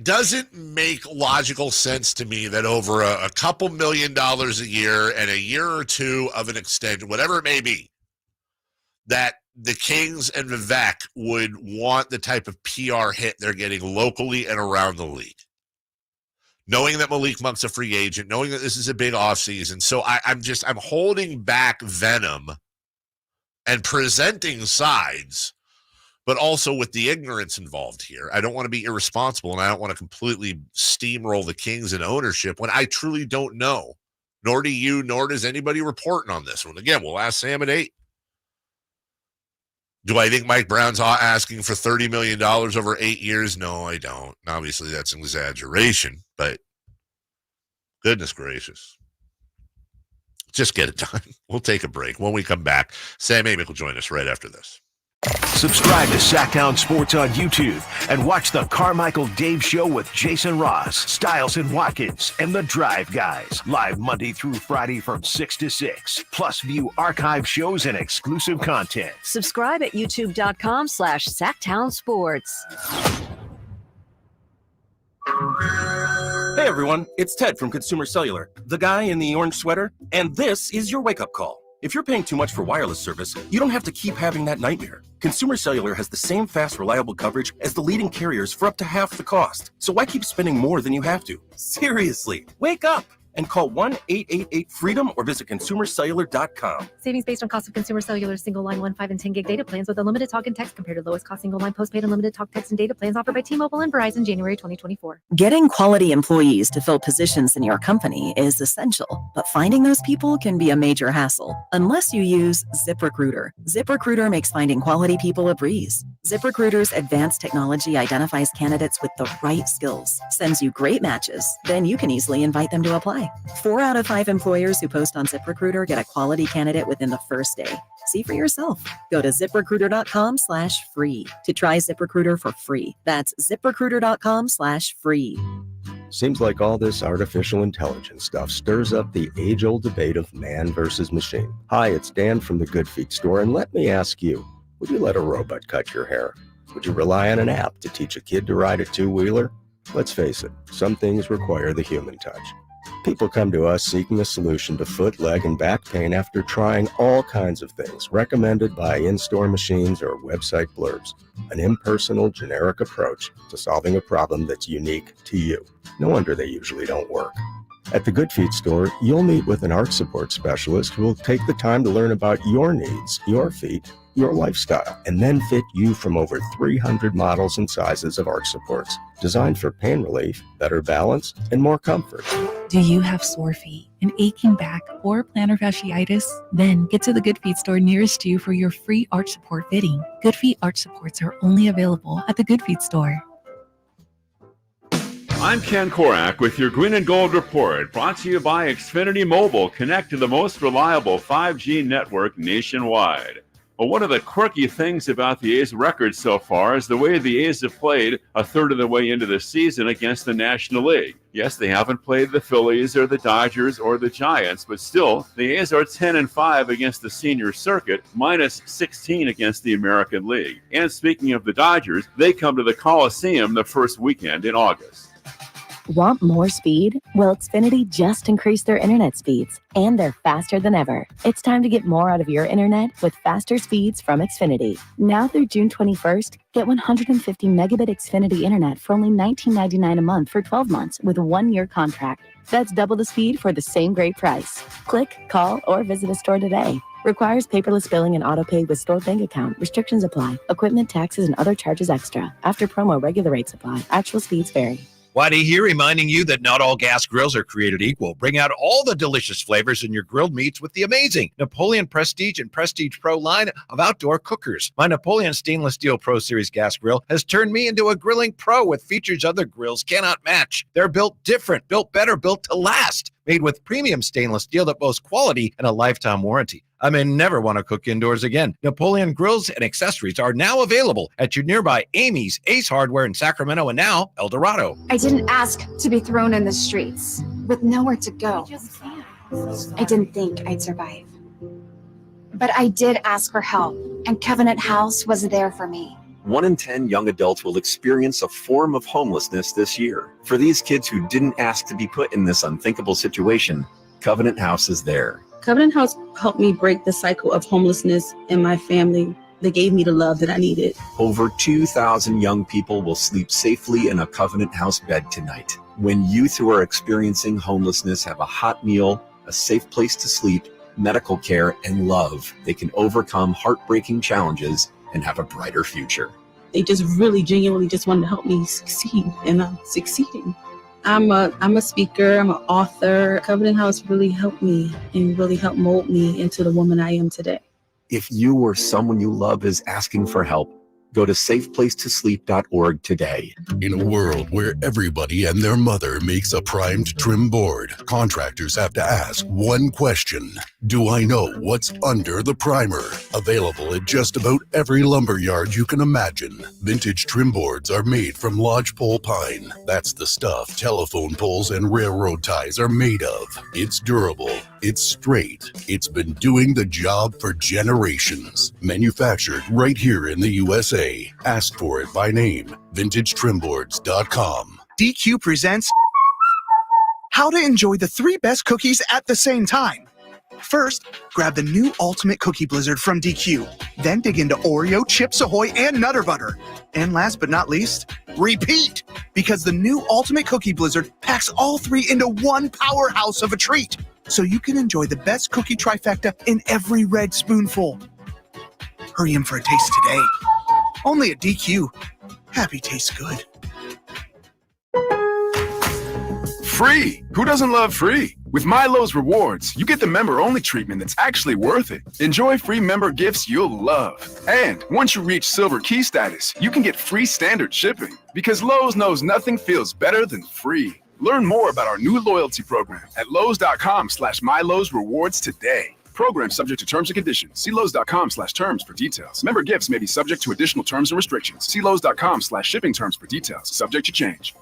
doesn't make logical sense to me that over a couple $1 million a year and a year or two of an extension, whatever it may be, that the Kings and Vivek would want the type of PR hit they're getting locally and around the league. Knowing that Malik Monk's a free agent, knowing that this is a big offseason. So I'm holding back venom and presenting sides, but also with the ignorance involved here. I don't want to be irresponsible, and I don't want to completely steamroll the Kings in ownership when I truly don't know, nor do you, nor does anybody reporting on this one. Again, we'll ask Sam at 8. Do I think Mike Brown's asking for $30 million over 8 years? No, I don't. Obviously, that's an exaggeration, but goodness gracious. Just get it done. We'll take a break. When we come back, Sam Amick will join us right after this. Subscribe to Sacktown Sports on YouTube and watch the Carmichael Dave Show with Jason Ross, Stiles and Watkins, and the Drive Guys. Live Monday through Friday from 6 to 6. Plus view archive shows and exclusive content. Subscribe at youtube.com/Sacktown Sports. Hey everyone, it's Ted from Consumer Cellular, the guy in the orange sweater, and this is your wake-up call. If you're paying too much for wireless service, you don't have to keep having that nightmare. Consumer Cellular has the same fast, reliable coverage as the leading carriers for up to half the cost. So why keep spending more than you have to? Seriously, wake up and call 1-888-FREEDOM or visit consumercellular.com. Savings based on cost of Consumer Cellular single line 1, 5, and 10 gig data plans with unlimited talk and text compared to lowest cost single line postpaid unlimited talk, text, and data plans offered by T-Mobile and Verizon January 2024. Getting quality employees to fill positions in your company is essential, but finding those people can be a major hassle unless you use ZipRecruiter. ZipRecruiter makes finding quality people a breeze. ZipRecruiter's advanced technology identifies candidates with the right skills, sends you great matches, then you can easily invite them to apply. 4 out of 5 employers who post on ZipRecruiter get a quality candidate within the first day. See for yourself. Go to ZipRecruiter.com/free to try ZipRecruiter for free. That's ZipRecruiter.com/free. Seems like all this artificial intelligence stuff stirs up the age-old debate of man versus machine. Hi, it's Dan from the Good Feet store, and let me ask you, would you let a robot cut your hair? Would you rely on an app to teach a kid to ride a two-wheeler? Let's face it, some things require the human touch. People come to us seeking a solution to foot, leg, and back pain after trying all kinds of things recommended by in-store machines or website blurbs. An impersonal, generic approach to solving a problem that's unique to you. No wonder they usually don't work. At the Good Feet store, you'll meet with an arch support specialist who will take the time to learn about your needs, your feet, your lifestyle, and then fit you from over 300 models and sizes of arch supports, designed for pain relief, better balance, and more comfort. Do you have sore feet, an aching back, or plantar fasciitis? Then get to the Good Feet store nearest you for your free arch support fitting. Good Feet arch supports are only available at the Good Feet store. I'm Ken Korak with your Green and Gold Report, brought to you by Xfinity Mobile. Connect to the most reliable 5G network nationwide. Well, one of the quirky things about the A's record so far is the way the A's have played a third of the way into the season against the National League. Yes, they haven't played the Phillies or the Dodgers or the Giants, but still, the A's are 10-5 against the senior circuit, minus 16 against the American League. And speaking of the Dodgers, they come to the Coliseum the first weekend in August. Want more speed? Well, Xfinity just increased their internet speeds, and they're faster than ever. It's time to get more out of your internet with faster speeds from Xfinity. Now through June 21st, get 150 megabit Xfinity internet for only $19.99 a month for 12 months with a 1-year contract. That's double the speed for the same great price. Click, call, or visit a store today. Requires paperless billing and auto-pay with stored bank account. Restrictions apply. Equipment, taxes, and other charges extra. After promo, regular rates apply. Actual speeds vary. Whitey here, reminding you that not all gas grills are created equal. Bring out all the delicious flavors in your grilled meats with the amazing Napoleon Prestige and Prestige Pro line of outdoor cookers. My Napoleon Stainless Steel Pro Series gas grill has turned me into a grilling pro with features other grills cannot match. They're built different, built better, built to last. Made with premium stainless steel that boasts quality and a lifetime warranty. I may never want to cook indoors again. Napoleon grills and accessories are now available at your nearby Amy's, Ace Hardware in Sacramento, and now El Dorado. I didn't ask to be thrown in the streets with nowhere to go. I didn't think I'd survive. But I did ask for help, and Covenant House was there for me. 1 in 10 young adults will experience a form of homelessness this year. For these kids who didn't ask to be put in this unthinkable situation, Covenant House is there. Covenant House helped me break the cycle of homelessness in my family. They gave me the love that I needed. Over 2,000 young people will sleep safely in a Covenant House bed tonight. When youth who are experiencing homelessness have a hot meal, a safe place to sleep, medical care, and love, they can overcome heartbreaking challenges and have a brighter future. They just really genuinely just wanted to help me succeed, and I'm succeeding. I'm a speaker, I'm an author. Covenant House really helped me and really helped mold me into the woman I am today. If you or someone you love is asking for help, Go to safeplacetosleep.org today. In a world where everybody and their mother makes a primed trim board, contractors have to ask one question. Do I know what's under the primer? Available at just about every lumberyard you can imagine. Vintage trim boards are made from lodgepole pine. That's the stuff telephone poles and railroad ties are made of. It's durable. It's straight. It's been doing the job for generations. Manufactured right here in the USA. Ask for it by name. VintageTrimboards.com. DQ presents How to Enjoy the 3 Best Cookies at the Same Time. First, grab the new Ultimate Cookie Blizzard from DQ. Then dig into Oreo, Chips Ahoy, and Nutter Butter. And last but not least, repeat! Because the new Ultimate Cookie Blizzard packs all 3 into one powerhouse of a treat. So you can enjoy the best cookie trifecta in every red spoonful. Hurry in for a taste today. Only at DQ. Happy tastes good. Free! Who doesn't love free? With Milo's Rewards, you get the member-only treatment that's actually worth it. Enjoy free member gifts you'll love. And once you reach Silver Key status, you can get free standard shipping. Because Lowe's knows nothing feels better than free. Learn more about our new loyalty program at Lowe's.com/MyLowe's Rewards today. Program subject to terms and conditions. See Lowe's.com/terms for details. Member gifts may be subject to additional terms and restrictions. See Lowe's.com/shipping terms for details. Subject to change.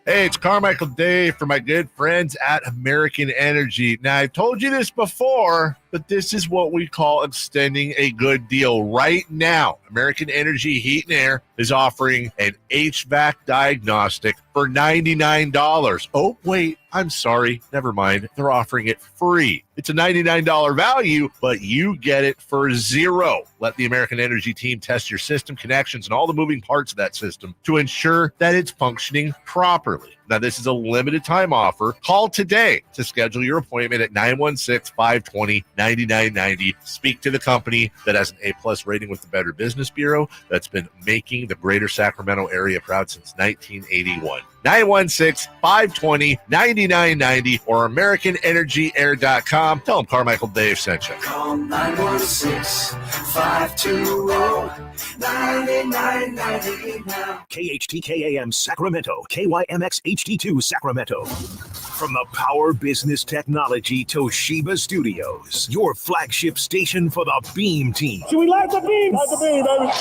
Hey, it's Carmichael Dave for my good friends at American Energy. Now, I've told you this before, but this is what we call extending a good deal. Right now, American Energy Heat and Air is offering an HVAC diagnostic for $99. Oh, wait, I'm sorry. Never mind. They're offering it free. It's a $99 value, but you get it for $0. Let the American Energy team test your system connections and all the moving parts of that system to ensure that it's functioning properly. Now, this is a limited time offer. Call today to schedule your appointment at 916-520-9990. Speak to the company that has an A+ rating with the Better Business Bureau that's been making the greater Sacramento area proud since 1981. 916-520-9990 or AmericanEnergyAir.com. Tell them Carmichael Dave sent you. Call 916-520-9990 now. KHTKAM Sacramento, KYMX HD2 Sacramento. From the Power Business Technology Toshiba Studios, your flagship station for the Beam Team. Should we light the beam? Light the beam, baby.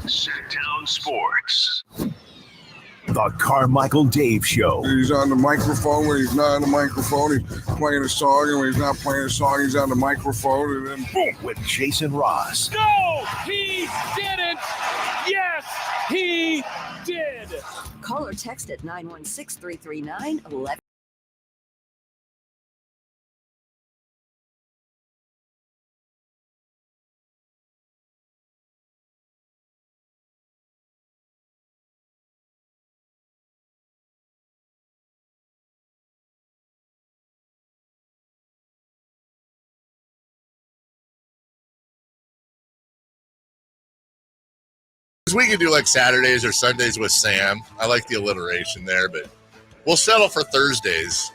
Sacktown Sports. The Carmichael Dave Show. He's on the microphone when he's not on the microphone. He's playing a song, and when he's not playing a song, he's on the microphone. And then boom, with Jason Ross. No, he didn't. Yes, he did. Call or text at 916-339-11. We can do like Saturdays or Sundays with Sam. I like the alliteration there, but we'll settle for Thursdays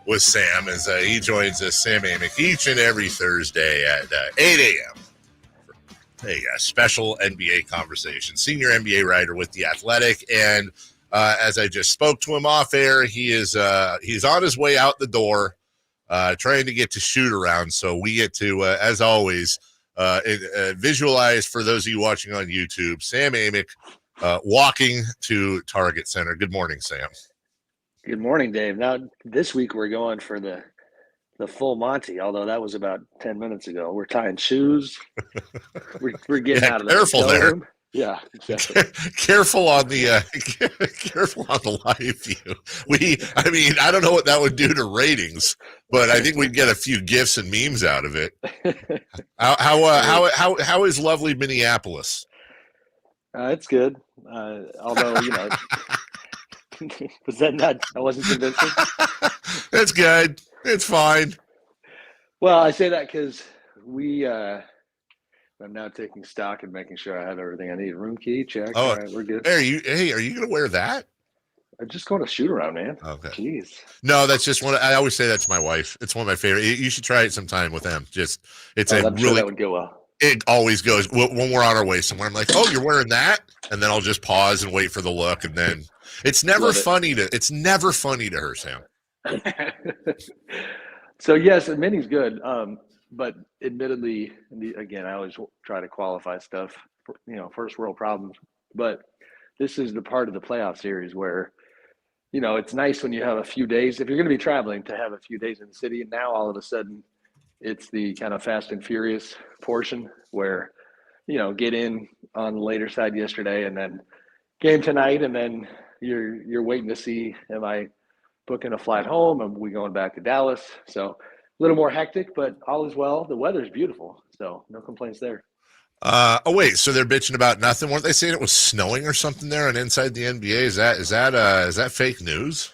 with Sam as he joins us, Sam Amick, each and every Thursday at 8 a.m. for a special NBA conversation. Senior NBA writer with The Athletic, and as I just spoke to him off air, he's on his way out the door, trying to get to shoot around. So we get to, as always, visualize for those of you watching on YouTube, Sam Amick walking to Target Center. Good morning, Sam. Good morning, Dave. Now, this week we're going for the full Monty, although that was about 10 minutes ago. We're tying shoes. We're getting out of careful there. Room. Yeah, exactly. Careful on the live view. I don't know what that would do to ratings, but I think we'd get a few GIFs and memes out of it. How is lovely Minneapolis? It's good. Although, was that not? I wasn't convincing. It's good. It's fine. Well, I say that because I'm now taking stock and making sure I have everything I need. Room key, check. Oh, all right, we're good. Hey, are you going to wear that? Just going to shoot around, man. Okay. Jeez. No, that's just one. I always say that to my wife. It's one of my favorite. You should try it sometime with them. It's a I'm really. sure that would go well. It always goes when we're on our way somewhere. I'm like, oh, you're wearing that, and then I'll just pause and wait for the look, and then it's never funny to. It's never funny to her, Sam. So yes, Minnie's good. But admittedly, again, I always try to qualify stuff. First world problems. But this is the part of the playoff series where, it's nice when you have a few days. If you're going to be traveling, to have a few days in the city, and now all of a sudden, it's the kind of fast and furious portion where, get in on the later side yesterday, and then game tonight, and then you're waiting to see, am I booking a flight home? Am we going back to Dallas? So a little more hectic, but all is well. The weather's beautiful, so no complaints there. Wait, so they're bitching about nothing? Weren't they saying it was snowing or something there and inside the NBA? Is that fake news?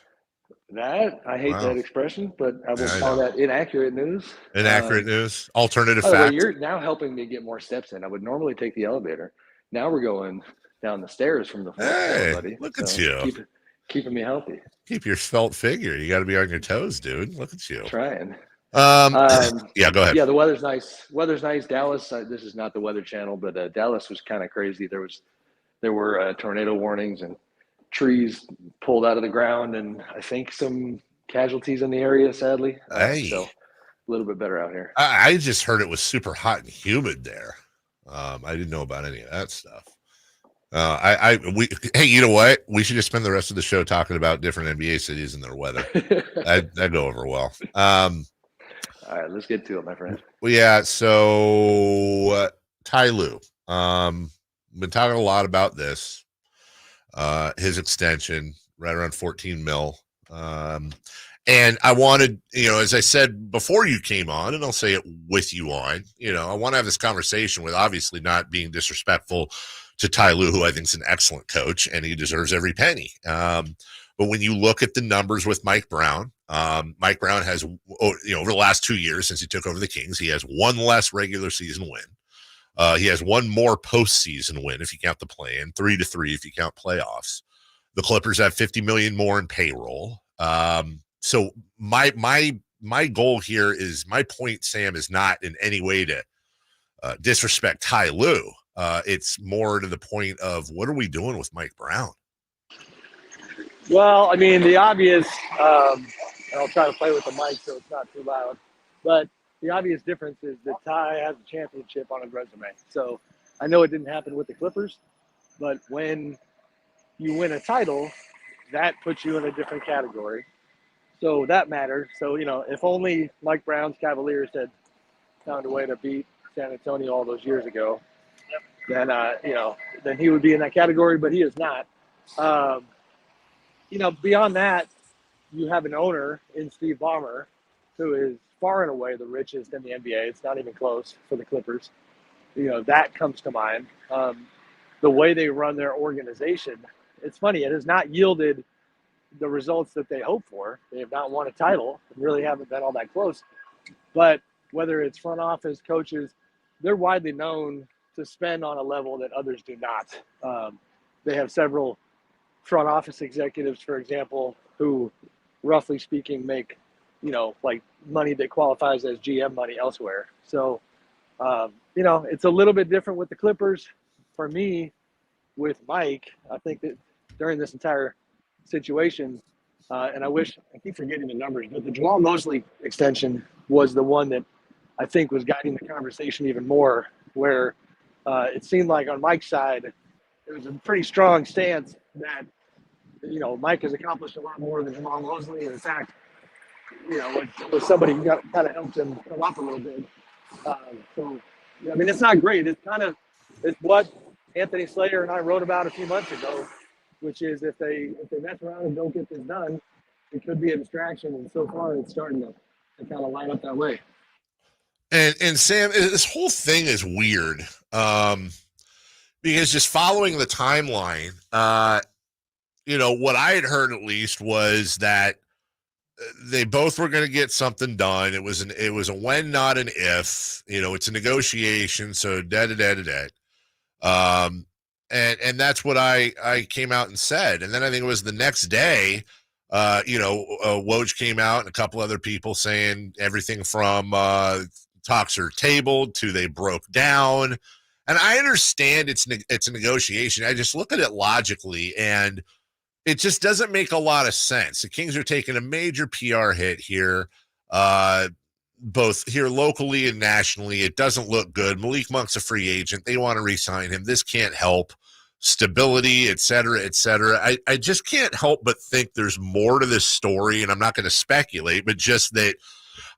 That I hate that expression, but I will call that inaccurate news. Inaccurate news, alternative fact. fact. You're now helping me get more steps in. I would normally take the elevator. Now we're going down the stairs from the floor. Hey, buddy. Look at you, keeping me healthy. Keep your svelte figure. You got to be on your toes, dude. Look at you. Trying. Yeah, go ahead. Yeah, the weather's nice. Weather's nice. Dallas. This is not the Weather Channel, but Dallas was kind of crazy. There were tornado warnings and trees pulled out of the ground, and I think some casualties in the area, sadly. So a little bit better out here. I just heard it was super hot and humid there. I didn't know about any of that stuff. Hey, you know what? We should just spend the rest of the show talking about different NBA cities and their weather. That'd go over well. All right, let's get to it, my friend. Well, yeah. So Ty Lue, been talking a lot about this. His extension right around 14 mil. And I wanted, as I said before you came on, and I'll say it with you on, I want to have this conversation with obviously not being disrespectful to Ty Lue, who I think is an excellent coach and he deserves every penny. But when you look at the numbers with Mike Brown has, over the last 2 years since he took over the Kings, he has one less regular season win. He has one more postseason win if you count the play-in, 3-3 if you count playoffs. The Clippers have $50 million more in payroll. So my goal here is, my point, Sam, is not in any way to disrespect Ty Lue. It's more to the point of, what are we doing with Mike Brown? Well, I mean, the obvious, and I'll try to play with the mic so it's not too loud, but the obvious difference is that Ty has a championship on his resume. So I know it didn't happen with the Clippers, but when you win a title, that puts you in a different category. So that matters. So, if only Mike Brown's Cavaliers had found a way to beat San Antonio all those years ago, then, then he would be in that category, but he is not. Beyond that, you have an owner in Steve Ballmer who is far and away the richest in the NBA. It's not even close for the Clippers. That comes to mind. The way they run their organization, it's funny, it has not yielded the results that they hope for. They have not won a title and really haven't been all that close. But whether it's front office, coaches, they're widely known to spend on a level that others do not. They have several front office executives, for example, who, roughly speaking, make, like money that qualifies as GM money elsewhere. So, it's a little bit different with the Clippers. For me, with Mike, I think that during this entire situation, and I keep forgetting the numbers, but the Jamal Mosley extension was the one that I think was guiding the conversation even more, where it seemed like on Mike's side, it was a pretty strong stance that, Mike has accomplished a lot more than Jamal Mosley. And in fact, with somebody who kind of helped him come up a little bit. It's not great. It's what Anthony Slater and I wrote about a few months ago, which is if they mess around and don't get this done, it could be a distraction. And so far, it's starting to kind of line up that way. And Sam, this whole thing is weird because just following the timeline, what I had heard at least was that they both were going to get something done. It was a when, not an if. It's a negotiation, so And that's what I came out and said. And then I think it was the next day, Woj came out and a couple other people saying everything from talks are tabled to they broke down. And I understand it's a negotiation. I just look at it logically, and it just doesn't make a lot of sense. The Kings are taking a major PR hit here, both here locally and nationally. It doesn't look good. Malik Monk's a free agent. They want to re-sign him. This can't help. Stability, et cetera, et cetera. I just can't help but think there's more to this story, and I'm not going to speculate, but just that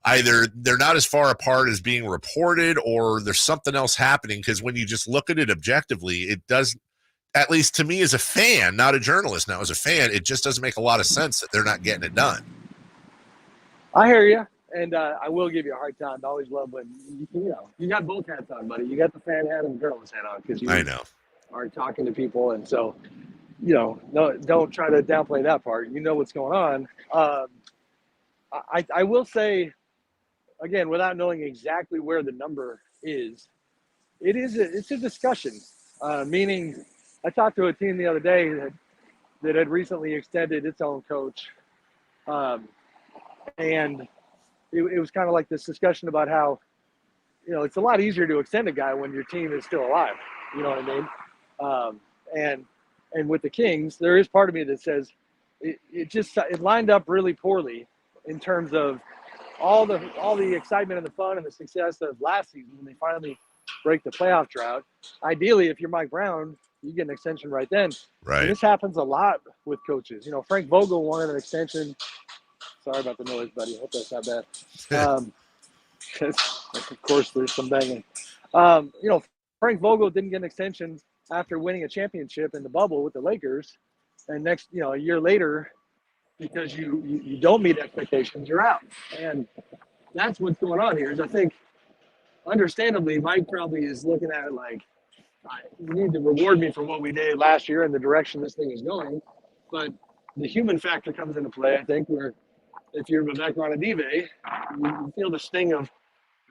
either they're not as far apart as being reported, or there's something else happening, because when you just look at it objectively, it does, at least to me as a fan, not a journalist now, as a fan, it just doesn't make a lot of sense that they're not getting it done. I hear you, and I will give you a hard time. I always love when, you got both hats on, buddy. You got the fan hat and the journalist hat on, because you are talking to people, and so, no, don't try to downplay that part. You know what's going on. I will say, again, without knowing exactly where the number is, it's a discussion. Meaning, I talked to a team the other day that had recently extended its own coach, and it was kind of like this discussion about how, it's a lot easier to extend a guy when your team is still alive. You know what I mean? And with the Kings, there is part of me that says it lined up really poorly in terms of all the excitement and the fun and the success of last season when they finally break the playoff drought. Ideally, if you're Mike Brown, you get an extension right then. Right. And this happens a lot with coaches. Frank Vogel wanted an extension. Sorry about the noise, buddy. I hope that's not bad. Of course, there's some banging. Frank Vogel didn't get an extension after winning a championship in the bubble with the Lakers. And a year later, because you don't meet expectations, you're out. And that's what's going on here. Is I think, understandably, Mike probably is looking at it like, you need to reward me for what we did last year and the direction this thing is going. But the human factor comes into play, I think, where if you're Vivek Ranadive, you feel the sting of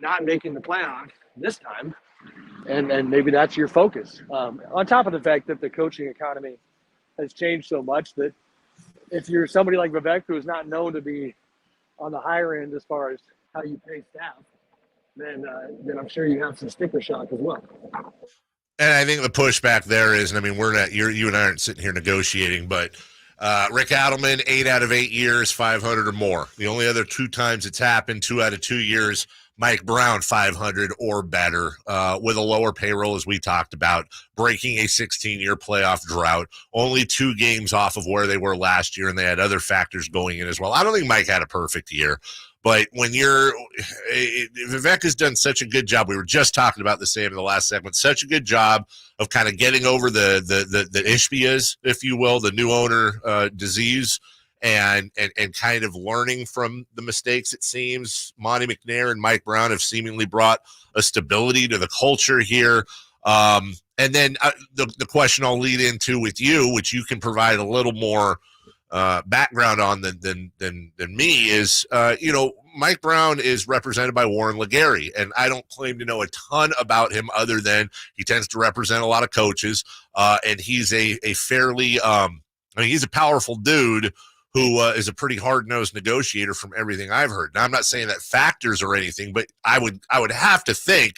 not making the playoff this time. And maybe that's your focus. On top of the fact that the coaching economy has changed so much that if you're somebody like Vivek, who is not known to be on the higher end as far as how you pay staff, then I'm sure you have some sticker shock as well. And I think the pushback there is, and I mean, you and I aren't sitting here negotiating, but Rick Adelman, 8 out of 8 years, 500 or more. The only other 2 times it's happened, 2 out of 2 years, Mike Brown, 500 or better, with a lower payroll, as we talked about, breaking a 16-year playoff drought, only 2 games off of where they were last year, and they had other factors going in as well. I don't think Mike had a perfect year, but when Vivek has done such a good job, we were just talking about the same in the last segment, such a good job of kind of getting over the Ishbias, if you will, the new owner disease, and kind of learning from the mistakes, it seems. Monty McNair and Mike Brown have seemingly brought a stability to the culture here. And then the question I'll lead into with you, which you can provide a little more background on than me, is, Mike Brown is represented by Warren Legary, and I don't claim to know a ton about him other than he tends to represent a lot of coaches, and he's a fairly he's a powerful dude who is a pretty hard-nosed negotiator from everything I've heard. Now, I'm not saying that factors or anything, but I would have to think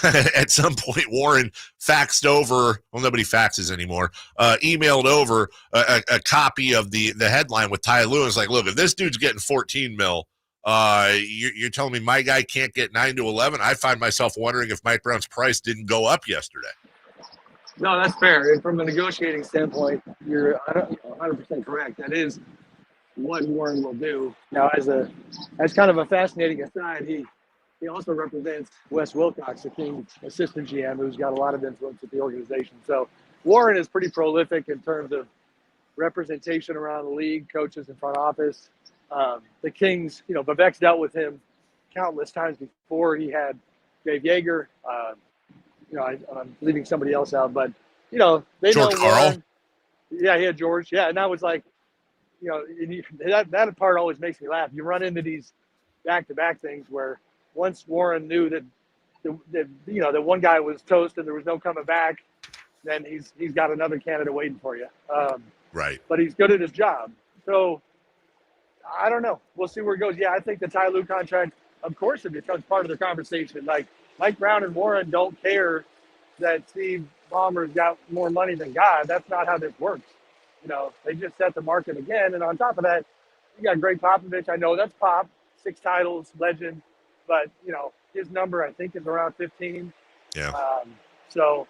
at some point Warren faxed over, well, nobody faxes anymore, emailed over a copy of the headline with Ty Lue. It's like, look, if this dude's getting 14 mil, you're telling me my guy can't get 9 to 11? I find myself wondering if Mike Brown's price didn't go up yesterday. No, that's fair. And from a negotiating standpoint, you're 100% correct. That is what Warren will do. Now, as kind of a fascinating aside, he also represents Wes Wilcox, the Kings assistant GM, who's got a lot of influence with the organization. So Warren is pretty prolific in terms of representation around the league, coaches and front office. The Kings, Vivek's dealt with him countless times before. He had Dave Yeager. I'm leaving somebody else out, but they George know Karl. Warren. Yeah, he had George. Yeah, and that was like, that part always makes me laugh. You run into these back-to-back things where once Warren knew that one guy was toast and there was no coming back, then he's got another candidate waiting for you. Right. But he's good at his job. So I don't know. We'll see where it goes. Yeah, I think the Ty Lue contract, of course, it becomes part of the conversation. Like Mike Brown and Warren don't care that Steve Ballmer's got more money than God. That's not how this works. They just set the market again. And on top of that, you got Greg Popovich. I know that's Pop, 6 titles, legend. But, his number, I think, is around 15. Yeah. So,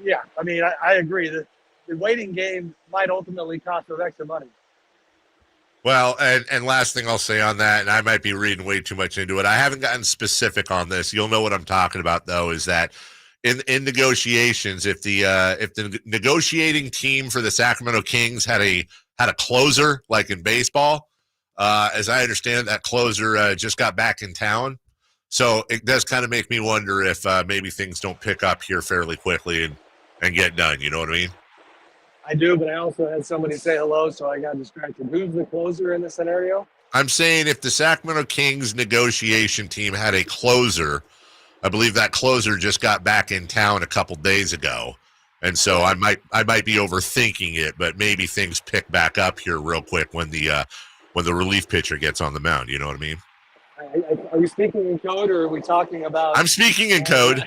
yeah, I mean, I agree. The waiting game might ultimately cost us extra money. Well, and last thing I'll say on that, and I might be reading way too much into it. I haven't gotten specific on this. You'll know what I'm talking about, though, is that in negotiations, if the negotiating team for the Sacramento Kings had a closer like in baseball, as I understand, that closer just got back in town. So it does kind of make me wonder if maybe things don't pick up here fairly quickly and get done. You know what I mean? I do, but I also had somebody say hello, so I got distracted. Who's the closer in the scenario? I'm saying if the Sacramento Kings negotiation team had a closer, I believe that closer just got back in town a couple days ago. And so I might be overthinking it, but maybe things pick back up here real quick when the relief pitcher gets on the mound. You know what I mean? Are you speaking in code, or are we talking about? I'm speaking in code.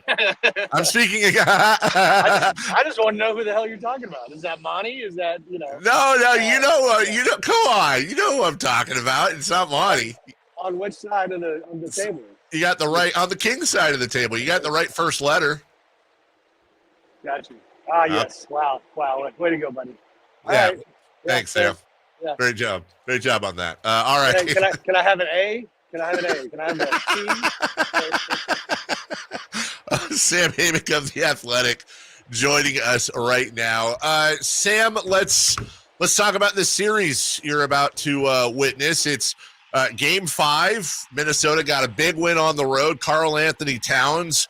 I'm speaking in I just want to know who the hell you're talking about. Is that Monty? Is that, No, come on. You know who I'm talking about. It's not Monty. On which side of the table? You got the right, on the Kings side of the table. You got the right first letter. Got you. Yes. Wow. Way to go, buddy. All yeah. right. Thanks, Sam. Yeah. Great job on that. All right. Hey, can I have an A? Can I have an A? Can I have a T? Sam Amick of The Athletic joining us right now. Sam, let's talk about the series you're about to witness. It's Game 5. Minnesota got a big win on the road. Karl Anthony Towns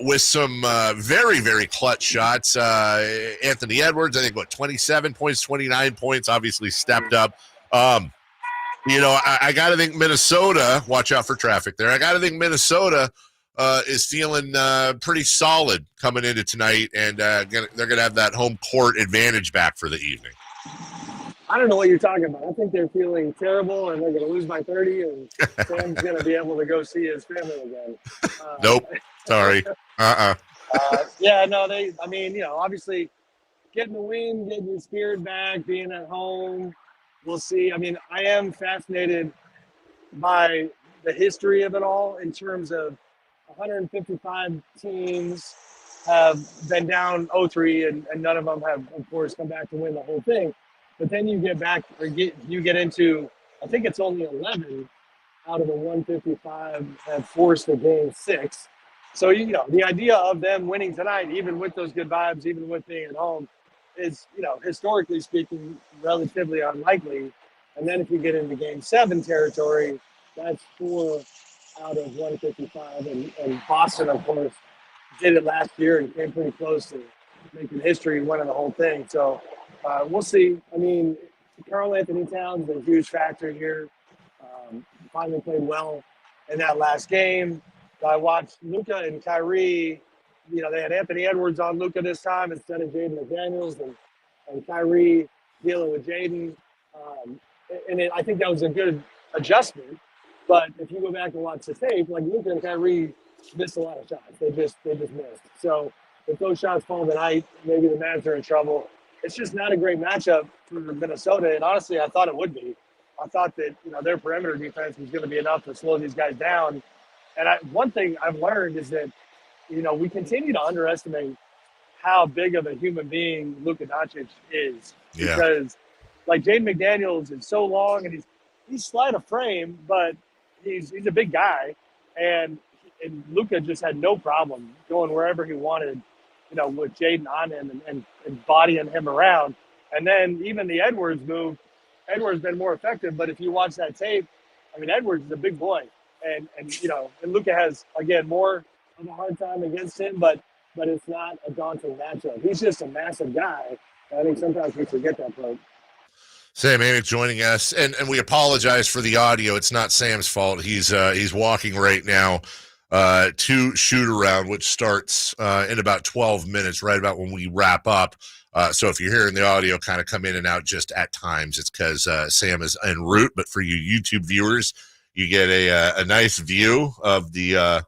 with some very, very clutch shots. Anthony Edwards, I think, 27 points, 29 points, obviously stepped up. I got to think Minnesota, watch out for traffic there. I got to think Minnesota is feeling pretty solid coming into tonight, and they're going to have that home court advantage back for the evening. I don't know what you're talking about. I think they're feeling terrible, and they're going to lose by 30, and Sam's going to be able to go see his family again. Nope. Sorry. Yeah, no, obviously getting the win, getting your spirit back, being at home. We'll see. I mean, I am fascinated by the history of it all in terms of 155 teams have been down 0-3, and none of them have, of course, come back to win the whole thing. But then you get back, you get into, I think it's only 11 out of the 155 have forced a game 6. So, the idea of them winning tonight, even with those good vibes, even with being at home, is, historically speaking, relatively unlikely. And then if you get into Game 7 territory, that's 4 out of 155. And Boston, of course, did it last year and came pretty close to making history, winning the whole thing. So we'll see. I mean, Karl Anthony Towns is a huge factor here. Finally played well in that last game. I watched Luka and Kyrie. They had Anthony Edwards on Luka this time instead of Jaden McDaniels, and Kyrie dealing with Jaden. I think that was a good adjustment. But if you go back and watch the tape, like Luka and Kyrie missed a lot of shots. They just missed. So if those shots fall tonight, maybe the Mavs are in trouble. It's just not a great matchup for Minnesota. And honestly, I thought it would be. I thought that their perimeter defense was going to be enough to slow these guys down. And one thing I've learned is that we continue to underestimate how big of a human being Luka Doncic is. Yeah. Because, like, Jaden McDaniels is so long, and he's slight of frame, but he's a big guy. And Luka just had no problem going wherever he wanted, with Jaden on him and bodying him around. And then even the Edwards move, Edwards been more effective. But if you watch that tape, I mean, Edwards is a big boy. And Luka has, again, more of a hard time against him, but it's not a daunting matchup. He's just a massive guy. And I think sometimes we forget that part. Sam Amick joining us, and we apologize for the audio. It's not Sam's fault. He's walking right now to shoot around, which starts in about 12 minutes, right about when we wrap up. So if you're hearing the audio kind of come in and out just at times, it's because Sam is en route. But for you YouTube viewers, you get a nice view of the.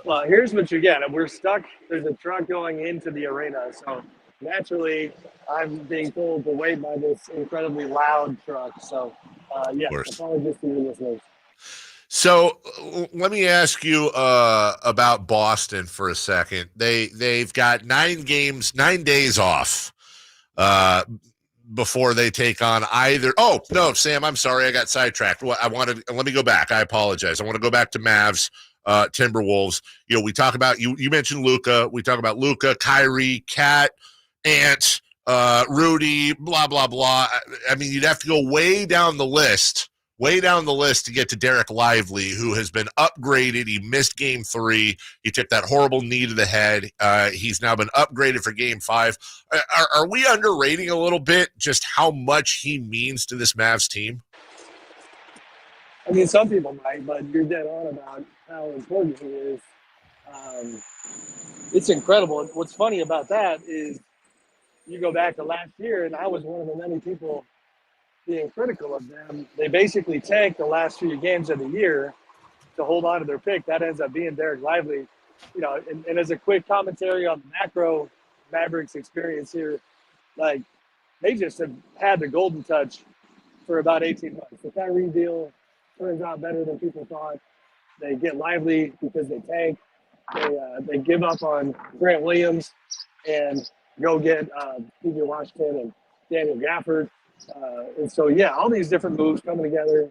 Well, here's what you get. We're stuck. There's a truck going into the arena. So naturally, I'm being told to wait by this incredibly loud truck. So, yeah, apologies to you listeners. So let me ask you about Boston for a second. They've got 9 days off before they take on either. Oh no, Sam, I'm sorry, I got sidetracked. Let me go back. I apologize. I want to go back to Mavs, Timberwolves. You know, we talk about you mentioned Luka. We talk about Luka, Kyrie, Cat, Ant, Rudy, blah blah blah. I mean, you'd have to go way down the list to get to Derek Lively, who has been upgraded. He missed game 3. He took that horrible knee to the head. He's now been upgraded for game 5. Are we underrating a little bit just how much he means to this Mavs team? I mean, some people might, but you're dead on about how important he is. It's incredible. What's funny about that is you go back to last year, and I was one of the many people being critical of them. They basically tanked the last few games of the year to hold on to their pick. That ends up being Derek Lively. You know, and as a quick commentary on the macro Mavericks experience here, like, they just have had the golden touch for about 18 months. The Kyrie deal turns out better than people thought. They get Lively because they tank. They give up on Grant Williams and go get P.J. Washington and Daniel Gafford. And so, yeah, all these different moves coming together,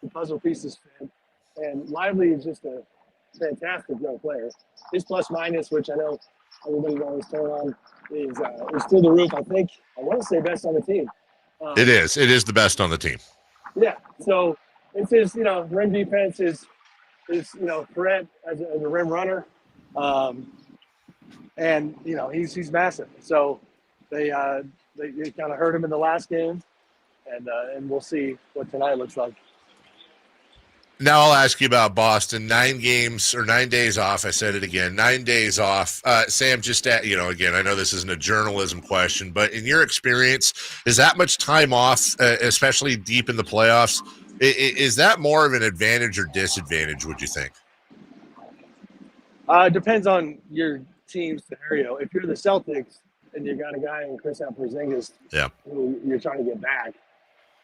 the puzzle pieces fit. And Lively is just a fantastic young player. His plus minus, which I know everybody's always throwing on, is through the roof. I want to say best on the team. It is the best on the team. Yeah. So it's his, rim defense is threat as a rim runner. And, he's massive. So they kind of hurt him in the last game, and we'll see what tonight looks like. Now I'll ask you about Boston. 9 days off. I said it again. 9 days off. Sam, just again, I know this isn't a journalism question, but in your experience, is that much time off, especially deep in the playoffs, is that more of an advantage or disadvantage, would you think? It depends on your team's scenario. If you're the Celtics and you got a guy in Kristaps Porzingis who you're trying to get back,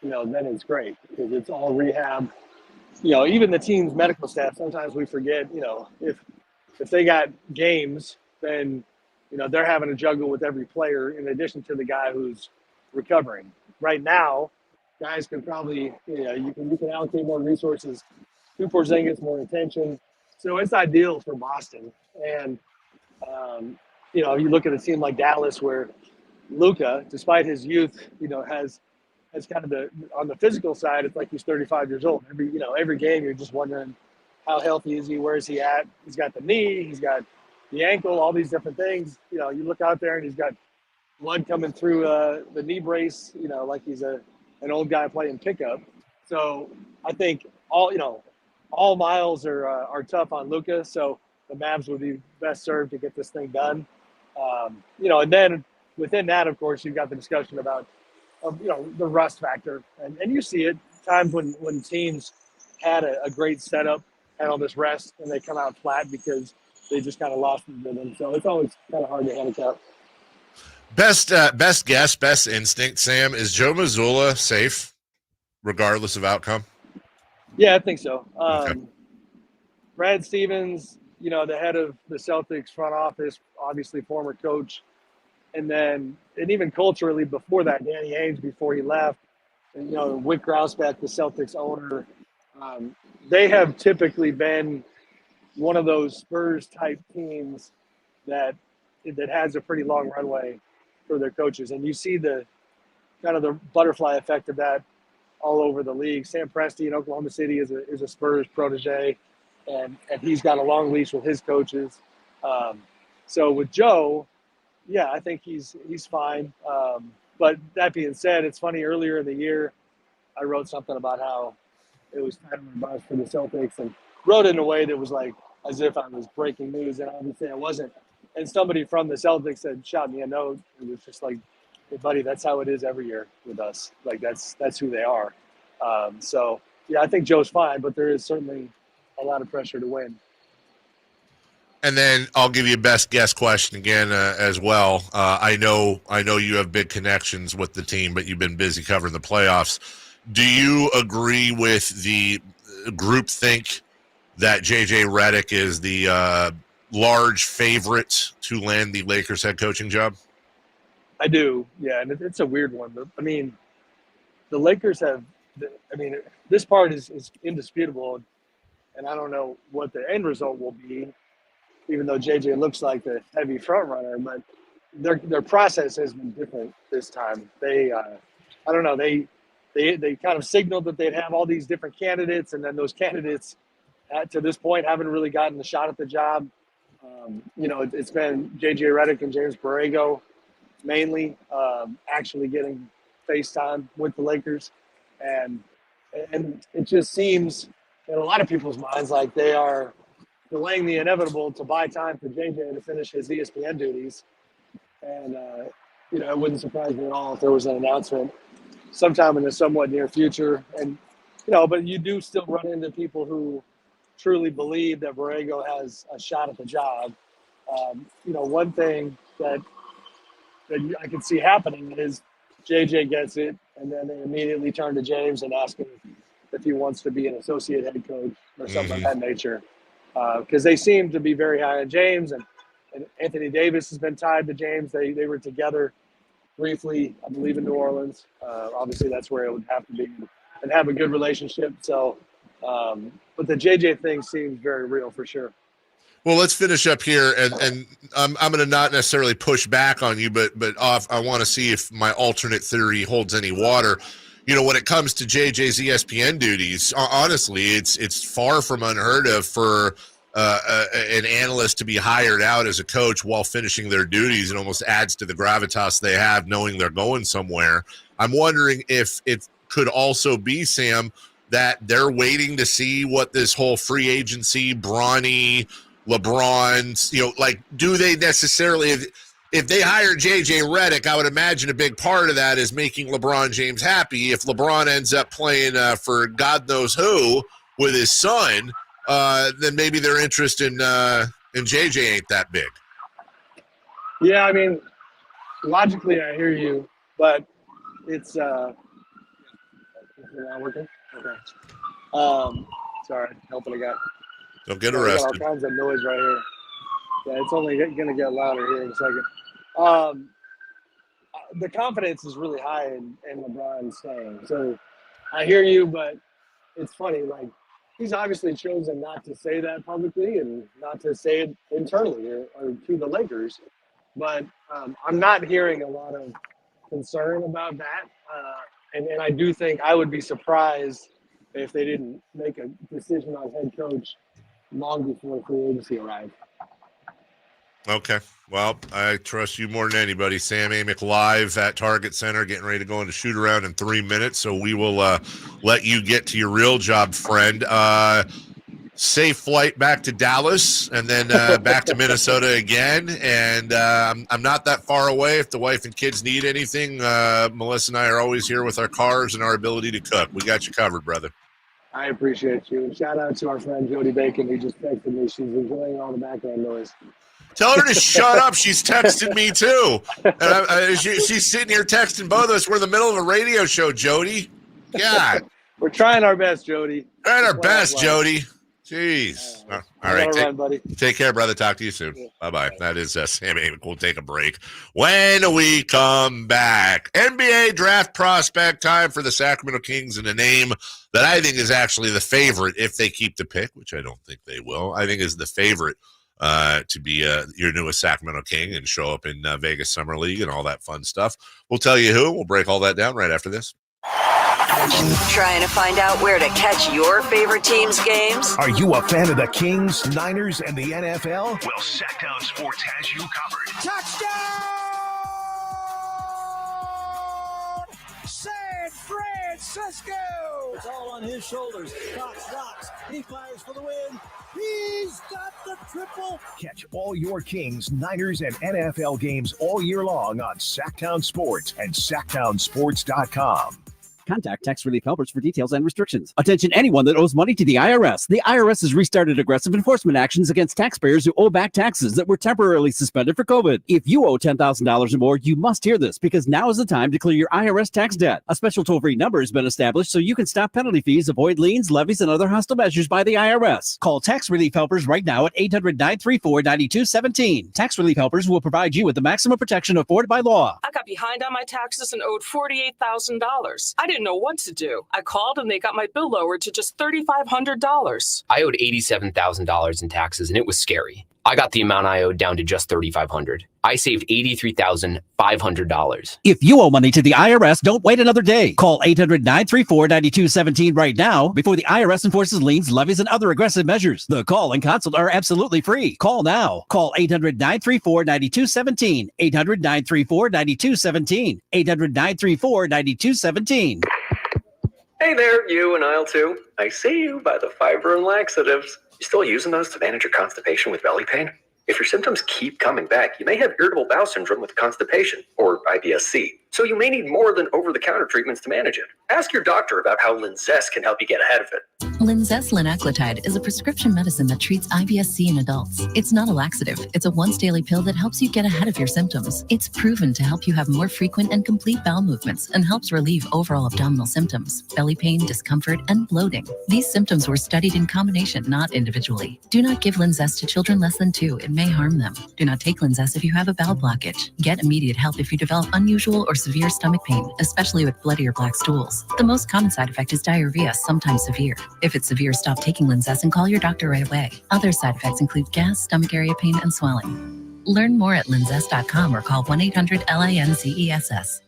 then it's great because it's all rehab. Even the team's medical staff, sometimes we forget, if they got games, then, they're having to juggle with every player in addition to the guy who's recovering. Right now, guys can probably, you can allocate more resources to Porzingis, more attention. So it's ideal for Boston. And, you look at a team like Dallas where Luka, despite his youth, has kind of on the physical side, it's like he's 35 years old. Every game you're just wondering how healthy is he, where is he at? He's got the knee, he's got the ankle, all these different things. You look out there and he's got blood coming through the knee brace, like he's an old guy playing pickup. So I think all miles are tough on Luka. So the Mavs would be best served to get this thing done. And then within that, of course, you've got the discussion about the rust factor. And you see it times when teams had a great setup, had all this rest, and they come out flat because they just kind of lost the rhythm. So it's always kind of hard to handicap. Best guess, best instinct, Sam, is Joe Mazzulla safe regardless of outcome? Yeah, I think so. Okay. Brad Stevens, the head of the Celtics front office, obviously former coach. And even culturally before that, Danny Ainge, before he left, and, Wick Grousbeck, the Celtics owner, they have typically been one of those Spurs-type teams that has a pretty long runway for their coaches. And you see the kind of the butterfly effect of that all over the league. Sam Presti in Oklahoma City is a Spurs protege, and he's got a long leash with his coaches. So with Joe, yeah, I think he's fine. But that being said, it's funny, earlier in the year, I wrote something about how it was time to bust for the Celtics and wrote it in a way that was like, as if I was breaking news, and obviously I wasn't. And somebody from the Celtics had shot me a note. It was just like, hey, buddy, that's how it is every year with us. Like, that's who they are. So, yeah, I think Joe's fine, but there is certainly a lot of pressure to win. And then I'll give you a best guess question again as well. I know you have big connections with the team, but you've been busy covering the playoffs. Do you agree with the groupthink that J.J. Redick is the large favorite to land the Lakers head coaching job? I do, yeah, and it's a weird one. But, I mean, the Lakers have – I mean, this part is indisputable, and I don't know what the end result will be, even though JJ looks like the heavy front runner, but their process has been different this time. They, I don't know, they kind of signaled that they'd have all these different candidates, and then those candidates, to this point, haven't really gotten a shot at the job. It's been JJ Redick and James Borrego mainly actually getting FaceTime with the Lakers, and it just seems in a lot of people's minds like they are delaying the inevitable to buy time for JJ to finish his ESPN duties. And, it wouldn't surprise me at all if there was an announcement sometime in the somewhat near future. And, but you do still run into people who truly believe that Borrego has a shot at the job. One thing that I can see happening is JJ gets it, and then they immediately turn to James and ask him if he wants to be an associate head coach or something of that nature. Because they seem to be very high on James, and Anthony Davis has been tied to James. They were together briefly, I believe, in New Orleans. Obviously, that's where it would have to be and have a good relationship. So, but the JJ thing seems very real for sure. Well, let's finish up here, and I'm going to not necessarily push back on you, but I want to see if my alternate theory holds any water. When it comes to JJ's ESPN duties, honestly, it's far from unheard of for an analyst to be hired out as a coach while finishing their duties. It almost adds to the gravitas they have knowing they're going somewhere. I'm wondering if it could also be, Sam, that they're waiting to see what this whole free agency, Bronny, LeBron's, do they necessarily – if they hire J.J. Redick, I would imagine a big part of that is making LeBron James happy. If LeBron ends up playing for God knows who with his son, then maybe their interest in J.J. ain't that big. Yeah, I mean, logically I hear you, but it's is it not working? Okay. Sorry, helping a guy. Don't get arrested. Got all kinds of noise right here. Yeah, it's only going to get louder here in a second. The confidence is really high in LeBron staying. So I hear you, but it's funny. Like, he's obviously chosen not to say that publicly and not to say it internally or to the Lakers. But I'm not hearing a lot of concern about that. And I do think I would be surprised if they didn't make a decision on head coach long before free agency arrived. Okay. Well, I trust you more than anybody. Sam Amick live at Target Center, getting ready to go into shoot around in 3 minutes. So we will let you get to your real job, friend. Safe flight back to Dallas and then back to Minnesota again. And I'm not that far away. If the wife and kids need anything, Melissa and I are always here with our cars and our ability to cook. We got you covered, brother. I appreciate you. And shout out to our friend Jody Bacon, who just texted me. She's enjoying all the background noise. Tell her to shut up. She's texting me too. And she's sitting here texting both of us. We're in the middle of a radio show, Jody. God. We're trying our best, Jody. Trying our best, Jody. Jeez. All right. Take care, brother. Talk to you soon. Yeah. Bye-bye. That is Sam Amick. We'll take a break. When we come back, NBA draft prospect time for the Sacramento Kings, and a name that I think is actually the favorite if they keep the pick, which I don't think they will. I think is the favorite to be your newest Sacramento King and show up in Vegas Summer League and all that fun stuff. We'll tell you who. We'll break all that down right after this. Trying to find out where to catch your favorite team's games? Are you a fan of the Kings, Niners, and the NFL? Well, Sacktown Sports has you covered. Touchdown! San Francisco! It's all on his shoulders. Cox rocks. He fires for the win. He's got the triple. Catch all your Kings, Niners, and NFL games all year long on Sacktown Sports and SacktownSports.com. Contact Tax Relief Helpers for details and restrictions. Attention anyone that owes money to the IRS. The IRS has restarted aggressive enforcement actions against taxpayers who owe back taxes that were temporarily suspended for COVID. If you owe $10,000 or more, you must hear this because now is the time to clear your IRS tax debt. A special toll-free number has been established so you can stop penalty fees, avoid liens, levies, and other hostile measures by the IRS. Call Tax Relief Helpers right now at 800-934-9217. Tax Relief Helpers will provide you with the maximum protection afforded by law. I got behind on my taxes and owed $48,000. I didn't know what to do. I called and they got my bill lowered to just $3,500. I owed $87,000 in taxes and it was scary. I got the amount I owed down to just $3,500. I saved $83,500. If you owe money to the IRS, don't wait another day. Call 800-934-9217 right now before the IRS enforces liens, levies, and other aggressive measures. The call and consult are absolutely free. Call now. Call 800-934-9217. 800-934-9217. 800-934-9217. Hey there, you and aisle 2. I see you by the fiber and laxatives. You still using those to manage your constipation with belly pain? If your symptoms keep coming back, you may have irritable bowel syndrome with constipation, or IBS-C. So you may need more than over-the-counter treatments to manage it. Ask your doctor about how Linzess can help you get ahead of it. Linzess linaclotide is a prescription medicine that treats IBS-C in adults. It's not a laxative. It's a once-daily pill that helps you get ahead of your symptoms. It's proven to help you have more frequent and complete bowel movements and helps relieve overall abdominal symptoms, belly pain, discomfort, and bloating. These symptoms were studied in combination, not individually. Do not give Linzess to children less than 2. It may harm them. Do not take Linzess if you have a bowel blockage. Get immediate help if you develop unusual or severe stomach pain, especially with bloody or black stools. The most common side effect is diarrhea, sometimes severe. If it's severe, stop taking Linzess and call your doctor right away. Other side effects include gas, stomach area pain, and swelling. Learn more at linzess.com or call 1-800-LINZESS.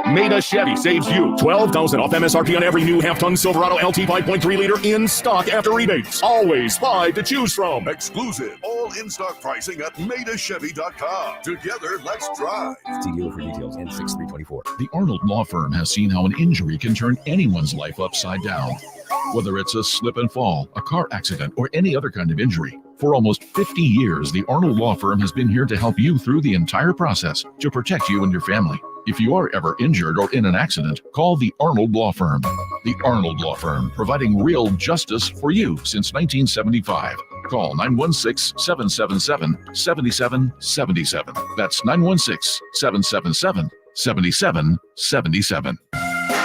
Maida Chevy saves you $12,000 off MSRP on every new half-ton Silverado LT 5.3 liter in stock after rebates. Always 5 to choose from. Exclusive, all in-stock pricing at MaidaChevy.com. Together, let's drive. See dealer for details. N6324. The Arnold Law Firm has seen how an injury can turn anyone's life upside down. Whether it's a slip and fall, a car accident, or any other kind of injury. For almost 50 years, the Arnold Law Firm has been here to help you through the entire process to protect you and your family. If you are ever injured or in an accident, call the Arnold Law Firm. The Arnold Law Firm, providing real justice for you since 1975. Call 916-777-7777. That's 916-777-7777.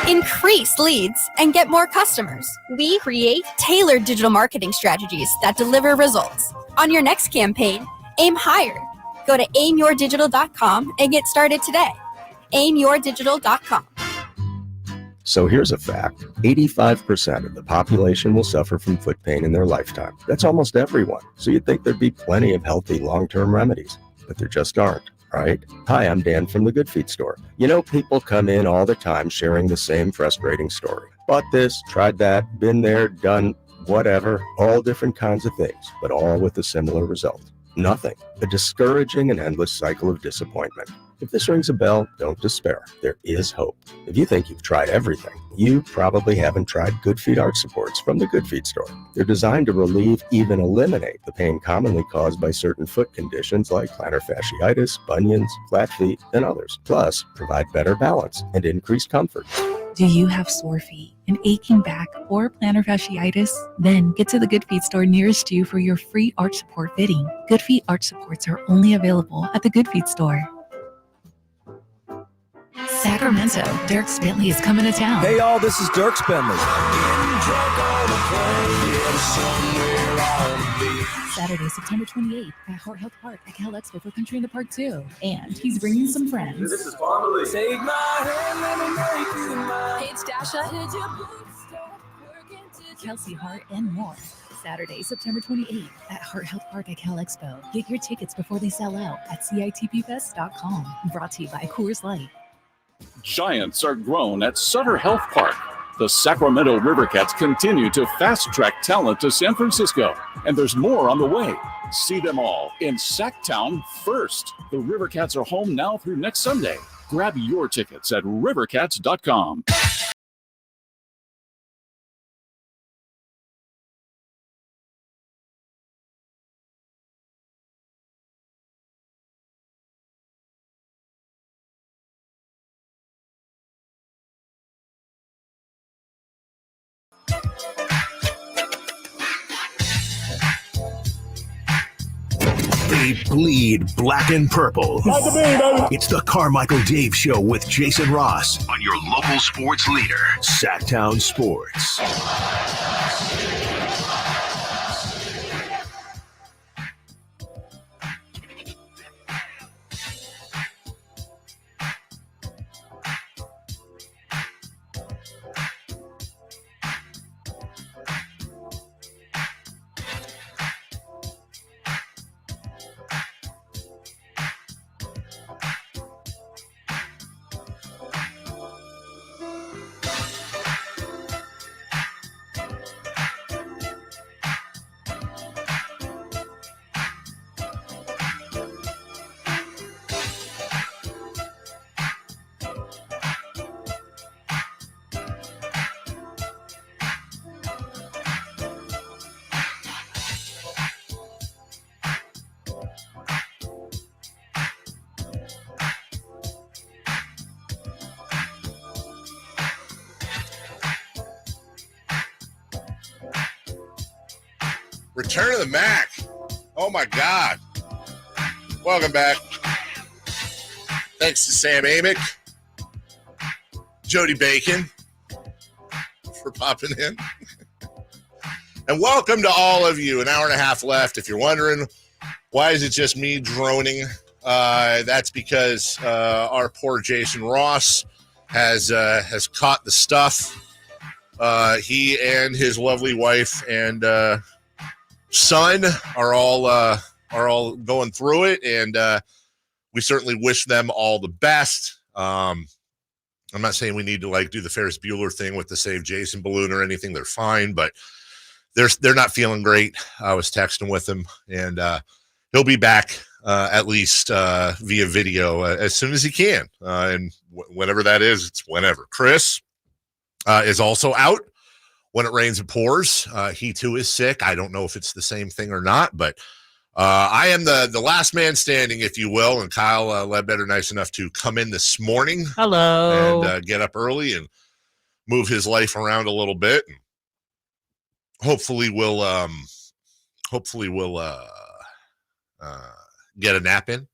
Increase leads and get more customers. We create tailored digital marketing strategies that deliver results. On your next campaign, aim higher. Go to aimyourdigital.com and get started today. aimyourdigital.com. So here's a fact. 85% of the population will suffer from foot pain in their lifetime. That's almost everyone. So you'd think there'd be plenty of healthy long-term remedies, but there just aren't. Right? Hi, I'm Dan from the Good Feet store. You know, people come in all the time sharing the same frustrating story. Bought this, tried that, been there, done whatever, all different kinds of things, but all with a similar result. Nothing. A discouraging and endless cycle of disappointment. If this rings a bell, don't despair. There is hope. If you think you've tried everything, you probably haven't tried Good Feet arch supports from the Good Feet store. They're designed to relieve, even eliminate, the pain commonly caused by certain foot conditions like plantar fasciitis, bunions, flat feet, and others. Plus, provide better balance and increased comfort. Do you have sore feet, an aching back, or plantar fasciitis? Then get to the Good Feet store nearest you for your free arch support fitting. Good Feet arch supports are only available at the Good Feet store. Sacramento, Dirk Bentley is coming to town. Hey y'all, this is Dirk Bentley. Saturday, September 28th at Heart Health Park at Cal Expo for Country in the Park 2. And he's bringing some friends. This is Family. Take my hand, let me make you mine. Paige Dasha, Kelsey Hart, and more. Saturday, September 28th at Heart Health Park at Cal Expo. Get your tickets before they sell out at CITPFest.com. Brought to you by Coors Light. Giants are grown at Sutter Health Park. The Sacramento Rivercats continue to fast-track talent to San Francisco, and there's more on the way. See them all in Sacktown first. The Rivercats are home now through next Sunday. Grab your tickets at rivercats.com. They bleed black and purple. It's the Carmichael Dave Show with Jason Ross on your local sports leader, Sacktown Sports. Return of the Mac. Oh, my God. Welcome back. Thanks to Sam Amick, Jody Bacon for popping in. And welcome to all of you. An hour and a half left. If you're wondering, why is it just me droning? That's because our poor Jason Ross has caught the stuff. He and his lovely wife and son are all going through it, and we certainly wish them all the best. I'm not saying we need to do the Ferris Bueller thing with the Save Jason balloon or anything. They're fine, but they're not feeling great. I was texting with him, and he'll be back at least via video as soon as he can, and whenever that is, it's whenever. Chris is also out. When it rains, it pours. He, too, is sick. I don't know if it's the same thing or not, but I am the last man standing, if you will, and Kyle Ledbetter nice enough to come in this morning. Hello. And get up early and move his life around a little bit. And hopefully we'll get a nap in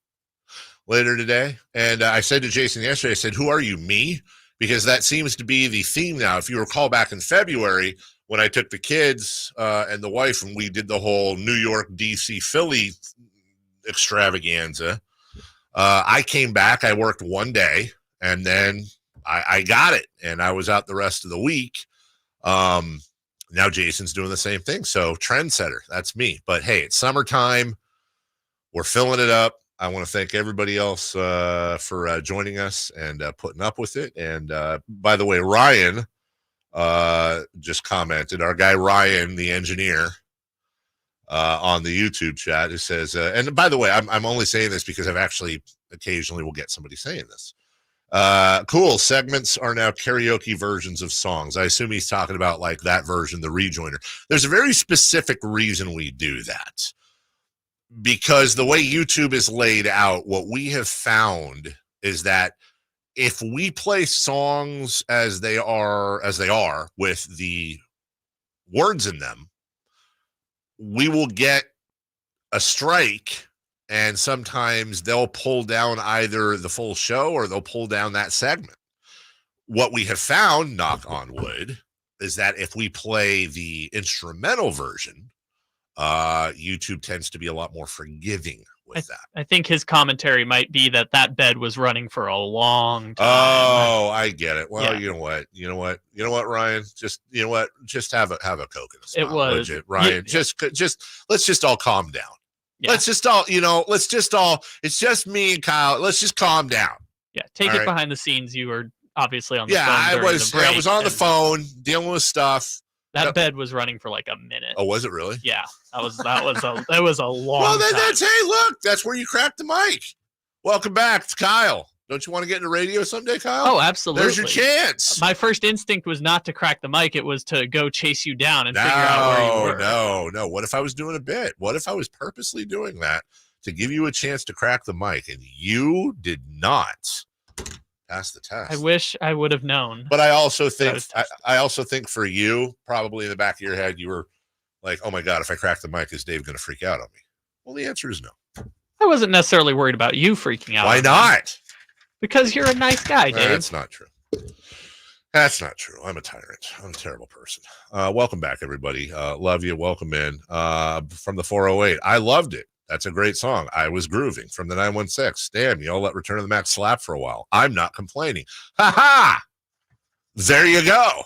later today. And I said to Jason yesterday, I said, who are you, me? Because that seems to be the theme now. If you recall back in February when I took the kids and the wife and we did the whole New York, D.C., Philly extravaganza, I came back, I worked one day, and then I got it, and I was out the rest of the week. Now Jason's doing the same thing. So trendsetter, that's me. But, hey, it's summertime. We're filling it up. I want to thank everybody else for joining us and putting up with it. And by the way, Ryan just commented, our guy Ryan, the engineer, on the YouTube chat, who says, and by the way, I'm only saying this because I've actually occasionally will get somebody saying this. Cool. Segments are now karaoke versions of songs. I assume he's talking about that version, the rejoiner. There's a very specific reason we do that. Because the way YouTube is laid out, what we have found is that if we play songs as they are with the words in them, we will get a strike, and sometimes they'll pull down either the full show or they'll pull down that segment. What we have found, knock on wood, is that if we play the instrumental version, YouTube tends to be a lot more forgiving with that. I think his commentary might be that bed was running for a long time. Oh, I get it. Well, Yeah. you know what, Ryan? Just have a Coke in a spot. It was Ryan. Just let's just all calm down. Yeah. It's just me and Kyle. Let's just calm down. Yeah, take All it right. behind the scenes. You were obviously on the phone. I during was. the break, I was on the and phone dealing with stuff. That bed was running for like a minute. Oh, was it really? Yeah, that was a long. Well, then time. hey, look, that's where you cracked the mic. Welcome back, it's Kyle. Don't you want to get into radio someday, Kyle? Oh, absolutely. There's your chance. My first instinct was not to crack the mic. It was to go chase you down and figure out where you were. No. What if I was doing a bit? What if I was purposely doing that to give you a chance to crack the mic and you did not pass the test? I wish I would have known. But I also think for you, probably in the back of your head, you were like, oh my God, if I crack the mic, is Dave going to freak out on me? Well, the answer is no. I wasn't necessarily worried about you freaking out. Why not? Because you're a nice guy, Dave. That's not true. That's not true. I'm a tyrant. I'm a terrible person. Welcome back, everybody. Love you. Welcome in from the 408. I loved it. That's a great song. I was grooving from the 916. Damn, y'all let Return of the Mac slap for a while. I'm not complaining. Ha ha! There you go.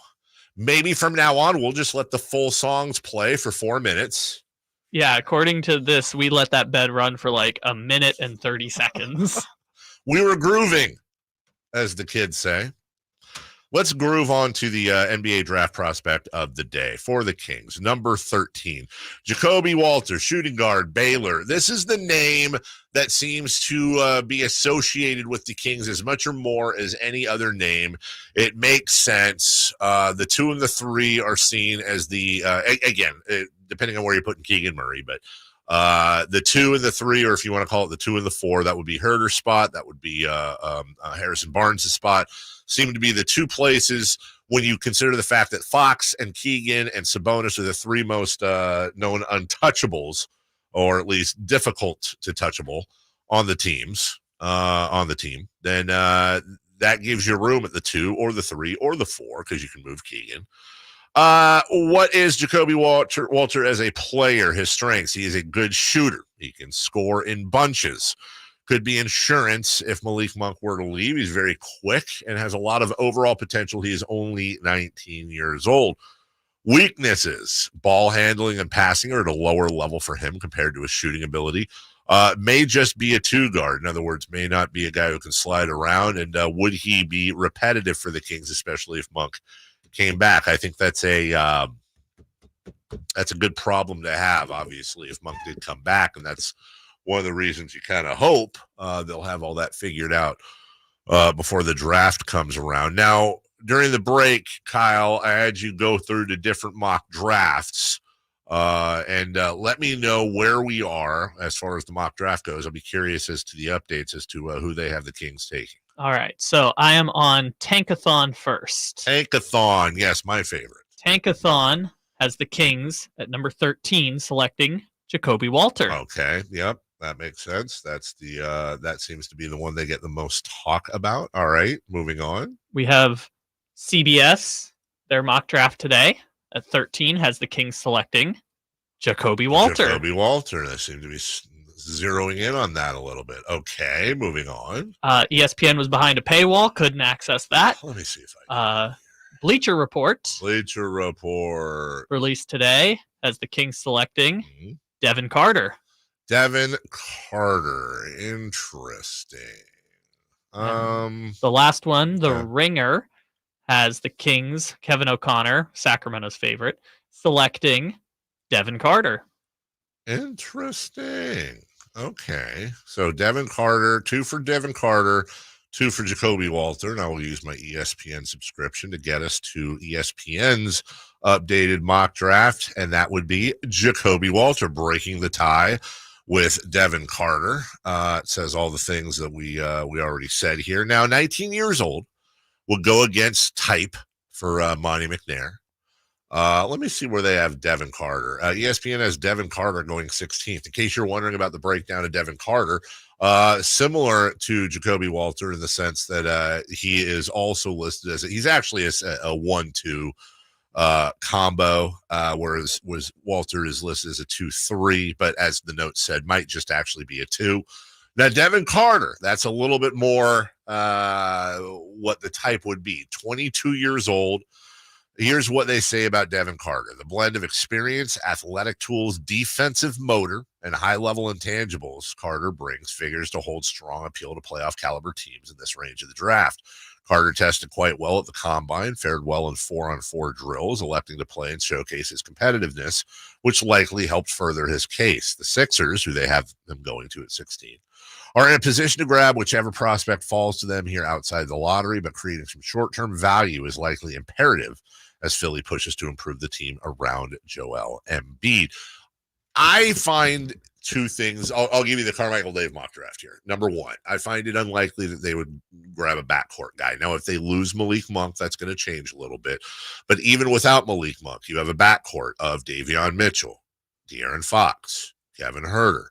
Maybe from now on, we'll just let the full songs play for 4 minutes. Yeah, according to this, we let that bed run for like a minute and 30 seconds. We were grooving, as the kids say. Let's groove on to the NBA draft prospect of the day for the Kings. Number 13, Ja'Kobe Walter, shooting guard, Baylor. This is the name that seems to be associated with the Kings as much or more as any other name. It makes sense. The 2 and the 3 are seen as the, depending on where you're putting Keegan Murray, but the 2 and the 3, or if you want to call it the 2 and the 4, that would be Herder's spot. That would be Harrison Barnes' spot. Seem to be the 2 places when you consider the fact that Fox and Keegan and Sabonis are the 3 most known untouchables, or at least difficult to touchable on the teams, then that gives you room at the 2 or the 3 or the 4, because you can move Keegan. What is Ja'Kobe Walter as a player? His strengths: he is a good shooter. He can score in bunches. Could be insurance if Malik Monk were to leave. He's very quick and has a lot of overall potential. He is only 19 years old. Weaknesses: ball handling and passing are at a lower level for him compared to his shooting ability. May just be a 2 guard. In other words, may not be a guy who can slide around. And would he be repetitive for the Kings, especially if Monk came back? I think that's a good problem to have, obviously, if Monk did come back, and that's one of the reasons you kind of hope they'll have all that figured out before the draft comes around. Now, during the break, Kyle, I had you go through the different mock drafts and let me know where we are as far as the mock draft goes. I'll be curious as to the updates as to who they have the Kings taking. All right, so I am on Tankathon first. Tankathon, yes, my favorite. Tankathon has the Kings at number 13 selecting Ja'Kobe Walter. Okay, yep, that makes sense. That's the that seems to be the one they get the most talk about. All right, moving on. We have CBS, their mock draft today at 13 has the Kings selecting Ja'Kobe Walter. Ja'Kobe Walter, they seem to be zeroing in on that a little bit. Okay, moving on. ESPN was behind a paywall, couldn't access that. Let me see if I Bleacher Report released today as the Kings selecting Devin Carter. Devin Carter, interesting. The last one, The Ringer, has the Kings, Kevin O'Connor, Sacramento's favorite, selecting Devin Carter. Interesting. Okay. So Devin Carter, 2 for Devin Carter, 2 for Ja'Kobe Walter. And I will use my ESPN subscription to get us to ESPN's updated mock draft. And that would be Ja'Kobe Walter breaking the tie with Devin Carter. It says all the things that we already said here. Now, 19 years old, will go against type for Monty McNair. Let me see where they have Devin Carter. ESPN has Devin Carter going 16th. In case you're wondering about the breakdown of Devin Carter, similar to Ja'Kobe Walter in the sense that he is also listed as he's actually a 1-2 combo, whereas Walter is listed as a 2-3, but as the note said, might just actually be a 2. Now, Devin Carter, that's a little bit more what the type would be. 22 years old. Here's what they say about Devin Carter. The blend of experience, athletic tools, defensive motor, and high-level intangibles Carter brings figures to hold strong appeal to playoff caliber teams in this range of the draft. Carter tested quite well at the Combine, fared well in 4-on-4 drills, electing to play and showcase his competitiveness, which likely helped further his case. The Sixers, who they have him going to at 16, are in a position to grab whichever prospect falls to them here outside the lottery, but creating some short-term value is likely imperative as Philly pushes to improve the team around Joel Embiid. I find two things. I'll give you the Carmichael Dave mock draft here. Number one, I find it unlikely that they would grab a backcourt guy. Now, if they lose Malik Monk, that's going to change a little bit. But even without Malik Monk, you have a backcourt of Davion Mitchell, De'Aaron Fox, Kevin Huerter,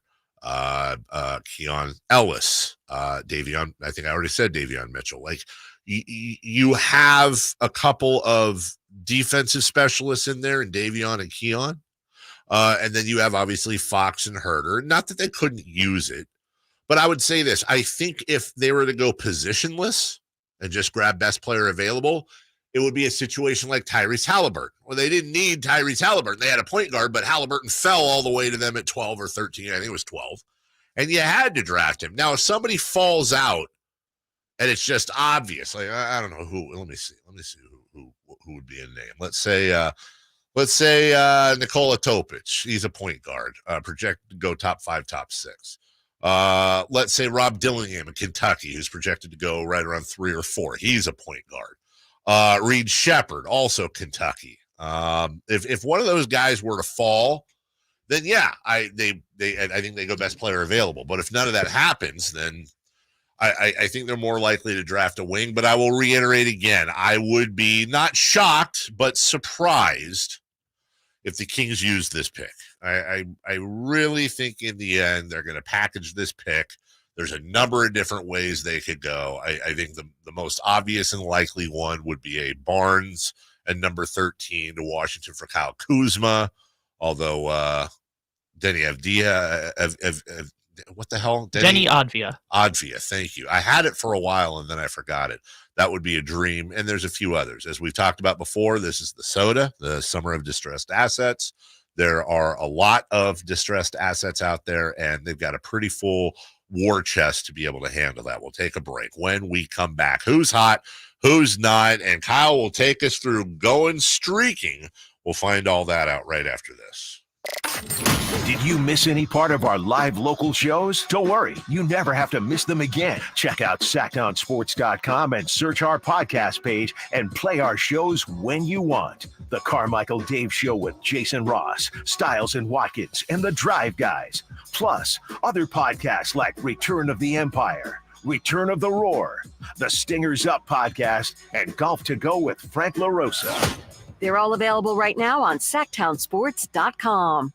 Keon Ellis, Davion. I think I already said Davion Mitchell. Like you have a couple of defensive specialists in there, and Davion and Keon. And then you have obviously Fox and Huerter. Not that they couldn't use it, but I would say this. I think if they were to go positionless and just grab best player available, it would be a situation like Tyrese Halliburton, where they didn't need Tyrese Halliburton. They had a point guard, but Halliburton fell all the way to them at 12 or 13. I think it was 12. And you had to draft him. Now, if somebody falls out and it's just obvious, like I don't know who. Let me see who would be a name. Let's say Nikola Topic. He's a point guard, projected to go top 5, top 6. Let's say Rob Dillingham in Kentucky, who's projected to go right around 3 or 4. He's a point guard. Reed Shepherd, also Kentucky. If one of those guys were to fall, then yeah, I think they go best player available. But if none of that happens, then I think they're more likely to draft a wing. But I will reiterate again, I would be not shocked, but surprised if the Kings use this pick. I really think in the end they're going to package this pick. There's a number of different ways they could go. I think the most obvious and likely one would be a Barnes and number 13 to Washington for Kyle Kuzma. Although Denny Avdia, what the hell? Denny Advia. Advia, thank you. I had it for a while and then I forgot it. That would be a dream. And there's a few others. As we've talked about before, this is the SODA, the Summer of Distressed Assets. There are a lot of distressed assets out there, and they've got a pretty full war chest to be able to handle that. We'll take a break. When we come back, who's hot, who's not, and Kyle will take us through going streaking. We'll find all that out right after this. Did you miss any part of our live local shows? Don't worry, you never have to miss them again. Check out SacktownSports.com and search our podcast page and play our shows when you want. The Carmichael Dave Show with Jason Ross, Stiles and Watkins, and the Drive Guys. Plus, other podcasts like Return of the Empire, Return of the Roar, the Stingers Up podcast, and Golf to Go with Frank LaRosa. They're all available right now on SacktownSports.com.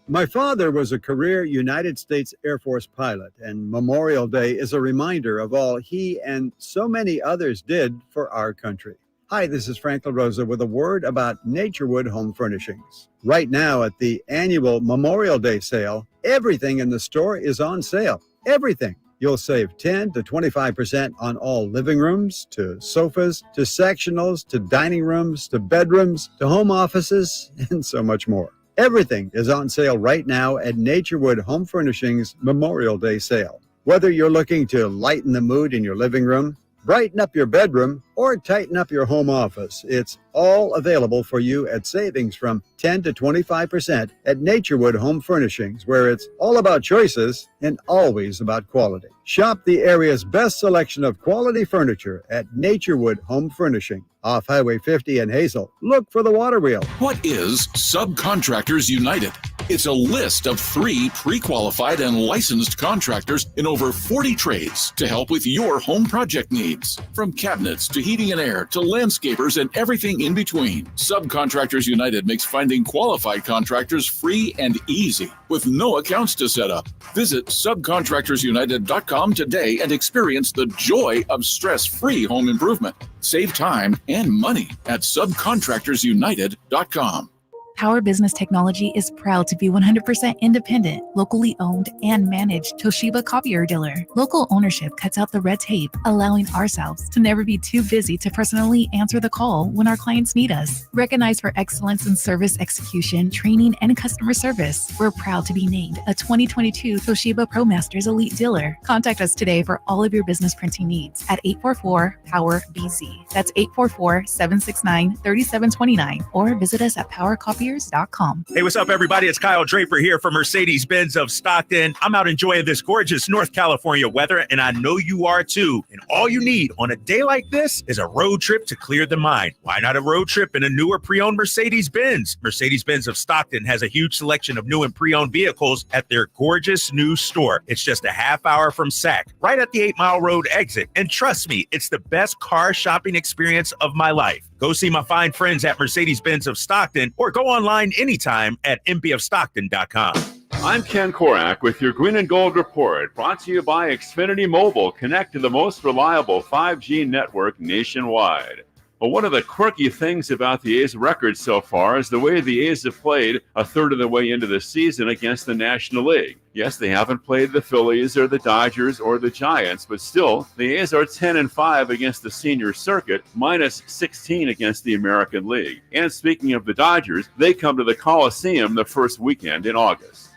My father was a career United States Air Force pilot, and Memorial Day is a reminder of all he and so many others did for our country. Hi, this is Frank LaRosa with a word about Naturewood Home Furnishings. Right now at the annual Memorial Day sale, everything in the store is on sale. Everything. You'll save 10 to 25% on all living rooms, to sofas, to sectionals, to dining rooms, to bedrooms, to home offices, and so much more. Everything is on sale right now at Naturewood Home Furnishings Memorial Day sale. Whether you're looking to lighten the mood in your living room, brighten up your bedroom, or tighten up your home office, it's all available for you at savings from 10 to 25% at Naturewood Home Furnishings, where it's all about choices and always about quality. Shop the area's best selection of quality furniture at Naturewood Home Furnishing, off Highway 50 in Hazel. Look for the water wheel. What is Subcontractors United? It's a list of 3 pre-qualified and licensed contractors in over 40 trades to help with your home project needs. From cabinets to heating and air to landscapers and everything in between, Subcontractors United makes finding qualified contractors free and easy with no accounts to set up. Visit subcontractorsunited.com today and experience the joy of stress-free home improvement. Save time and money at subcontractorsunited.com. Power Business Technology is proud to be 100% independent, locally owned, and managed Toshiba copier dealer. Local ownership cuts out the red tape, allowing ourselves to never be too busy to personally answer the call when our clients need us. Recognized for excellence in service execution, training, and customer service, we're proud to be named a 2022 Toshiba ProMasters Elite Dealer. Contact us today for all of your business printing needs at 844-POWER-BZ. That's 844-769-3729, or visit us at PowerCopier.com. Gears.com. Hey, what's up, everybody? It's Kyle Draper here from Mercedes-Benz of Stockton. I'm out enjoying this gorgeous North California weather, and I know you are too. And all you need on a day like this is a road trip to clear the mind. Why not a road trip in a newer pre-owned Mercedes-Benz? Mercedes-Benz of Stockton has a huge selection of new and pre-owned vehicles at their gorgeous new store. It's just a half hour from SAC, right at the 8 Mile Road exit. And trust me, it's the best car shopping experience of my life. Go see my fine friends at Mercedes-Benz of Stockton or go online anytime at mpofstockton.com. I'm Ken Korak with your Green and Gold Report, brought to you by Xfinity Mobile. Connect to the most reliable 5G network nationwide. Well, one of the quirky things about the A's record so far is the way the A's have played a third of the way into the season against the National League. Yes, they haven't played the Phillies or the Dodgers or the Giants, but still, the A's are 10-5 against the senior circuit, minus 16 against the American League. And speaking of the Dodgers, they come to the Coliseum the first weekend in August.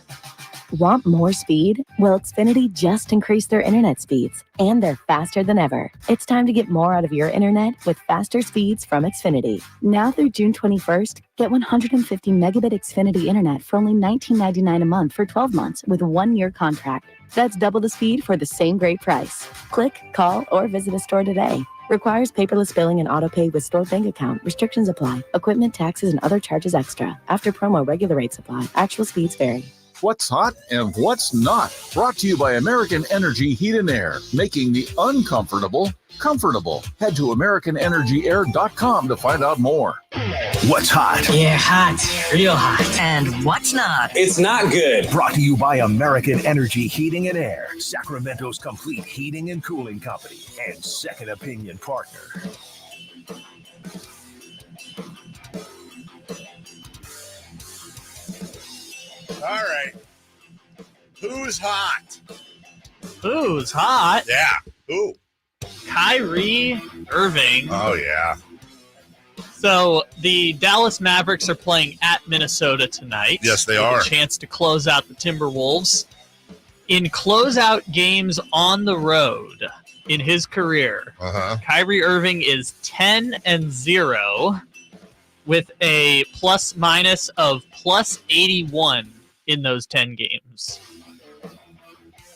Want more speed? Well, Xfinity just increased their internet speeds, and they're faster than ever. It's time to get more out of your internet with faster speeds from Xfinity. Now through June 21st, get 150 megabit Xfinity internet for only $19.99 a month for 12 months with a 1-year contract. That's double the speed for the same great price. Click, call, or visit a store today. Requires paperless billing and auto-pay with stored bank account. Restrictions apply. Equipment, taxes, and other charges extra. After promo, regular rates apply. Actual speeds vary. What's hot and what's not. Brought to you by American Energy Heat and Air, making the uncomfortable comfortable. Head to AmericanEnergyAir.com to find out more. What's hot? Yeah, hot. Real hot. And what's not? It's not good. Brought to you by American Energy Heating and Air, Sacramento's complete heating and cooling company and second opinion partner. All right. Who's hot? Who's hot? Yeah. Who? Kyrie Irving. Oh, yeah. So the Dallas Mavericks are playing at Minnesota tonight. Yes, they with are. A chance to close out the Timberwolves. In closeout games on the road in his career, Kyrie Irving is 10-0 with a plus minus of plus 81 in those 10 games.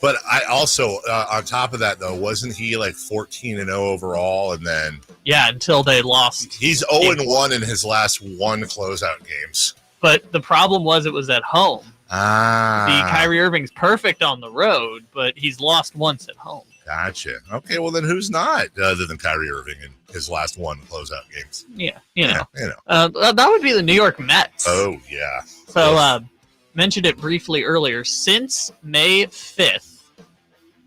But I also, on top of that, though, wasn't he like 14-0 overall? And then. Yeah, until they lost. He's 0-1 in his last one closeout games. But the problem was it was at home. Ah. Kyrie Irving's perfect on the road, but he's lost once at home. Gotcha. Okay, well, then who's not other than Kyrie Irving in his last one closeout games? Yeah, you know. That would be the New York Mets. Oh, yeah. So, mentioned it briefly earlier. Since May 5th,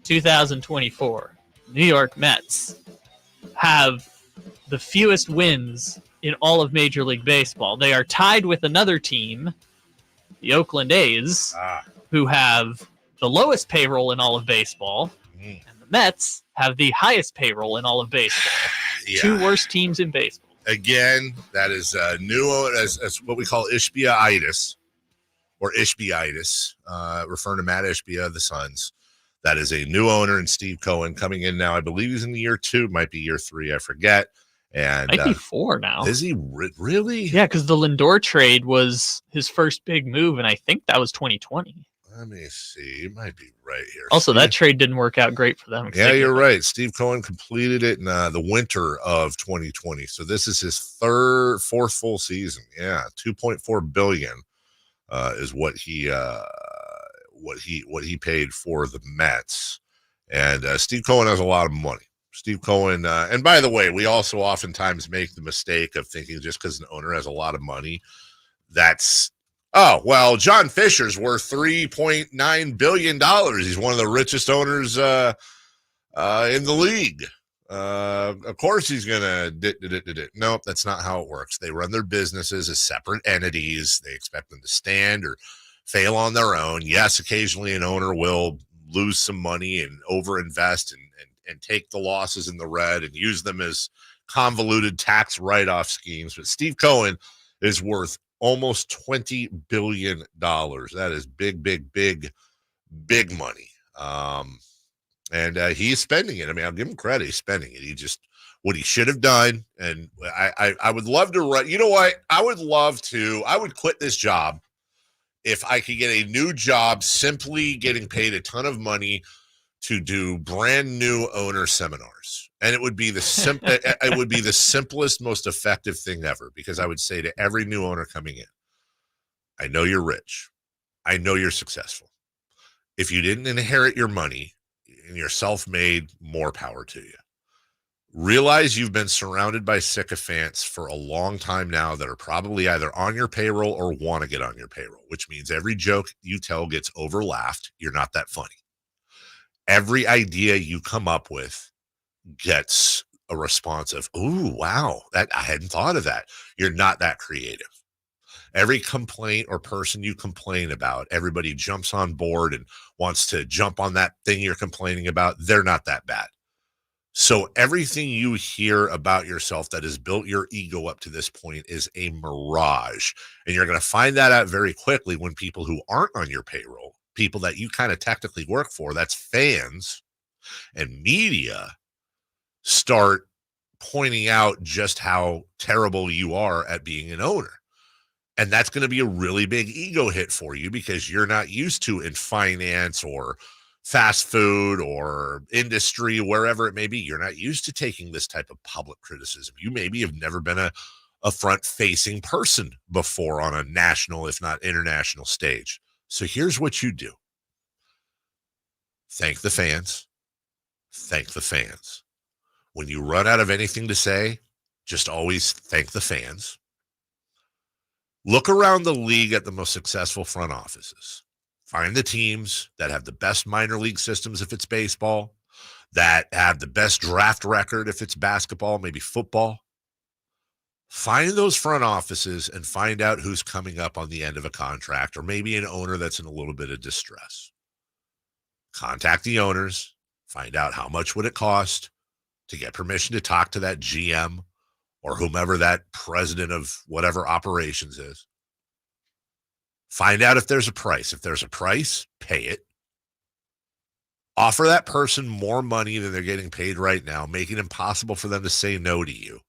2024, New York Mets have the fewest wins in all of Major League Baseball. They are tied with another team, the Oakland A's, who have the lowest payroll in all of baseball, and the Mets have the highest payroll in all of baseball. Yeah. Two worst teams in baseball. Again, that is new as what we call Ishbia-itis. Or Ishbia-itis, referring to Matt Ishbia of the Suns. That is a new owner in Steve Cohen coming in now. I believe he's in year 2, might be year 3, I forget. And might be 4 now. Is he really? Yeah, because the Lindor trade was his first big move, and I think that was 2020. Let me see. You might be right here. Also, that trade didn't work out great for them. Yeah, you're right. Steve Cohen completed it in the winter of 2020. So this is his fourth full season. Yeah, $2.4 billion. Is what he paid for the Mets, and Steve Cohen has a lot of money. Steve Cohen, and by the way, we also oftentimes make the mistake of thinking just because an owner has a lot of money, that's John Fisher's worth $3.9 billion. He's one of the richest owners in the league. Of course he's gonna Nope, that's not how it works. They run their businesses as separate entities. They expect them to stand or fail on their own. Yes, occasionally an owner will lose some money and overinvest and take the losses in the red and use them as convoluted tax write-off schemes. But Steve Cohen is worth almost $20 billion. That is big money. And he's spending it. I mean, I'll give him credit. He's spending it. He just, what he should have done. And I would love to run. You know what? I would quit this job if I could get a new job simply getting paid a ton of money to do brand new owner seminars. And it would be it would be the simplest, most effective thing ever, because I would say to every new owner coming in, I know you're rich. I know you're successful. If you didn't inherit your money and you're self-made, more power to you. Realize you've been surrounded by sycophants for a long time now that are probably either on your payroll or want to get on your payroll, which means every joke you tell gets over-laughed. You're not that funny. Every idea you come up with gets a response of, ooh, wow, that I hadn't thought of that. You're not that creative. Every complaint or person you complain about, everybody jumps on board and wants to jump on that thing you're complaining about. They're not that bad. So everything you hear about yourself that has built your ego up to this point is a mirage. And you're going to find that out very quickly when people who aren't on your payroll, people that you kind of technically work for, that's fans and media, start pointing out just how terrible you are at being an owner. And that's going to be a really big ego hit for you, because you're not used to, in finance or fast food or industry, wherever it may be, you're not used to taking this type of public criticism. You maybe have never been a front-facing person before on a national, if not international stage. So here's what you do. Thank the fans. Thank the fans. When you run out of anything to say, just always thank the fans. Look around the league at the most successful front offices. Find the teams that have the best minor league systems if it's baseball, that have the best draft record if it's basketball, maybe football. Find those front offices and find out who's coming up on the end of a contract, or maybe an owner that's in a little bit of distress. Contact the owners, find out how much would it cost to get permission to talk to that GM or whomever that president of whatever operations is. Find out if there's a price. If there's a price, pay it. Offer that person more money than they're getting paid right now, make it impossible for them to say no to you.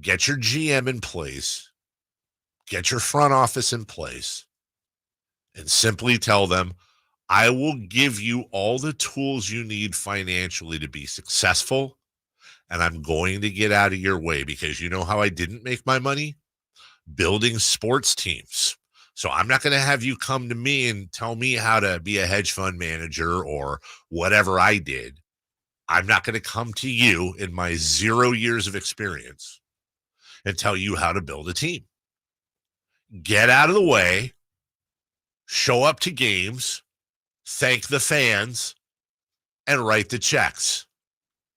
Get your GM in place. Get your front office in place. And simply tell them, I will give you all the tools you need financially to be successful, and I'm going to get out of your way, because you know how I didn't make my money? Building sports teams. So I'm not going to have you come to me and tell me how to be a hedge fund manager or whatever I did. I'm not going to come to you in my 0 years of experience and tell you how to build a team. Get out of the way, show up to games, thank the fans, and write the checks.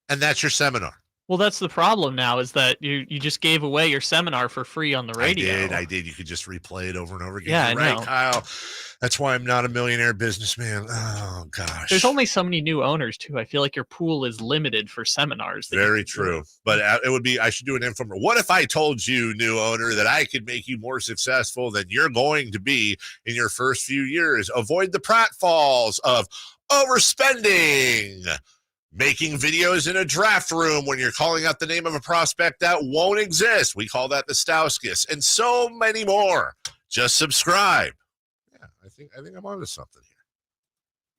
And that's your seminar. Well, that's the problem now, is that you just gave away your seminar for free on the radio. I did. You could just replay it over and over again. Yeah, You're I right, know. Kyle. That's why I'm not a millionaire businessman. Oh, gosh. There's only so many new owners, too. I feel like your pool is limited for seminars. Very true. But it would be, I should do an infomercial. What if I told you, new owner, that I could make you more successful than you're going to be in your first few years? Avoid the pratfalls of overspending, making videos in a draft room when you're calling out the name of a prospect that won't exist. We call that the Stauskas, and so many more. Just subscribe. Yeah, I think I'm onto something here.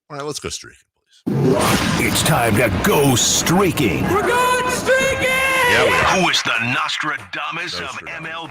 All right, let's go streaking, please. It's time to go streaking. We're going streaking! Yeah, we are. Who is the Nostradamus of MLB?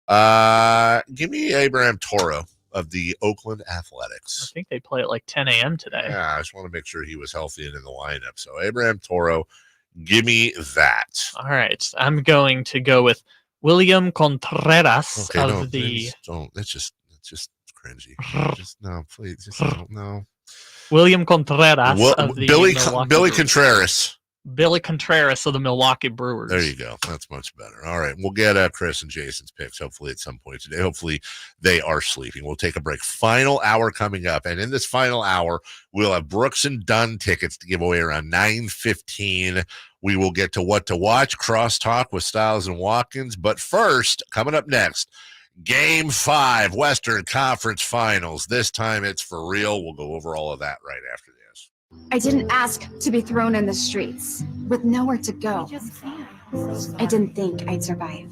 Give me Abraham Toro of the Oakland Athletics. I think they play at like 10 a.m. today. Yeah, I just want to make sure he was healthy and in the lineup. So Abraham Toro, give me that. All right. I'm going to go with William Contreras of the... Please don't. It's just cringy. Just no, please. Just don't. No. William Contreras of the Billy Milwaukee Contreras. Billy Contreras of the Milwaukee Brewers. There you go. That's much better. All right. We'll get Chris and Jason's picks hopefully at some point today. Hopefully they are sleeping. We'll take a break. Final hour coming up. And in this final hour, we'll have Brooks and Dunn tickets to give away around 9:15. We will get to what to watch, crosstalk with Styles and Watkins. But first, coming up next, Game 5, Western Conference Finals. This time it's for real. We'll go over all of that right after this. I didn't ask to be thrown in the streets with nowhere to go. I didn't think I'd survive.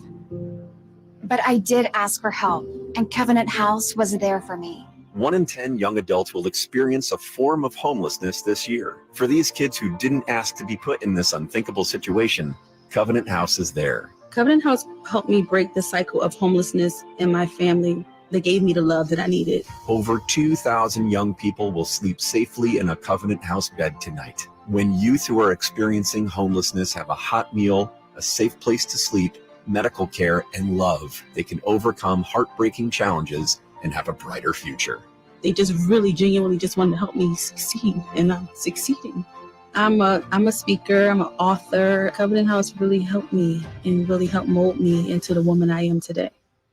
But I did ask for help, and Covenant House was there for me. 1 in 10 young adults will experience a form of homelessness this year. For these kids who didn't ask to be put in this unthinkable situation, Covenant House is there. Covenant House helped me break the cycle of homelessness in my family. They gave me the love that I needed. Over 2,000 young people will sleep safely in a Covenant House bed tonight. When youth who are experiencing homelessness have a hot meal, a safe place to sleep, medical care, and love, they can overcome heartbreaking challenges and have a brighter future. They just really genuinely just wanted to help me succeed, and I'm succeeding. I'm a speaker, I'm an author. Covenant House really helped me and really helped mold me into the woman I am today.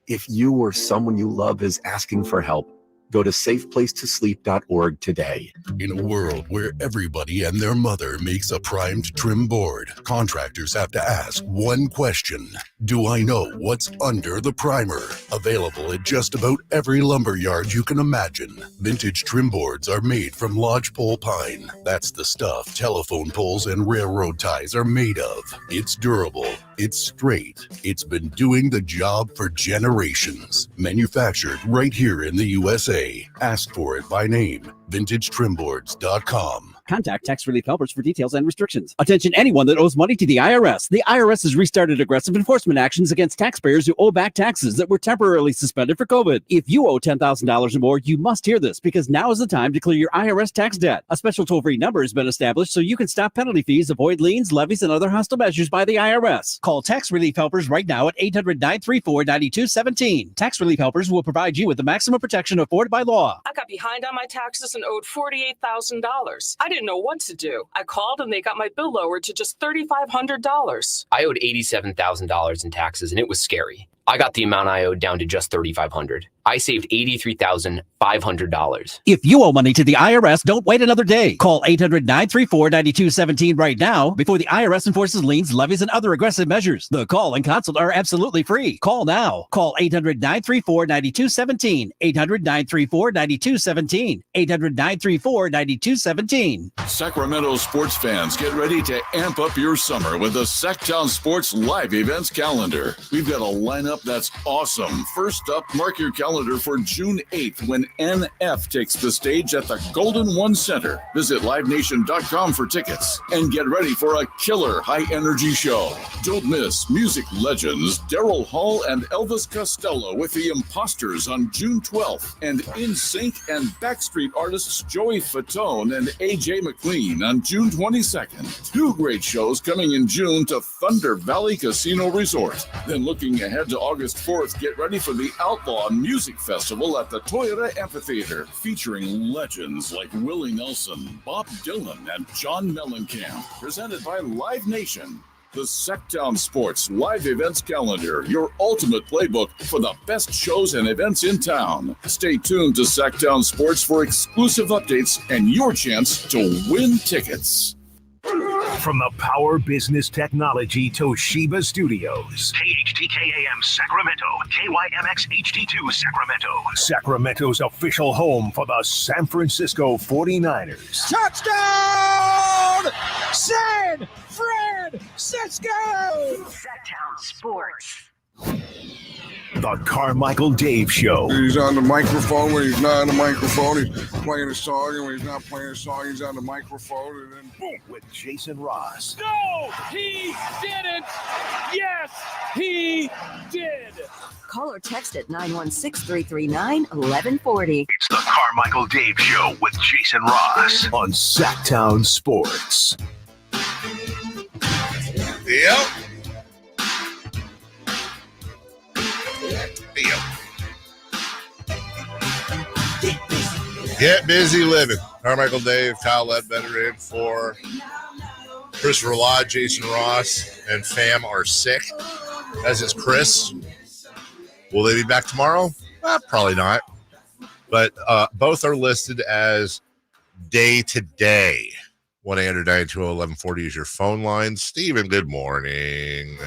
If you or someone you love is asking for help, go to safeplacetosleep.org today. In a world where everybody and their mother makes a primed trim board, contractors have to ask one question. Do I know what's under the primer? Available at just about every lumber yard you can imagine. Vintage trim boards are made from lodgepole pine. That's the stuff telephone poles and railroad ties are made of. It's durable. It's straight. It's been doing the job for generations. Manufactured right here in the USA. Ask for it by name. VintageTrimboards.com. Contact Tax Relief Helpers for details and restrictions. Attention anyone that owes money to the IRS. The IRS has restarted aggressive enforcement actions against taxpayers who owe back taxes that were temporarily suspended for COVID. If you owe $10,000 or more, you must hear this because now is the time to clear your IRS tax debt. A special toll-free number has been established so you can stop penalty fees, avoid liens, levies, and other hostile measures by the IRS. Call Tax Relief Helpers right now at 800-934-9217. Tax Relief Helpers will provide you with the maximum protection afforded by law. I got behind on my taxes and owed $48,000. I didn't know what to do. I called and they got my bill lowered to just $3,500. I owed $87,000 in taxes and it was scary. I got the amount I owed down to just $3,500. I saved $83,500. If you owe money to the IRS, don't wait another day. Call 800-934-9217 right now before the IRS enforces liens, levies, and other aggressive measures. The call and consult are absolutely free. Call now. Call 800-934-9217. 800-934-9217. 800-934-9217. Sacramento sports fans, get ready to amp up your summer with the Sacktown Sports live events calendar. We've got a lineup that's awesome. First up, mark your calendar for June 8th when NF takes the stage at the Golden One Center. Visit livenation.com for tickets and get ready for a killer high-energy show. Don't miss music legends Daryl Hall and Elvis Costello with the Imposters on June 12th and NSYNC and Backstreet artists Joey Fatone and AJ McLean on June 22nd. Two great shows coming in June to Thunder Valley Casino Resort. Then looking ahead to August 4th, get ready for the Outlaw Music Festival at the Toyota Amphitheater, featuring legends like Willie Nelson, Bob Dylan, and John Mellencamp, presented by Live Nation. The Sacktown Sports live events calendar, your ultimate playbook for the best shows and events in town. Stay tuned to Sacktown Sports for exclusive updates and your chance to win tickets. From the Power Business Technology Toshiba Studios. KHTKAM Sacramento, KYMX HD2 Sacramento. Sacramento's official home for the San Francisco 49ers. Touchdown! San Francisco! Sacktown Sports. The Carmichael Dave Show. He's on the microphone when he's not on the microphone. He's playing a song, and when he's not playing a song, he's on the microphone. And then boom, with Jason Ross. No, he didn't. Yes, he did. Call or text at 916-339-1140. It's the Carmichael Dave Show with Jason Ross on Sacktown Sports. Yep. Get busy living. Carmichael Dave, Kyle Ledbetter in for Chris Law, Jason Ross, and fam are sick, as is Chris. Will they be back tomorrow? Probably not. But both are listed as day-to-day. 1-800-920-1140 is your phone line. Steven, good morning.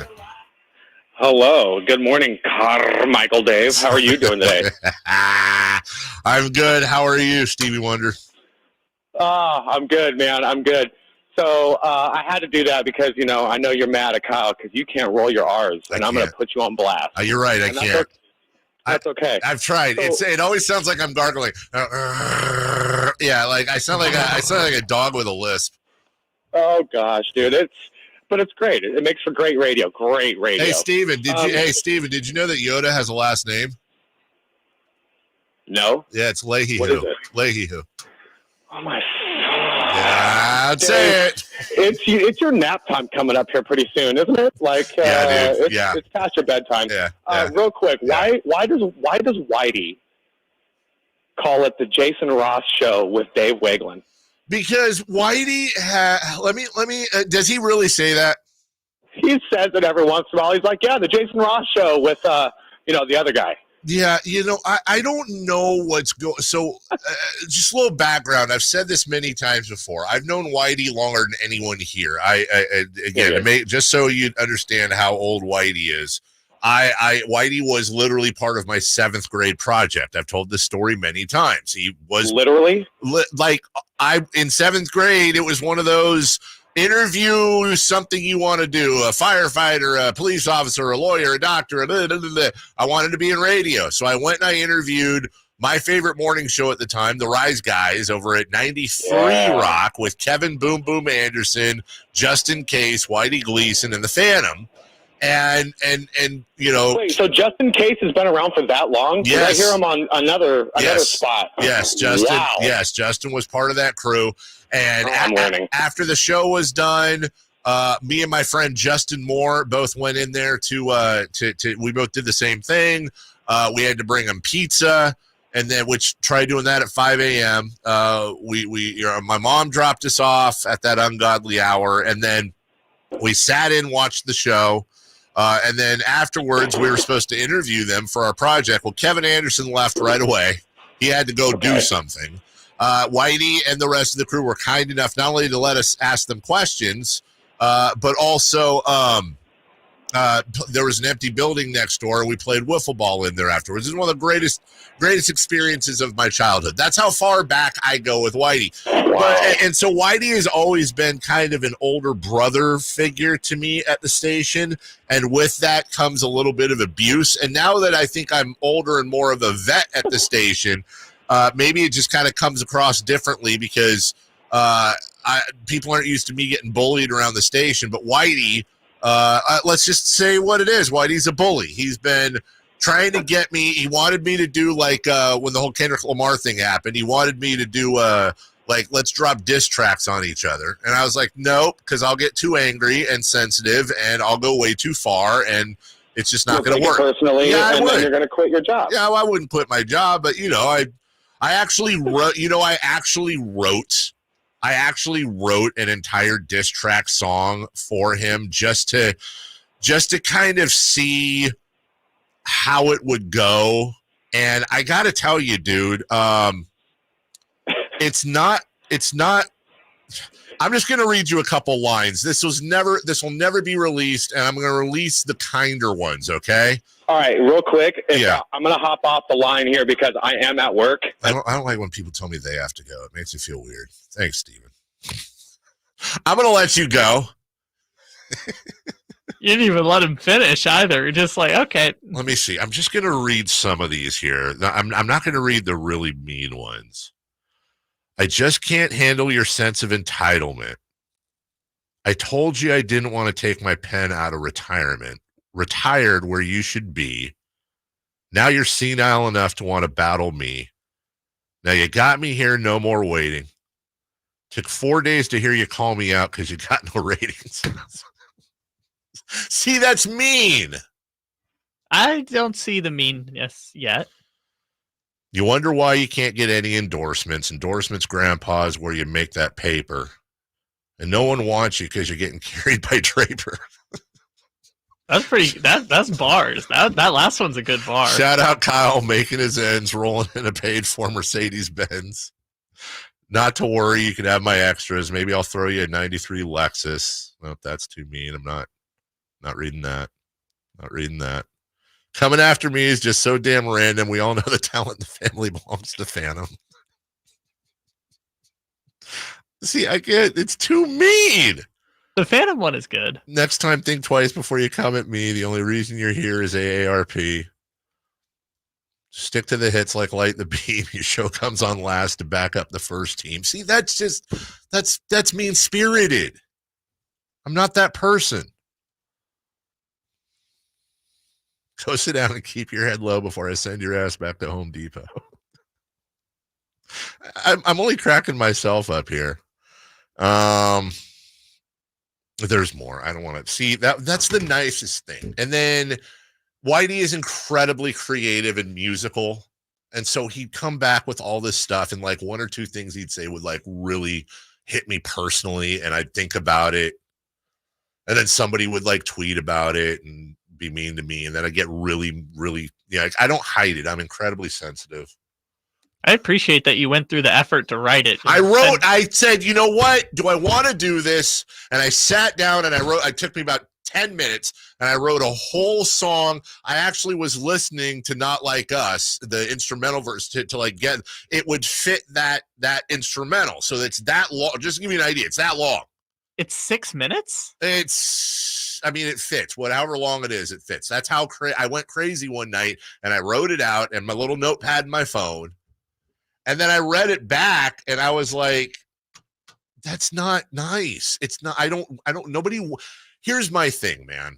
Hello. Good morning, Carmichael Dave. How are you doing today? I'm good. How are you, Stevie Wonder? I'm good, man. I'm good. So I had to do that because, I know you're mad at Kyle because you can't roll your R's, and I'm going to put you on blast. You're right. I can't. That's okay. I've tried. So, it always sounds like I'm gargling. Yeah, like I sound like a dog with a lisp. Oh gosh, dude, but it's great. It makes for great radio. Great radio. Hey Steven, did you know that Yoda has a last name? No. Yeah, it's Leahy. What is it? Leahy. Oh my. Yeah, I'd say it. It's your nap time coming up here pretty soon, isn't it? Like, yeah, dude. It's past your bedtime. Yeah. Real quick, why does Whitey call it the Jason Ross Show with Dave Wagelin? Because Whitey let me. Does he really say that? He says it every once in a while. He's like, yeah, the Jason Ross Show with the other guy. Yeah, I don't know what's going. So, just a little background. I've said this many times before. I've known Whitey longer than anyone here. Just so you understand how old Whitey is. Whitey was literally part of my 7th grade project. I've told this story many times. He was literally in 7th grade. It was one of those. Interview something you want to do, a firefighter, a police officer, a lawyer, a doctor. I wanted to be in radio. So I went and I interviewed my favorite morning show at the time, the Rise Guys, over at 93 Rock with Kevin Boom Boom Anderson, Justin Case, Whitey Gleason, and the Phantom. And Wait, so Justin Case has been around for that long? Yes. I hear him on another spot. Yes, Justin. Wow. Yes, Justin was part of that crew. And after the show was done, me and my friend Justin Moore both went in there to we both did the same thing. We had to bring him pizza, and then tried doing that at 5 a.m. My mom dropped us off at that ungodly hour, and then we sat in, watched the show. And then afterwards, we were supposed to interview them for our project. Well, Kevin Anderson left right away. He had to go do something. Whitey and the rest of the crew were kind enough not only to let us ask them questions, but also there was an empty building next door, and we played wiffle ball in there afterwards. It was one of the greatest experiences of my childhood. That's how far back I go with Whitey. Wow. And so Whitey has always been kind of an older brother figure to me at the station, and with that comes a little bit of abuse. And now that I think I'm older and more of a vet at the station, maybe it just kind of comes across differently because people aren't used to me getting bullied around the station. But Whitey, let's just say what it is. Whitey's a bully. He's been trying to get me. He wanted me to do when the whole Kendrick Lamar thing happened. He wanted me to do let's drop diss tracks on each other. And I was like, nope, because I'll get too angry and sensitive and I'll go way too far and it's just not going to work. Personally, yeah, and then you're going to quit your job. Yeah, well, I wouldn't quit my job, but I actually wrote an entire diss track song for him just to kind of see how it would go. And I got to tell you, dude, it's not, I'm just going to read you a couple lines. This will never be released, and I'm going to release the kinder ones. Okay. All right, real quick. I'm going to hop off the line here because I am at work. I don't like when people tell me they have to go. It makes me feel weird. Thanks, Steven. I'm going to let you go. You didn't even let him finish either. You're just like, okay. Let me see. I'm just going to read some of these here. I'm not going to read the really mean ones. I just can't handle your sense of entitlement. I told you I didn't want to take my pen out of retirement. Retired where you should be. Now you're senile enough to want to battle me. Now you got me here, no more waiting. Took 4 days to hear you call me out because you got no ratings. See, that's mean. I don't see the meanness yet. You wonder why you can't get any endorsements. Endorsements, grandpa, is where you make that paper. And no one wants you because you're getting carried by Draper. That's pretty. That's bars. That last one's a good bar. Shout out Kyle making his ends, rolling in a paid for Mercedes Benz. Not to worry, you can have my extras. Maybe I'll throw you a '93 Lexus. Nope, that's too mean. I'm not reading that. Not reading that. Coming after me is just so damn random. We all know the talent in the family belongs to Phantom. See, I get it's too mean. The Phantom one is good. Next time, think twice before you come at me. The only reason you're here is AARP. Stick to the hits like Light the Beam. Your show comes on last to back up the first team. See, that's mean-spirited. I'm not that person. Go sit down and keep your head low before I send your ass back to Home Depot. I'm only cracking myself up here. There's more. I don't want to see that's the nicest thing. And then Whitey is incredibly creative and musical. And so he'd come back with all this stuff, and like one or two things he'd say would like really hit me personally. And I'd think about it. And then somebody would like tweet about it and be mean to me. And then I get really, really, I don't hide it. I'm incredibly sensitive. I appreciate that you went through the effort to write it. I said, you know what? Do I want to do this? And I sat down and I wrote, it took me about 10 minutes and I wrote a whole song. I actually was listening to Not Like Us, the instrumental verse to like get, it would fit that instrumental. So it's that long. Just to give you an idea. It's that long. It's 6 minutes? It fits. Whatever long it is, it fits. That's how I went crazy one night and I wrote it out in my little notepad in my phone. And then I read it back and I was like, that's not nice. It's not, here's my thing, man.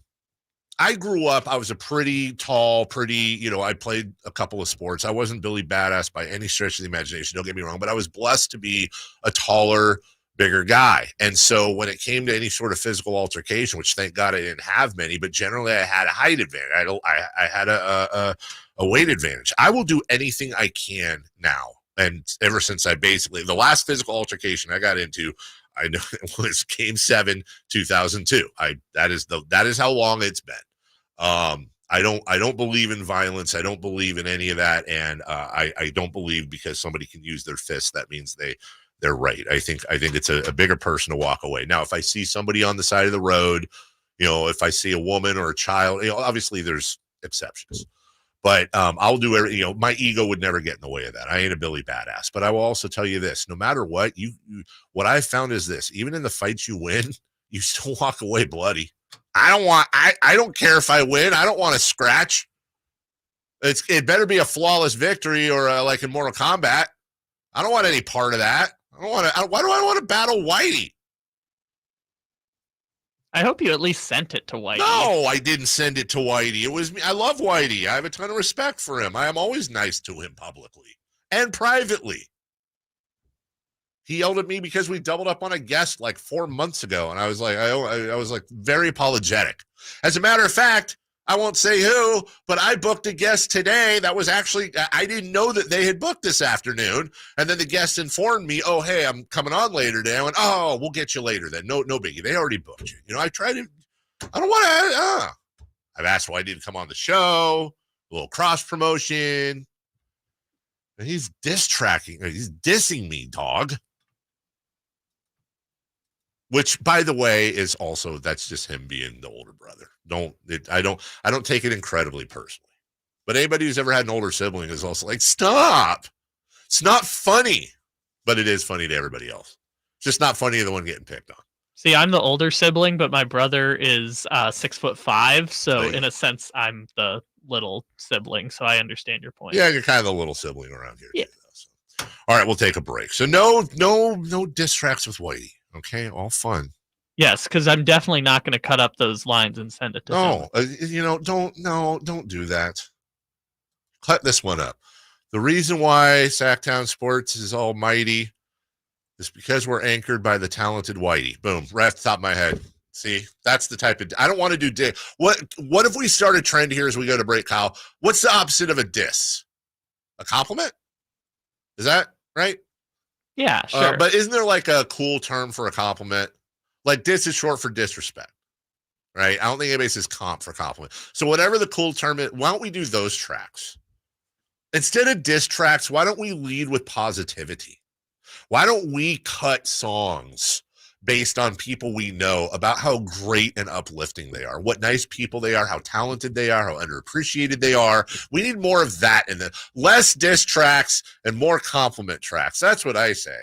I grew up, I was a pretty tall, I played a couple of sports. I wasn't Billy Badass by any stretch of the imagination. Don't get me wrong, but I was blessed to be a taller, bigger guy. And so when it came to any sort of physical altercation, which thank God I didn't have many, but generally I had a height advantage. I had a weight advantage. I will do anything I can now. And ever since the last physical altercation I got into, I know it was Game 7, 2002. That is how long it's been. I don't believe in violence. I don't believe in any of that. And I don't believe because somebody can use their fist, that means they're right. I think it's a bigger person to walk away. Now, if I see somebody on the side of the road, if I see a woman or a child, obviously there's exceptions. But I'll do everything. My ego would never get in the way of that. I ain't a Billy Badass. But I will also tell you this: no matter what, what I've found is this: even in the fights you win, you still walk away bloody. I don't care if I win. I don't want to scratch. It better be a flawless victory or like in Mortal Kombat. I don't want any part of that. Why do I want to battle Whitey? I hope you at least sent it to Whitey. No, I didn't send it to Whitey. It was me. I love Whitey. I have a ton of respect for him. I am always nice to him publicly and privately. He yelled at me because we doubled up on a guest like 4 months ago, and I was like, I was like very apologetic. As a matter of fact, I won't say who, but I booked a guest today that was actually, I didn't know that they had booked this afternoon. And then the guest informed me, oh, hey, I'm coming on later today. I went, oh, we'll get you later then. No biggie. They already booked you. I tried to, I don't want to, I've asked why I didn't come on the show, a little cross promotion. And he's he's dissing me, dog. Which, by the way, is also, that's just him being the older brother. I don't take it incredibly personally. But anybody who's ever had an older sibling is also like, stop. It's not funny. But it is funny to everybody else. It's just not funny to the one getting picked on. See, I'm the older sibling, but my brother is 6'5", so in a sense, I'm the little sibling. So I understand your point. Yeah, you're kind of the little sibling around here. Yeah. Too, so. All right, we'll take a break. So no diss tracks with Whitey. Okay, all fun. Yes, because I'm definitely not going to cut up those lines and send it to him. Don't do that. cut this one up. The reason why Sacktown Sports is almighty is because we're anchored by the talented Whitey. Boom, right off the top of my head. See, that's the type of, I don't want to do what if we start a trend here as we go to break, Kyle? What's the opposite of a diss? A compliment? Is that right? Yeah, sure. But isn't there like a cool term for a compliment? Like diss is short for disrespect, right? I don't think anybody says comp for compliment. So whatever the cool term is, why don't we do those tracks? Instead of diss tracks, why don't we lead with positivity? Why don't we cut songs based on people we know about how great and uplifting they are, what nice people they are, how talented they are, how underappreciated they are? We need more of that, and less diss tracks and more compliment tracks. That's what I say.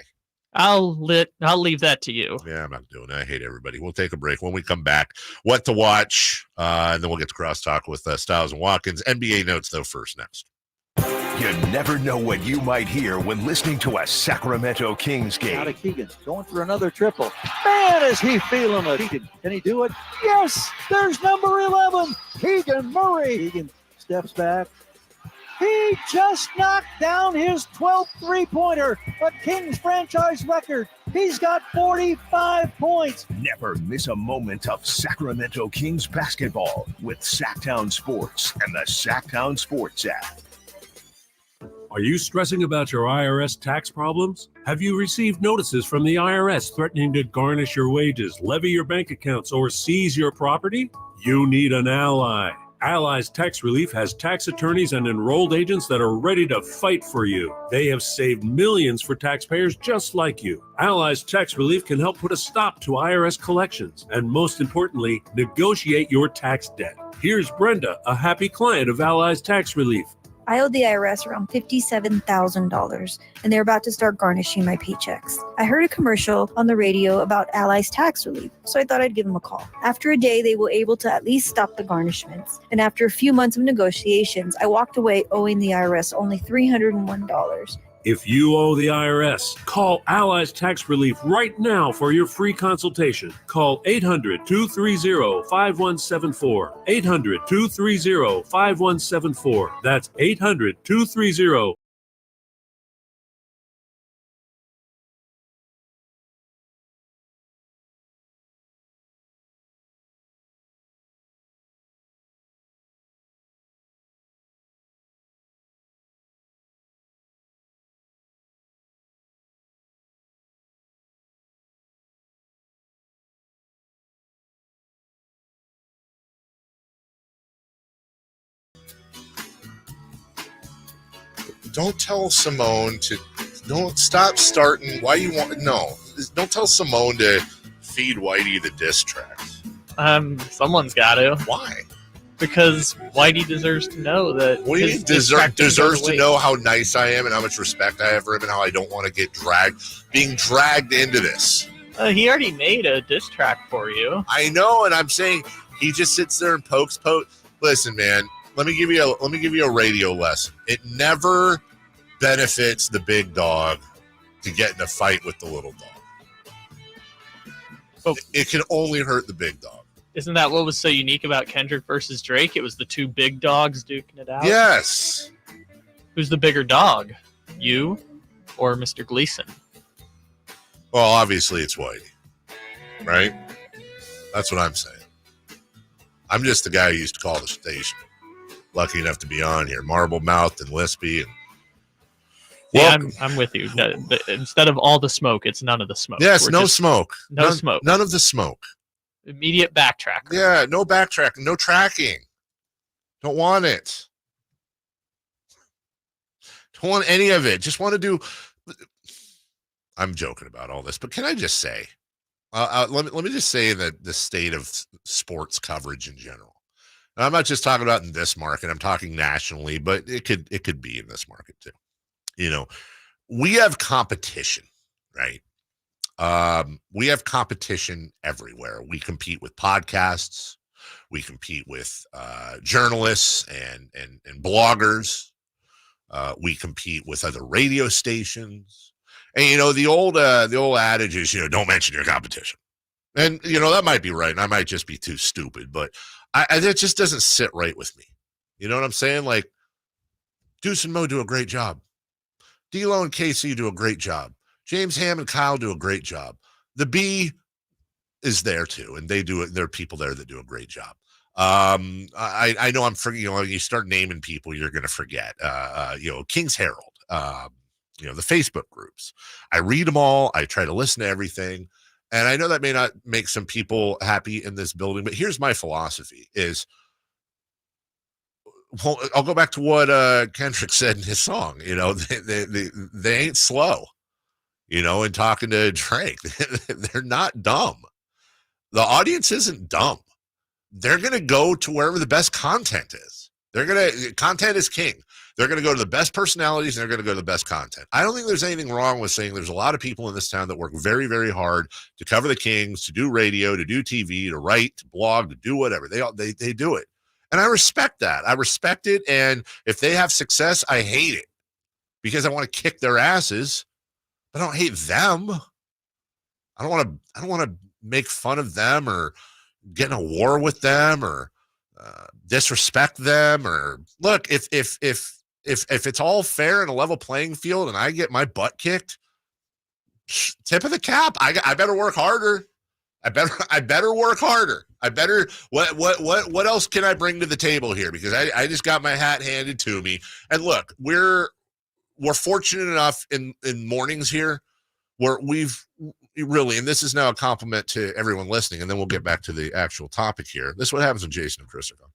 I'll leave that to you. Yeah, I'm not doing it. I hate everybody. We'll take a break. When we come back, what to watch, and then we'll get to crosstalk with Styles and Watkins. NBA notes, though, first next. You never know what you might hear when listening to a Sacramento Kings game. Out of Keegan, going for another triple. Man, is he feeling it. Can he do it? Yes, there's number 11, Keegan Murray. Keegan steps back. He just knocked down his 12th three-pointer, a Kings franchise record. He's got 45 points. Never miss a moment of Sacramento Kings basketball with Sacktown Sports and the Sacktown Sports app. Are you stressing about your IRS tax problems? Have you received notices from the IRS threatening to garnish your wages, levy your bank accounts, or seize your property? You need an ally. Allies Tax Relief has tax attorneys and enrolled agents that are ready to fight for you. They have saved millions for taxpayers just like you. Allies Tax Relief can help put a stop to IRS collections and, most importantly, negotiate your tax debt. Here's Brenda, a happy client of Allies Tax Relief. I owed the IRS around $57,000, and they're about to start garnishing my paychecks. I heard a commercial on the radio about Allies Tax Relief, so I thought I'd give them a call. After a day, they were able to at least stop the garnishments, and after a few months of negotiations, I walked away owing the IRS only $301. If you owe the IRS, call Allies Tax Relief right now for your free consultation. Call 800-230-5174. 800-230-5174. That's 800-230. Don't tell Simone to don't stop starting. Why you want no? Don't tell Simone to feed Whitey the diss tracks. Someone's got to. Why? Because Whitey deserves to know that. What do you mean deserves to know how nice I am and how much respect I have for him and how I don't want to get being dragged into this? He already made a diss track for you. I know, and I'm saying he just sits there and pokes. Listen, man. Let me give you a radio lesson. It never benefits the big dog to get in a fight with the little dog. It can only hurt the big dog. Isn't that what was so unique about Kendrick versus Drake? It was the two big dogs duking it out. Yes. Who's the bigger dog? You or Mr. Gleason? Well, obviously it's Whitey, right? That's what I'm saying. I'm just the guy who used to call the station. Lucky enough to be on here, marble-mouthed and lispy. Yeah, I'm with you. Instead of all the smoke, it's none of the smoke. Yes, no smoke. Smoke. None of the smoke. Immediate backtrack. Yeah, no backtracking, no tracking. Don't want it. Don't want any of it. Just want to do. I'm joking about all this, but can I just say, let me just say that the state of sports coverage in general. I'm not just talking about in this market. I'm talking nationally, but it could be in this market too. You know, we have competition, right? We have competition everywhere. We compete with podcasts. We compete with journalists and bloggers. We compete with other radio stations. And you know, the old adage is, don't mention your competition. And that might be right, and I might just be too stupid, but that just doesn't sit right with me. You know what I'm saying? Like, Deuce and Mo do a great job. D'Lo and KC do a great job. James Ham and Kyle do a great job. The B is there too, and they do it. There are people there that do a great job. I know I'm forgetting. You start naming people, you're going to forget. King's Herald. The Facebook groups. I read them all. I try to listen to everything, and I know that may not make some people happy in this building, but here's my philosophy: I'll go back to what Kendrick said in his song. They ain't slow. In talking to Drake, they're not dumb. The audience isn't dumb. They're going to go to wherever the best content is. Content is king. They're going to go to the best personalities, and they're going to go to the best content. I don't think there's anything wrong with saying there's a lot of people in this town that work very, very hard to cover the Kings, to do radio, to do TV, to write, to blog, to do whatever. They do it. And I respect that. I respect it. And if they have success, I hate it because I want to kick their asses, but I don't hate them. I don't want to make fun of them or get in a war with them or disrespect them. Or look, if it's all fair and a level playing field and I get my butt kicked, tip of the cap. I better work harder. I better work harder. What else can I bring to the table here? Because I just got my hat handed to me. And look, we're fortunate enough in mornings here where we've really, and this is now a compliment to everyone listening, and then we'll get back to the actual topic here. This is what happens when Jason and Chris are gone.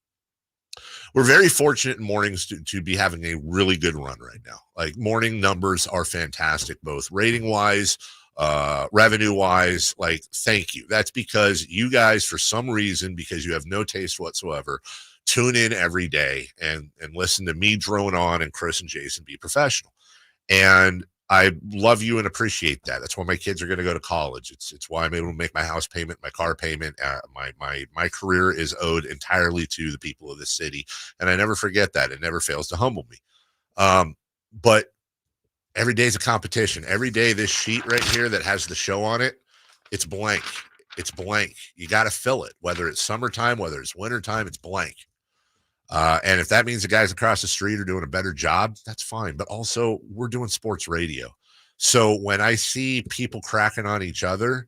We're very fortunate in mornings to be having a really good run right now. Like, morning numbers are fantastic, both rating wise, revenue wise. Like, thank you. That's because you guys, for some reason, because you have no taste whatsoever, tune in every day and listen to me drone on and Chris and Jason be professional. And I love you and appreciate that. That's why my kids are going to go to college. It's why I'm able to make my house payment, my car payment. My career is owed entirely to the people of this city, and I never forget that. It never fails to humble me. But every day is a competition. Every day, this sheet right here that has the show on it, it's blank. It's blank. You got to fill it. Whether it's summertime, whether it's wintertime, it's blank. And if that means the guys across the street are doing a better job, that's fine. But also, we're doing sports radio. So when I see people cracking on each other,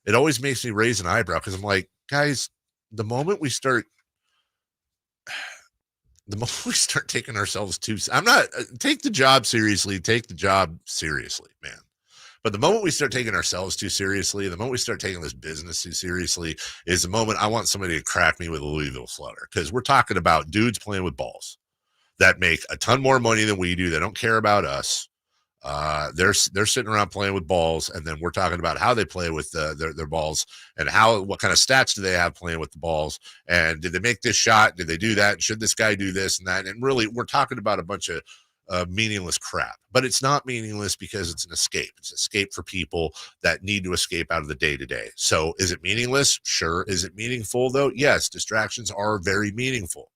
it always makes me raise an eyebrow because I'm like, guys, the moment we start taking ourselves take the job seriously, man. But the moment we start taking ourselves too seriously, the moment we start taking this business too seriously, is the moment I want somebody to crack me with a Louisville slugger. Because we're talking about dudes playing with balls that make a ton more money than we do. They don't care about us. They're sitting around playing with balls, and then we're talking about how they play with their balls and what kind of stats do they have playing with the balls, and did they make this shot? Did they do that? Should this guy do this and that? And really, we're talking about a bunch of meaningless crap. But it's not meaningless because it's an escape. It's an escape for people that need to escape out of the day-to-day. So is it meaningless? Sure. Is it meaningful, though? Yes, distractions are very meaningful.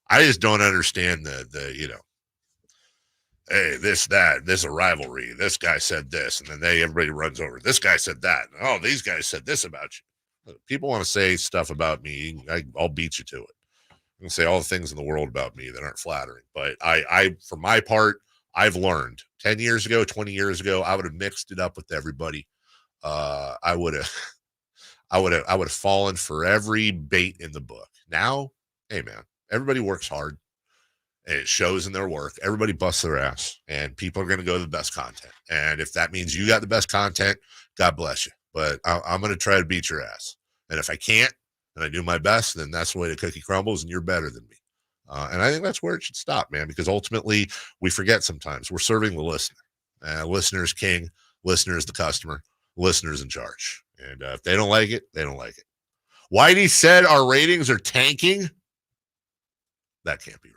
I just don't understand the hey, this a rivalry. This guy said this, and then everybody runs over. This guy said that. Oh, these guys said this about you. People want to say stuff about me. I'll beat you to it. I can say all the things in the world about me that aren't flattering. But I for my part, I've learned 10 years ago, 20 years ago, I would have mixed it up with everybody. I would have fallen for every bait in the book. Now, hey man, everybody works hard. And it shows in their work. Everybody busts their ass, and people are going to go to the best content. And if that means you got the best content, God bless you. But I'm going to try to beat your ass. And if I can't, and I do my best, then that's the way the cookie crumbles, and you're better than me. And I think that's where it should stop, man, because ultimately we forget sometimes we're serving the listener. Listener's king, listener's the customer, listener's in charge. And if they don't like it, they don't like it. Whitey said our ratings are tanking. That can't be right.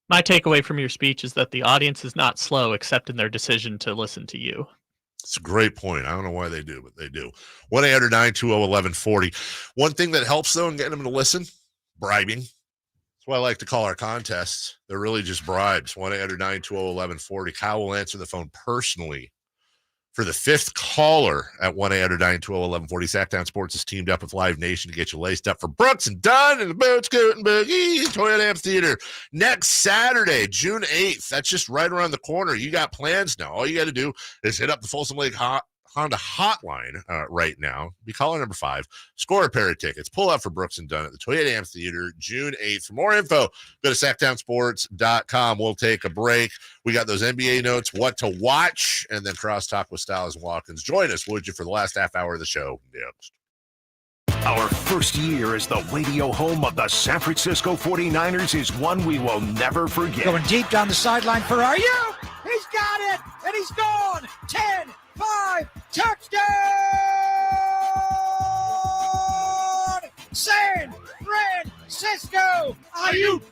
My takeaway from your speech is that the audience is not slow except in their decision to listen to you. It's a great point. I don't know why they do, but they do. 1-800-920-1140. One thing that helps, though, in getting them to listen, bribing. That's what I like to call our contests. They're really just bribes. 1-800-920-1140. Kyle will answer the phone personally for the fifth caller at 1-800-920-1140. Sacktown Sports has teamed up with Live Nation to get you laced up for Brooks and Dunn and the Boot Scoot and Boogie Toyota Amphitheater next Saturday, June 8th. That's just right around the corner. You got plans now. All you got to do is hit up the Folsom Lake Honda hotline right now. Be caller number 5. Score a pair of tickets. Pull out for Brooks and Dunn at the Toyota Amphitheater June 8th. For more info, go to sacktownsports.com. We'll take a break. We got those NBA notes, what to watch, and then crosstalk with Styles and Watkins. Join us, would you, for the last half hour of the show next. Our first year as the radio home of the San Francisco 49ers is one we will never forget. Going deep down the sideline for Are You? He's got it, and he's gone. 10, 5, touchdown! San Francisco! Ayuk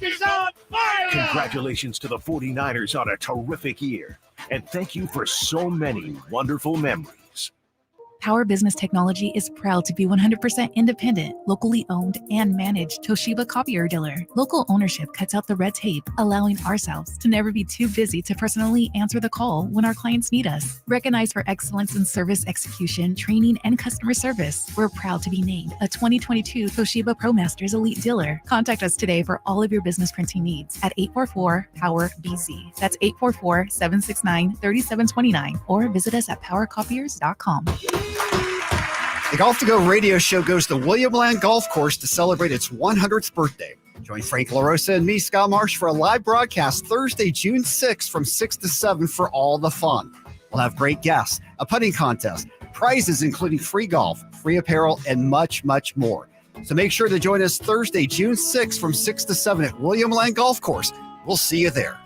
is on fire! Congratulations to the 49ers on a terrific year. And thank you for so many wonderful memories. Power Business Technology is proud to be 100% independent, locally owned, and managed Toshiba copier dealer. Local ownership cuts out the red tape, allowing ourselves to never be too busy to personally answer the call when our clients need us. Recognized for excellence in service execution, training, and customer service, we're proud to be named a 2022 Toshiba ProMasters Elite Dealer. Contact us today for all of your business printing needs at 844-POWER-BZ. That's 844-769-3729, or visit us at powercopiers.com. The Golf to Go radio show goes to William Land Golf Course to celebrate its 100th birthday. Join Frank LaRosa and me, Scott Marsh, for a live broadcast Thursday, June 6th from 6 to 7 for all the fun. We'll have great guests, a putting contest, prizes including free golf, free apparel, and much, much more. So make sure to join us Thursday, June 6th from 6 to 7 at William Land Golf Course. We'll see you there.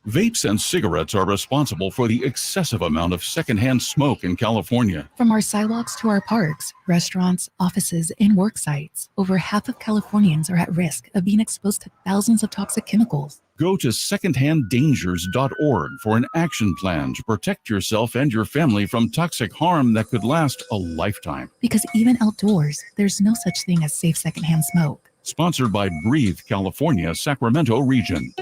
Vapes and cigarettes are responsible for the excessive amount of secondhand smoke in California. From our sidewalks to our parks, restaurants, offices, and work sites, over half of Californians are at risk of being exposed to thousands of toxic chemicals. Go to secondhanddangers.org for an action plan to protect yourself and your family from toxic harm that could last a lifetime. Because even outdoors, there's no such thing as safe secondhand smoke. Sponsored by Breathe California, Sacramento region.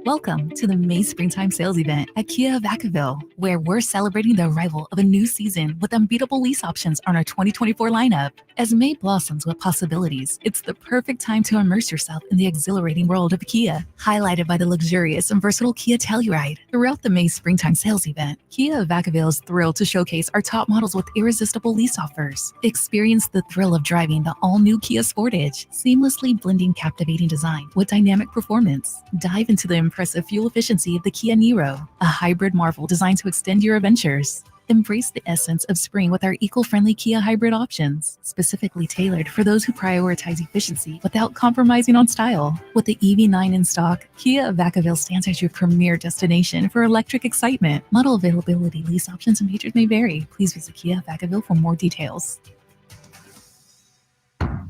Welcome to the May Springtime Sales Event at Kia of Vacaville, where we're celebrating the arrival of a new season with unbeatable lease options on our 2024 lineup. As May blossoms with possibilities, it's the perfect time to immerse yourself in the exhilarating world of Kia, highlighted by the luxurious and versatile Kia Telluride. Throughout the May Springtime Sales Event, Kia of Vacaville is thrilled to showcase our top models with irresistible lease offers. Experience the thrill of driving the all-new Kia Sportage, seamlessly blending captivating design with dynamic performance. Dive into the impressive fuel efficiency of the Kia Niro, a hybrid marvel designed to extend your adventures. Embrace the essence of spring with our eco-friendly Kia hybrid options, specifically tailored for those who prioritize efficiency without compromising on style. With the EV9 in stock, Kia of Vacaville stands as your premier destination for electric excitement. Model availability, lease options, and features may vary. Please visit Kia of Vacaville for more details.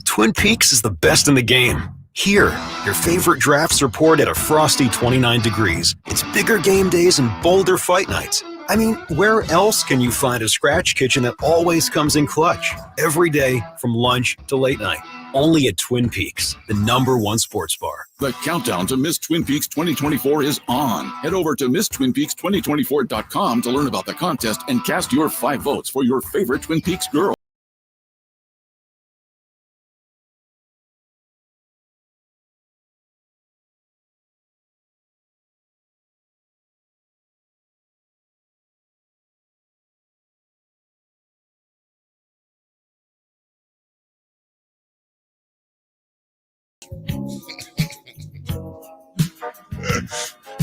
Twin Peaks is the best in the game. Here, your favorite drafts are poured at a frosty 29 degrees. It's bigger game days and bolder fight nights. I mean, where else can you find a scratch kitchen that always comes in clutch? Every day, from lunch to late night. Only at Twin Peaks, the #1 sports bar. The countdown to Miss Twin Peaks 2024 is on. Head over to MissTwinPeaks2024.com to learn about the contest and cast your 5 votes for your favorite Twin Peaks girl.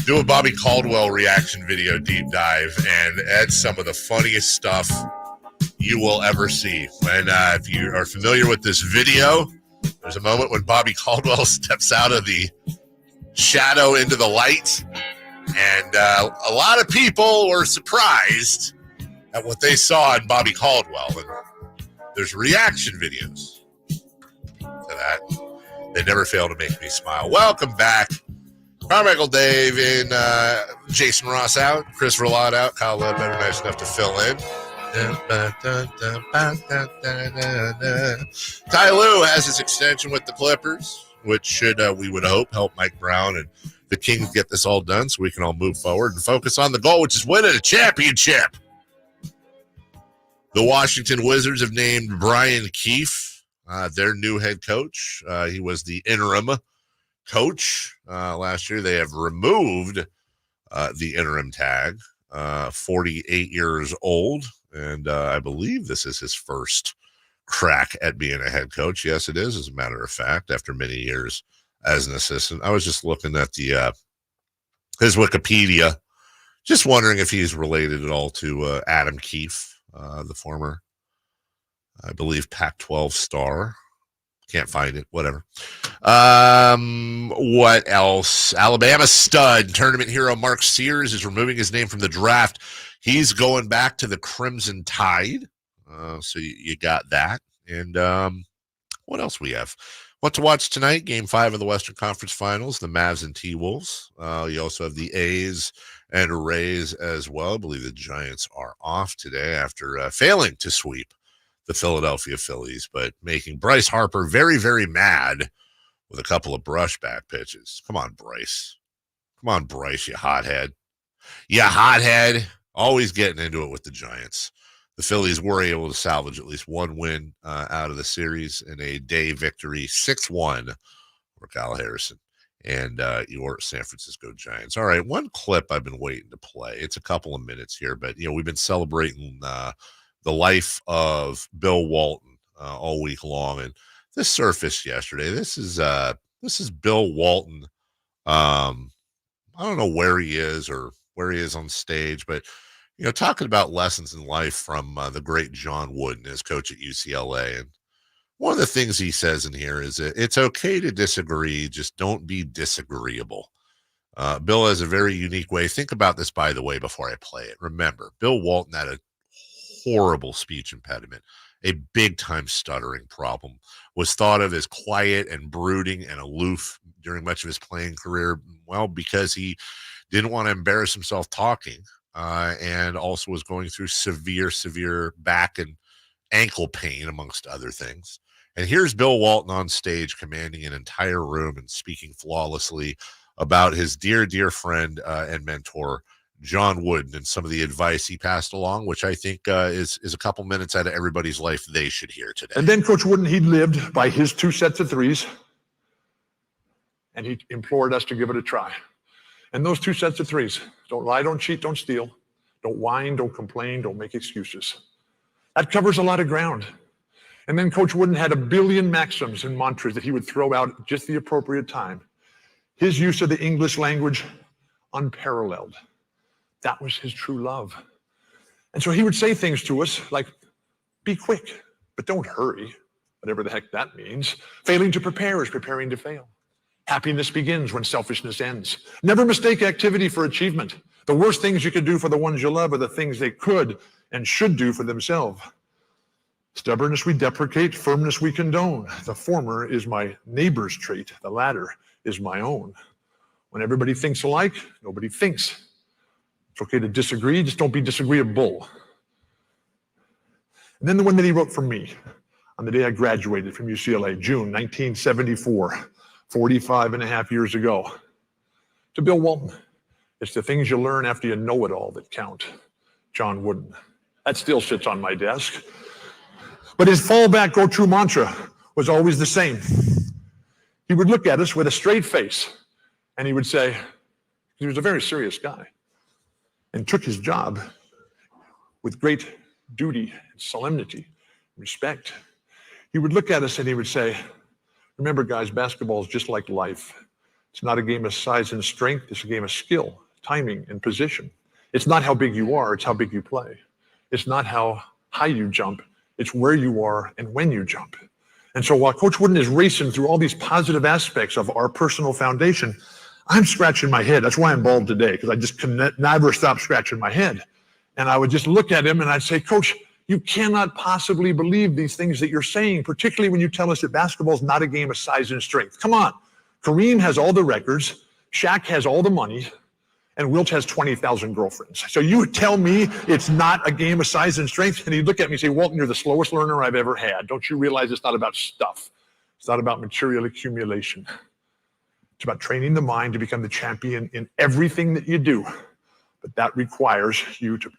Do a Bobby Caldwell reaction video deep dive, and add some of the funniest stuff you will ever see. And if you are familiar with this video, there's a moment when Bobby Caldwell steps out of the shadow into the light, and a lot of people were surprised at what they saw in Bobby Caldwell. And there's reaction videos to that. They never fail to make me smile. Welcome back. Carmichael Dave in, Jason Ross out, Chris Verlot out, Kyle Ledbetter nice enough to fill in. Ty Lue has his extension with the Clippers. which should, we would hope, help Mike Brown and the Kings get this all done so we can all move forward and focus on the goal, which is winning a championship. The Washington Wizards have named Brian Keefe their new head coach. He was the interim coach last year. They have removed the interim tag, 48 years old, and I believe this is his first crack at being a head coach. Yes, it is, as a matter of fact, after many years as an assistant. I was just looking at the his Wikipedia, just wondering if he's related at all to Adam Keefe, the former, I believe, Pac-12 star. Can't find it. Whatever. What else? Alabama stud tournament hero Mark Sears is removing his name from the draft. He's going back to the Crimson Tide. So you got that. And what else we have? What to watch tonight? Game 5 of the Western Conference Finals, the Mavs and T-Wolves. You also have the A's and Rays as well. I believe the Giants are off today after failing to sweep the Philadelphia Phillies, but making Bryce Harper very, very mad with a couple of brushback pitches. Come on, Bryce. Come on, Bryce, you hothead. You hothead. Always getting into it with the Giants. The Phillies were able to salvage at least one win out of the series in a day victory, 6-1 for Kyle Harrison and your San Francisco Giants. All right, one clip I've been waiting to play. It's a couple of minutes here, but we've been celebrating the life of Bill Walton all week long, and this surfaced yesterday. This is Bill Walton. I don't know where he is or where he is on stage, but talking about lessons in life from the great John Wooden, his coach at UCLA. And one of the things he says in here is that it's okay to disagree, just don't be disagreeable. Bill has a very unique way. Think about this, by the way, before I play it. Remember, Bill Walton had a horrible speech impediment, a big-time stuttering problem, was thought of as quiet and brooding and aloof during much of his playing career, well, because he didn't want to embarrass himself talking, and also was going through severe back and ankle pain, amongst other things. And here's Bill Walton on stage commanding an entire room and speaking flawlessly about his dear friend and mentor, John Wooden, and some of the advice he passed along, which I think is a couple minutes out of everybody's life they should hear today. And then Coach Wooden, he lived by his 2 sets of threes, and he implored us to give it a try. And those 2 sets of threes: don't lie, don't cheat, don't steal, don't whine, don't complain, don't make excuses. That covers a lot of ground. And then Coach Wooden had a billion maxims and mantras that he would throw out at just the appropriate time. His use of the English language, unparalleled. That was his true love. And so he would say things to us like, be quick, but don't hurry, whatever the heck that means. Failing to prepare is preparing to fail. Happiness begins when selfishness ends. Never mistake activity for achievement. The worst things you could do for the ones you love are the things they could and should do for themselves. Stubbornness we deprecate, firmness we condone. The former is my neighbor's trait, the latter is my own. When everybody thinks alike, nobody thinks. It's okay to disagree, just don't be disagreeable. And then the one that he wrote for me on the day I graduated from UCLA, June 1974, 45 and a half years ago. To Bill Walton, it's the things you learn after you know it all that count. John Wooden. That still sits on my desk. But his fallback go-to mantra was always the same. He would look at us with a straight face, and he would say, he was a very serious guy, and took his job with great duty, solemnity, respect. He would look at us and he would say, remember, guys, basketball is just like life. It's not a game of size and strength. It's a game of skill, timing, and position. It's not how big you are. It's how big you play. It's not how high you jump. It's where you are and when you jump. And so while Coach Wooden is racing through all these positive aspects of our personal foundation, I'm scratching my head. That's why I'm bald today, because I just can never stop scratching my head. And I would just look at him and I'd say, Coach, you cannot possibly believe these things that you're saying, particularly when you tell us that basketball is not a game of size and strength. Come on. Kareem has all the records. Shaq has all the money. And Wilt has 20,000 girlfriends. So you tell me it's not a game of size and strength? And he'd look at me and say, Walton, you're the slowest learner I've ever had. Don't you realize it's not about stuff? It's not about material accumulation. It's about training the mind to become the champion in everything that you do. But that requires you to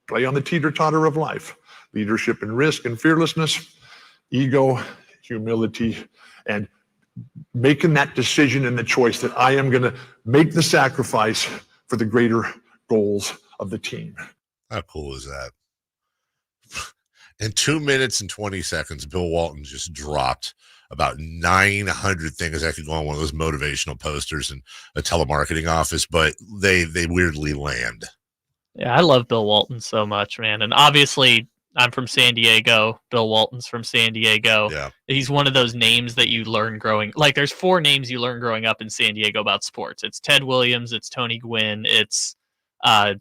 play on the teeter-totter of life. Leadership and risk and fearlessness, ego, humility, and making that decision and the choice that I am going to make the sacrifice for the greater goals of the team. How cool is that? In 2 minutes and 20 seconds, Bill Walton just dropped about 900 things that could go on one of those motivational posters in a telemarketing office, but they weirdly land. Yeah, I love Bill Walton so much, man. And obviously, I'm from San Diego. Bill Walton's from San Diego. Yeah. He's one of those names that you learn growing. Like, there's 4 names you learn growing up in San Diego about sports. It's Ted Williams, it's Tony Gwynn, it's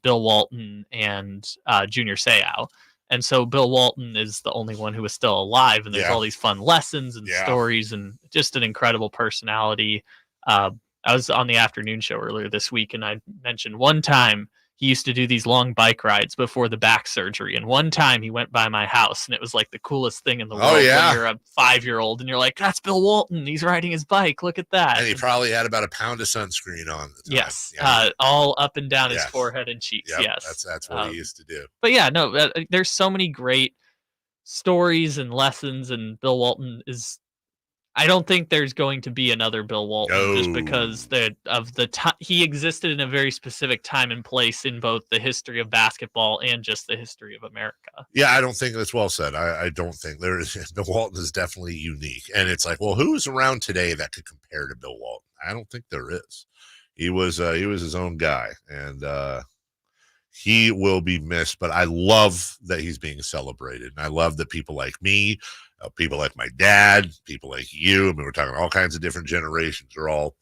Bill Walton, and Junior Seau. And so Bill Walton is the only one who is still alive, and there's all these fun lessons and stories and just an incredible personality. I was on the afternoon show earlier this week, and I mentioned one time he used to do these long bike rides before the back surgery. And one time he went by my house, and it was like the coolest thing in the world when you're a 5-year-old and you're like, that's Bill Walton. He's riding his bike. Look at that. And he probably had about a pound of sunscreen on. Yes. All up and down his forehead and cheeks. Yep. Yes. That's what he used to do. But yeah, no, there's so many great stories and lessons, and Bill Walton is, I don't think there's going to be another Bill Walton just because of the time he existed in a very specific time and place in both the history of basketball and just the history of America. Yeah, I don't think that's well said. I don't think there is. Bill Walton is definitely unique. And it's like, well, who's around today that could compare to Bill Walton? I don't think there is. He was his own guy, and he will be missed, but I love that he's being celebrated. And I love that people like me, people like my dad, people like you, I mean, we're talking all kinds of different generations are all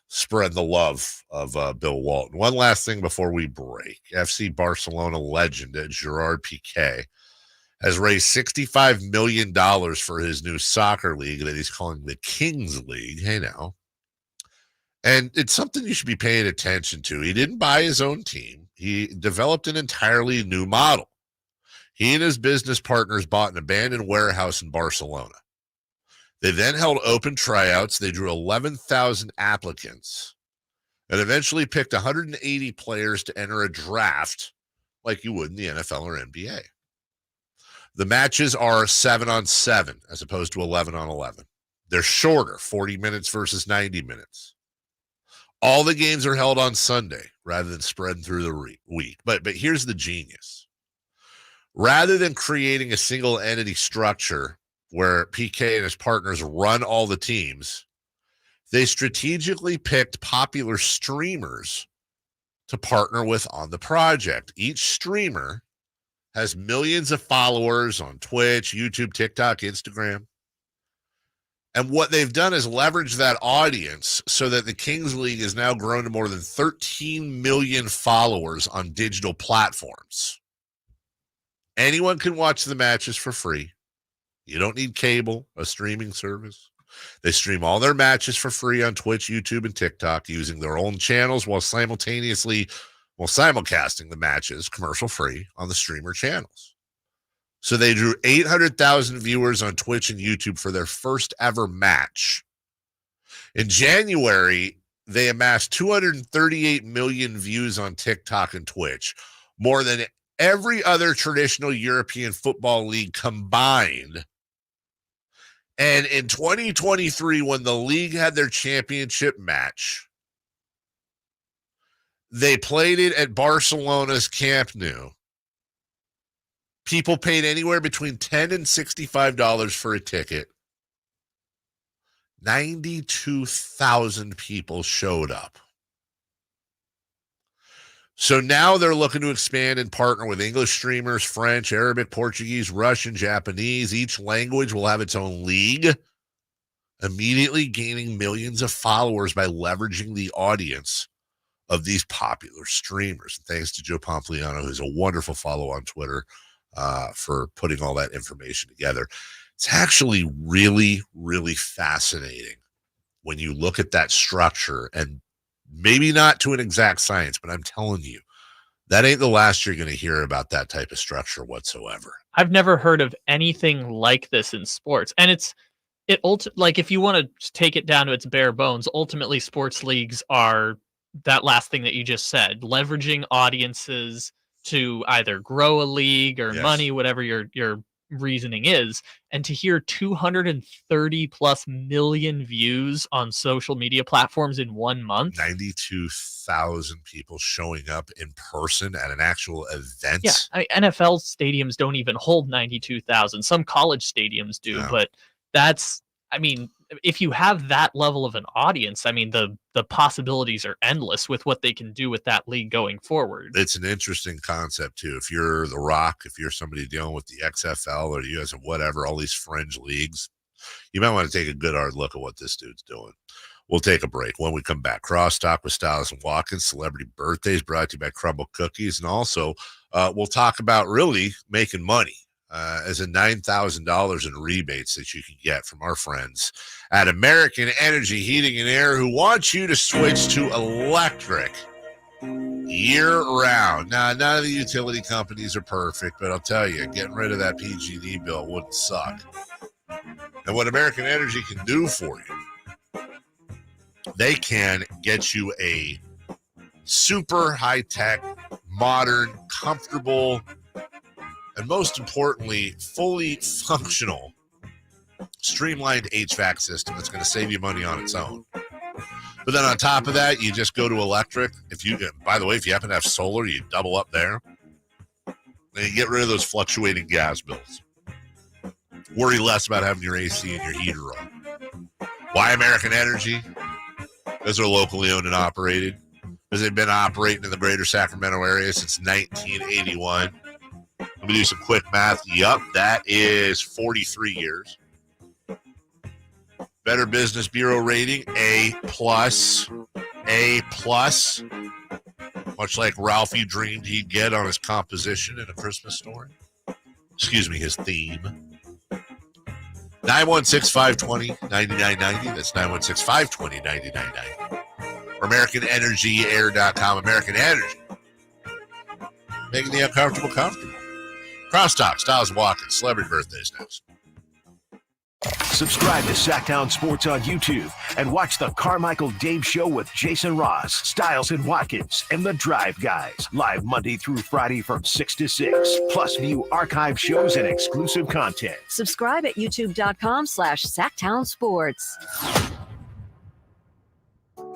spreading the love of Bill Walton. One last thing before we break. FC Barcelona legend Gerard Piqué has raised $65 million for his new soccer league that he's calling the Kings League. Hey, now. And it's something you should be paying attention to. He didn't buy his own team. He developed an entirely new model. He and his business partners bought an abandoned warehouse in Barcelona. They then held open tryouts. They drew 11,000 applicants and eventually picked 180 players to enter a draft like you would in the NFL or NBA. The matches are 7-on-7 as opposed to 11-on-11. They're shorter, 40 minutes versus 90 minutes. All the games are held on Sunday rather than spread through the week. But here's the genius. Rather than creating a single entity structure where PK and his partners run all the teams, they strategically picked popular streamers to partner with on the project. Each streamer has millions of followers on Twitch, YouTube, TikTok, Instagram. And what they've done is leverage that audience so that the Kings League has now grown to more than 13 million followers on digital platforms. Anyone can watch the matches for free. You don't need cable, a streaming service. They stream all their matches for free on Twitch, YouTube, and TikTok using their own channels while simulcasting the matches commercial-free on the streamer channels. So they drew 800,000 viewers on Twitch and YouTube for their first ever match. In January, they amassed 238 million views on TikTok and Twitch, more than every other traditional European football league combined. And in 2023, when the league had their championship match, they played it at Barcelona's Camp Nou. People paid anywhere between $10 and $65 for a ticket. 92,000 people showed up. So now they're looking to expand and partner with English streamers, French, Arabic, Portuguese, Russian, Japanese. Each language will have its own league, immediately gaining millions of followers by leveraging the audience of these popular streamers. And thanks to Joe Pompliano, who's a wonderful follow on Twitter, for putting all that information together. It's actually really, really fascinating when you look at that structure, and maybe not to an exact science, but I'm telling you, that ain't the last you're going to hear about that type of structure whatsoever. I've never heard of anything like this in sports. And it's like if you want to take it down to its bare bones, ultimately sports leagues are that last thing that you just said, leveraging audiences to either grow a league or money, whatever your reasoning is. And to hear 230 plus million views on social media platforms in 1 month, 92,000 people showing up in person at an actual event. Yeah, NFL stadiums don't even hold 92,000. Some college stadiums do, but that's, if you have that level of an audience, the possibilities are endless with what they can do with that league going forward. It's an interesting concept too. If you're The Rock, if you're somebody dealing with the XFL or the US or whatever, all these fringe leagues, you might want to take a good hard look at what this dude's doing. We'll take a break. When we come back, Crosstalk with Styles and Watkins, celebrity birthdays brought to you by Crumble Cookies. And also we'll talk about really making money. As in $9,000 in rebates that you can get from our friends at American Energy Heating and Air, who wants you to switch to electric year-round. Now, none of the utility companies are perfect, but I'll tell you, getting rid of that PG&E bill wouldn't suck. And what American Energy can do for you, they can get you a super high-tech, modern, comfortable, and most importantly, fully functional, streamlined HVAC system that's going to save you money on its own. But then on top of that, you just go to electric. By the way, if you happen to have solar, you double up there. And you get rid of those fluctuating gas bills. Worry less about having your AC and your heater on. Why American Energy? Because they're locally owned and operated. Because they've been operating in the greater Sacramento area since 1981. Let me do some quick math. Yup, that is 43 years. Better Business Bureau rating, A+. A+. Much like Ralphie dreamed he'd get on his composition in A Christmas Story. Excuse me, his theme. 916-520-9990. That's 916-520-9990. Or AmericanEnergyAir.com. American Energy. Making the uncomfortable comfortable. Crosstalk, Styles and Watkins, celebrity birthdays next. Subscribe to Sacktown Sports on YouTube and watch the Carmichael Dave Show with Jason Ross, Styles and Watkins, and the Drive Guys. Live Monday through Friday from 6 to 6. Plus view archive shows and exclusive content. Subscribe at youtube.com/Sacktown Sports.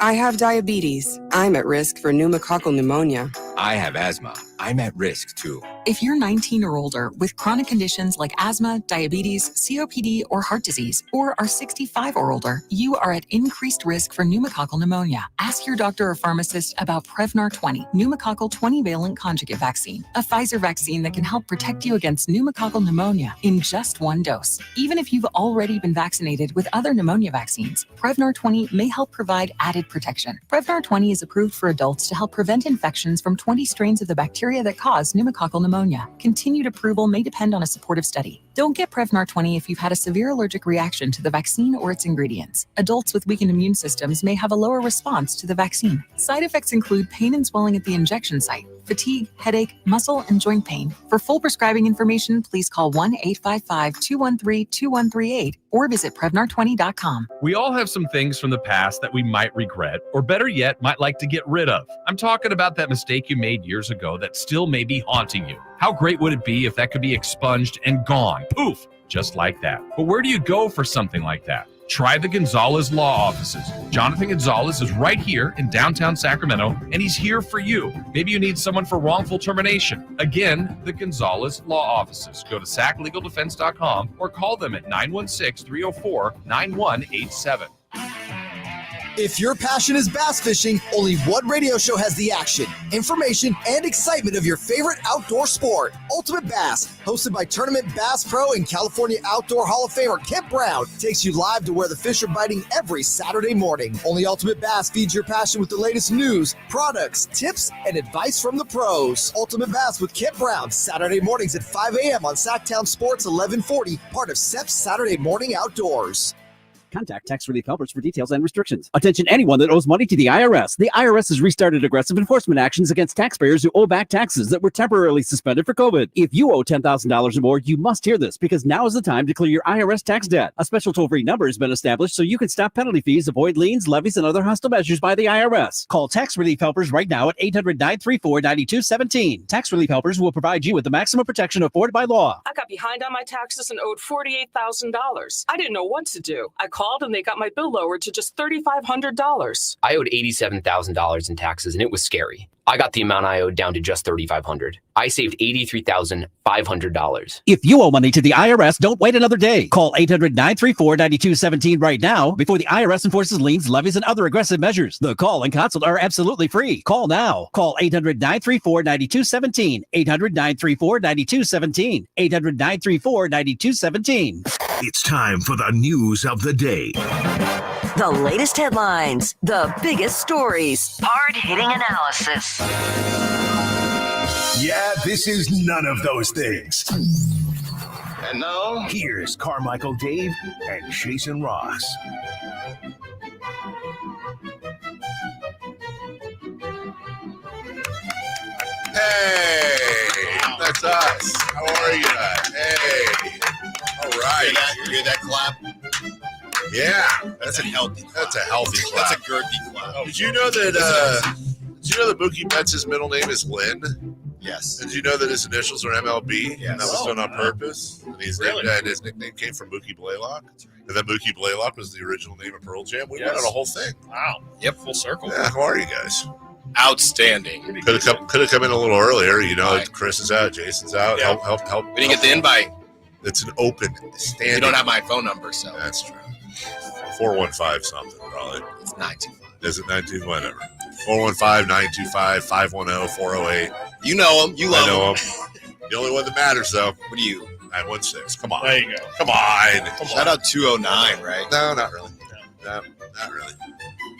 I have diabetes. I'm at risk for pneumococcal pneumonia. I have asthma. I'm at risk too. If you're 19 or older with chronic conditions like asthma, diabetes, COPD, or heart disease, or are 65 or older, you are at increased risk for pneumococcal pneumonia. Ask your doctor or pharmacist about Prevnar 20, pneumococcal 20-valent conjugate vaccine, a Pfizer vaccine that can help protect you against pneumococcal pneumonia in just one dose. Even if you've already been vaccinated with other pneumonia vaccines, Prevnar 20 may help provide added protection. Prevnar 20 is approved for adults to help prevent infections from 20 strains of the bacteria that cause pneumococcal pneumonia. Continued approval may depend on a supportive study. Don't get Prevnar 20 if you've had a severe allergic reaction to the vaccine or its ingredients. Adults with weakened immune systems may have a lower response to the vaccine. Side effects include pain and swelling at the injection site, fatigue, headache, muscle, and joint pain. For full prescribing information, please call 1-855-213-2138 or visit Prevnar20.com. We all have some things from the past that we might regret, or better yet, might like to get rid of. I'm talking about that mistake you made years ago that still may be haunting you. How great would it be if that could be expunged and gone? Poof! Just like that. But where do you go for something like that? Try the Gonzalez Law Offices. Jonathan Gonzalez is right here in downtown Sacramento, and he's here for you. Maybe you need someone for wrongful termination. Again, the Gonzalez Law Offices. Go to saclegaldefense.com or call them at 916-304-9187. If your passion is bass fishing, only one radio show has the action, information, and excitement of your favorite outdoor sport. Ultimate Bass, hosted by Tournament Bass Pro and California Outdoor Hall of Famer Kent Brown, takes you live to where the fish are biting every Saturday morning. Only Ultimate Bass feeds your passion with the latest news, products, tips, and advice from the pros. Ultimate Bass with Kent Brown, Saturday mornings at 5 a.m. on Sacktown Sports 1140, part of SEP's Saturday Morning Outdoors. Contact Tax Relief Helpers for details and restrictions. Attention anyone that owes money to the IRS. The IRS has restarted aggressive enforcement actions against taxpayers who owe back taxes that were temporarily suspended for COVID. If you owe $10,000 or more, you must hear this because now is the time to clear your IRS tax debt. A special toll-free number has been established so you can stop penalty fees, avoid liens, levies, and other hostile measures by the IRS. Call Tax Relief Helpers right now at 800-934-9217. Tax Relief Helpers will provide you with the maximum protection afforded by law. I got behind on my taxes and owed $48,000. I didn't know what to do. I called and they got my bill lowered to just $3,500. I owed $87,000 in taxes and it was scary. I got the amount I owed down to just $3,500. I saved $83,500. If you owe money to the IRS, don't wait another day. Call 800-934-9217 right now before the IRS enforces liens, levies, and other aggressive measures. The call and consult are absolutely free. Call now. Call 800-934-9217. 800-934-9217. 800-934-9217. It's time for the news of the day. The latest headlines, the biggest stories, hard-hitting analysis. Yeah, this is none of those things. And now, here's Carmichael Dave and Jason Ross. Hey, that's us. How are you? Hey. All right. You hear that clap? Yeah. That's a healthy clap. That's a healthy clap. That's a girthy clap. Did you know that Mookie Betts' middle name is Lynn? Yes. Did you know that his initials are MLB? Yes. And that was done on purpose. And his nickname came from Mookie Blaylock. And then Mookie Blaylock was the original name of Pearl Jam. We went on a whole thing. Wow. Yep, full circle. Yeah, how are you guys? Outstanding. Could have come in a little earlier. You know, Chris is out, Jason's out. Yeah. Help. We didn't get the invite. It's an open standing. You don't have my phone number, so. That's true. 415 something, probably. It's 925. Is it 19? Whatever. 415-925-510-408. You know him. You love him. I know him. The only one that matters, though. What are you? 916. Come on. There you go. Come on. Shout out 209, right? No, not really. No, not really.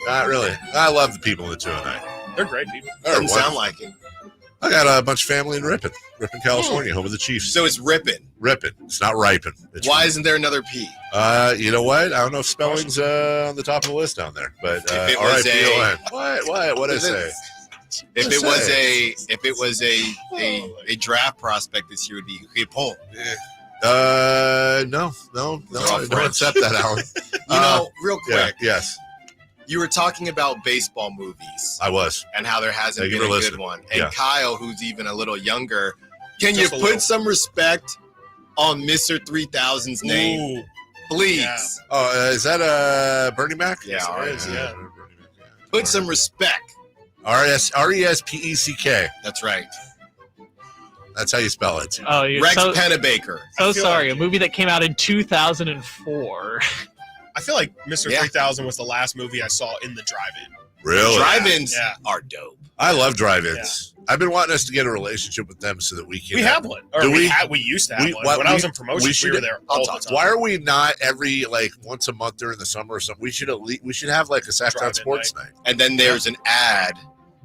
Not really. I love the people in the 209. They're great people. They're Doesn't sound like it. I got a bunch of family in Ripon, California, home of the Chiefs. So it's Ripon. Ripon. It's not Ripon. Why isn't there another P? You know what? I don't know if spelling's on the top of the list down there, but R-I-P-O-N. What did I say? If it was a draft prospect this year, it would be Ripon. No. Don't accept that, Alan. Real quick. Yes. You were talking about baseball movies. I was. And how there hasn't been a good one. And Kyle, who's even a little younger, can you put some respect on Mr. 3000's name? Ooh. Please. Yeah. Oh, is that Bernie Mac? Yeah, Put some respect. R-E-S-P-E-C-K. That's right. That's how you spell it. Oh, you're Rex Pennebaker. So sorry. A movie that came out in 2004. I feel like Mr. 3000 was the last movie I saw in the drive-in. Really? Drive-ins are dope. I love drive-ins. Yeah. I've been wanting us to get a relationship with them so that we can. We have one. Or we used to have one. When I was in promotion, we were there all the time. Why are we not every once a month during the summer or something? We should have like a Sacktown Sports night. And then there's an ad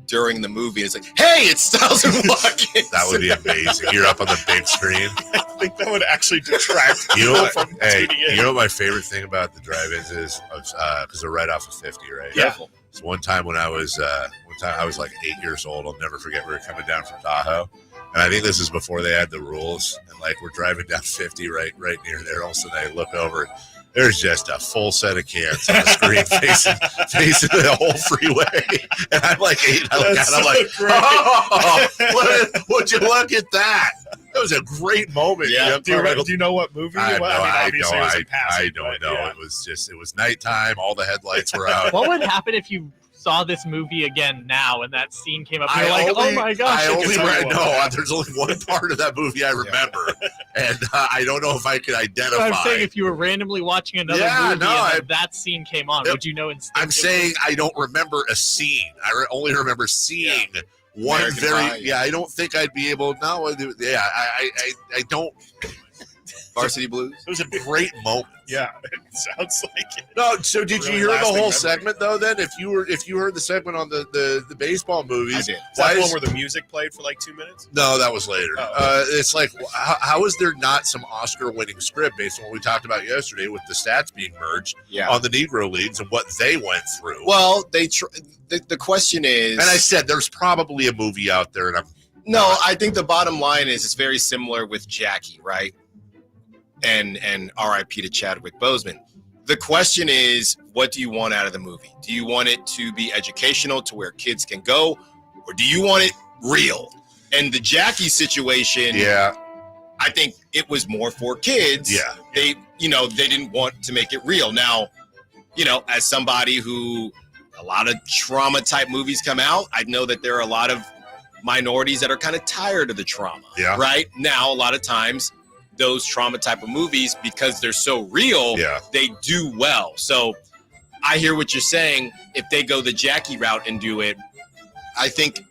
during the movie. It's like, hey, it's Styles and Watkins. That would be amazing. You're up on the big screen. I think that would actually detract from tuning in. You know what my favorite thing about the drive-ins is? Because they're right off of 50, right? Yeah. So one time I was like 8 years old. I'll never forget. We were coming down from Tahoe, and I think this is before they had the rules. And we're driving down 50 right near there. All of a sudden I look over. There's just a full set of cans on the screen facing the whole freeway. And I'm like 8. Would you look at that? That was a great moment. Yeah. Do you know what movie it was? I don't know. Yeah. It was nighttime. All the headlights were out. What would happen if you saw this movie again now and that scene came up and you're like, oh my gosh. There's only one part of that movie I remember. And I don't know if I could identify. I'm saying if you were randomly watching another movie and that scene came on, would you know instinctively? I'm saying I don't remember a scene. I only remember seeing one I don't think I'd be able. No, I don't. Varsity Blues. It was a great moment. Yeah, it sounds like it. No, so did Really you hear the lasting whole memory. segment though? Then, if you heard the segment on the baseball movies, I did. Is that the one where the music played for like 2 minutes? No, that was later. Oh. It's like, how is there not some Oscar-winning script based on what we talked about yesterday with the stats being merged on the Negro Leagues and what they went through? Well, the question is, and I said there's probably a movie out there, and I think the bottom line is it's very similar with Jackie, right? And R.I.P. to Chadwick Boseman. The question is, what do you want out of the movie? Do you want it to be educational to where kids can go, or do you want it real? And the Jackie situation, I think it was more for kids. Yeah. They didn't want to make it real. Now, as somebody who a lot of trauma type movies come out, I know that there are a lot of minorities that are kind of tired of the trauma. Yeah. Right? Now, a lot of times those trauma type of movies, because they're so real, they do well. So I hear what you're saying. If they go the Jackie route and do it, I think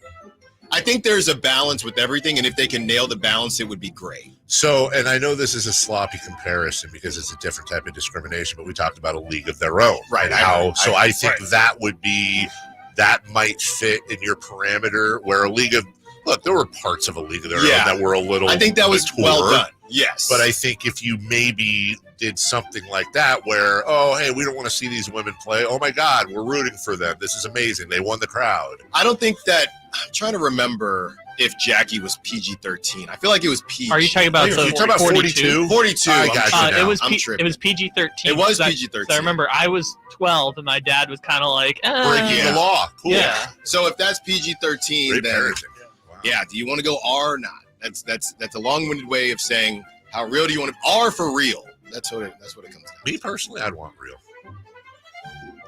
there's a balance with everything, and if they can nail the balance, it would be great. So, and I know this is a sloppy comparison because it's a different type of discrimination, but we talked about a league of their own. Right. I think that might fit in your parameter where a league of, look, there were parts of a league of their own that were a little I think that was mature, well done. Yes. But I think if you maybe did something like that where, oh, hey, we don't want to see these women play. Oh, my God, we're rooting for them. This is amazing. They won the crowd. I don't think that – I'm trying to remember if Jackie was PG-13. I feel like it was PG. Are you talking about You're talking about 42? 42. I got you now. It was PG-13. It was So PG-13. I remember I was 12 and my dad was kind of like, breaking the law. Cool. Yeah. So if that's PG-13, Great then parenting. do you want to go R or not? That's a long-winded way of saying how real do you want to R for real? That's what it comes down to. Me personally, I'd want real.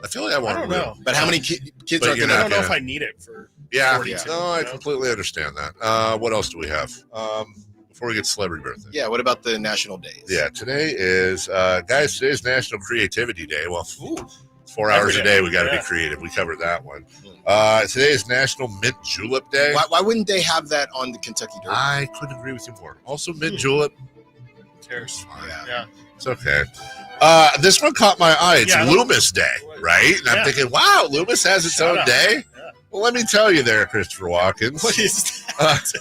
I feel like I want I don't real. know. But how many kids But are you're going I not don't know gonna- if I need it for 42. No, I completely understand that. What else do we have? Before we get to celebrity birthday. Yeah, what about the national days? Yeah, today is, guys, today's National Creativity Day. Well, 4 hours a day, we got to be creative. We covered that one. Today is National Mint Julep Day. Why wouldn't they have that on the Kentucky Derby? I couldn't agree with you more. Also, mint julep. Cares. Yeah. It's okay. This one caught my eye. It's Loomis Day, right? And I'm thinking, wow, Loomis has its own day. Yeah. Well, let me tell you there, Christopher Watkins. What is that?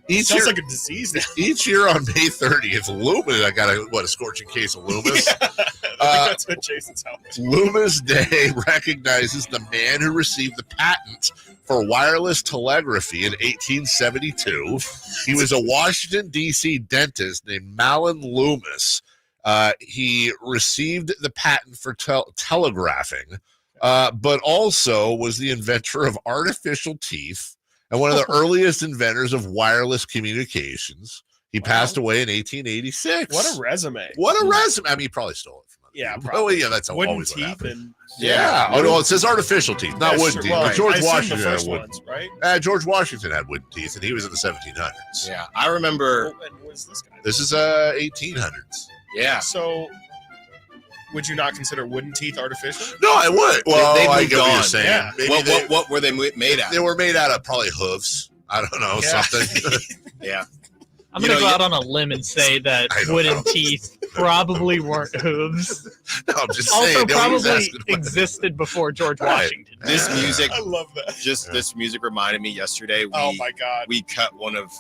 Each Sounds year, like a disease now. each year on May 30th, Loomis, I got a scorching case of Loomis. I think that's what Jason's house. Loomis Day recognizes the man who received the patent for wireless telegraphy in 1872. He was a Washington, D.C. dentist named Malin Loomis. He received the patent for telegraphing, but also was the inventor of artificial teeth and one of the earliest inventors of wireless communications. He passed away in 1886. What a resume. What a resume. I mean, he probably stole it from other Yeah, people. probably. Oh, yeah, that's Wooden always what teeth happens. and Yeah. Oh, no, it says artificial teeth, not That's wooden true. teeth. Well, But I George assume Washington the had first wooden. ones, right? George Washington had wooden teeth, and he was in the 1700s. Yeah, I remember. Well, and what's this guy? This is 1800s. Yeah. So, would you not consider wooden teeth artificial? No, I would. Well, They I moved get what you're on. saying. Yeah. Maybe What were they made out they of? were made out of probably hooves. I don't know, Yeah. something. Yeah. I'm going to go out on a limb and say that I don't wooden know. teeth probably weren't hooves. No, I'm just Also, saying. nobody's probably asking about it. existed before George Right. Washington. This music, I love that. this music reminded me yesterday. Oh my God. We cut one of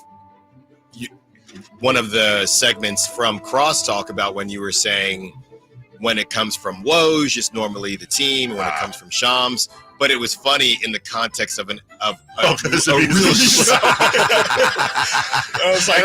the segments from Crosstalk about when you were saying when it comes from Woj, it's normally the team. When it comes from Shams, but it was funny in the context of a real show. I was like,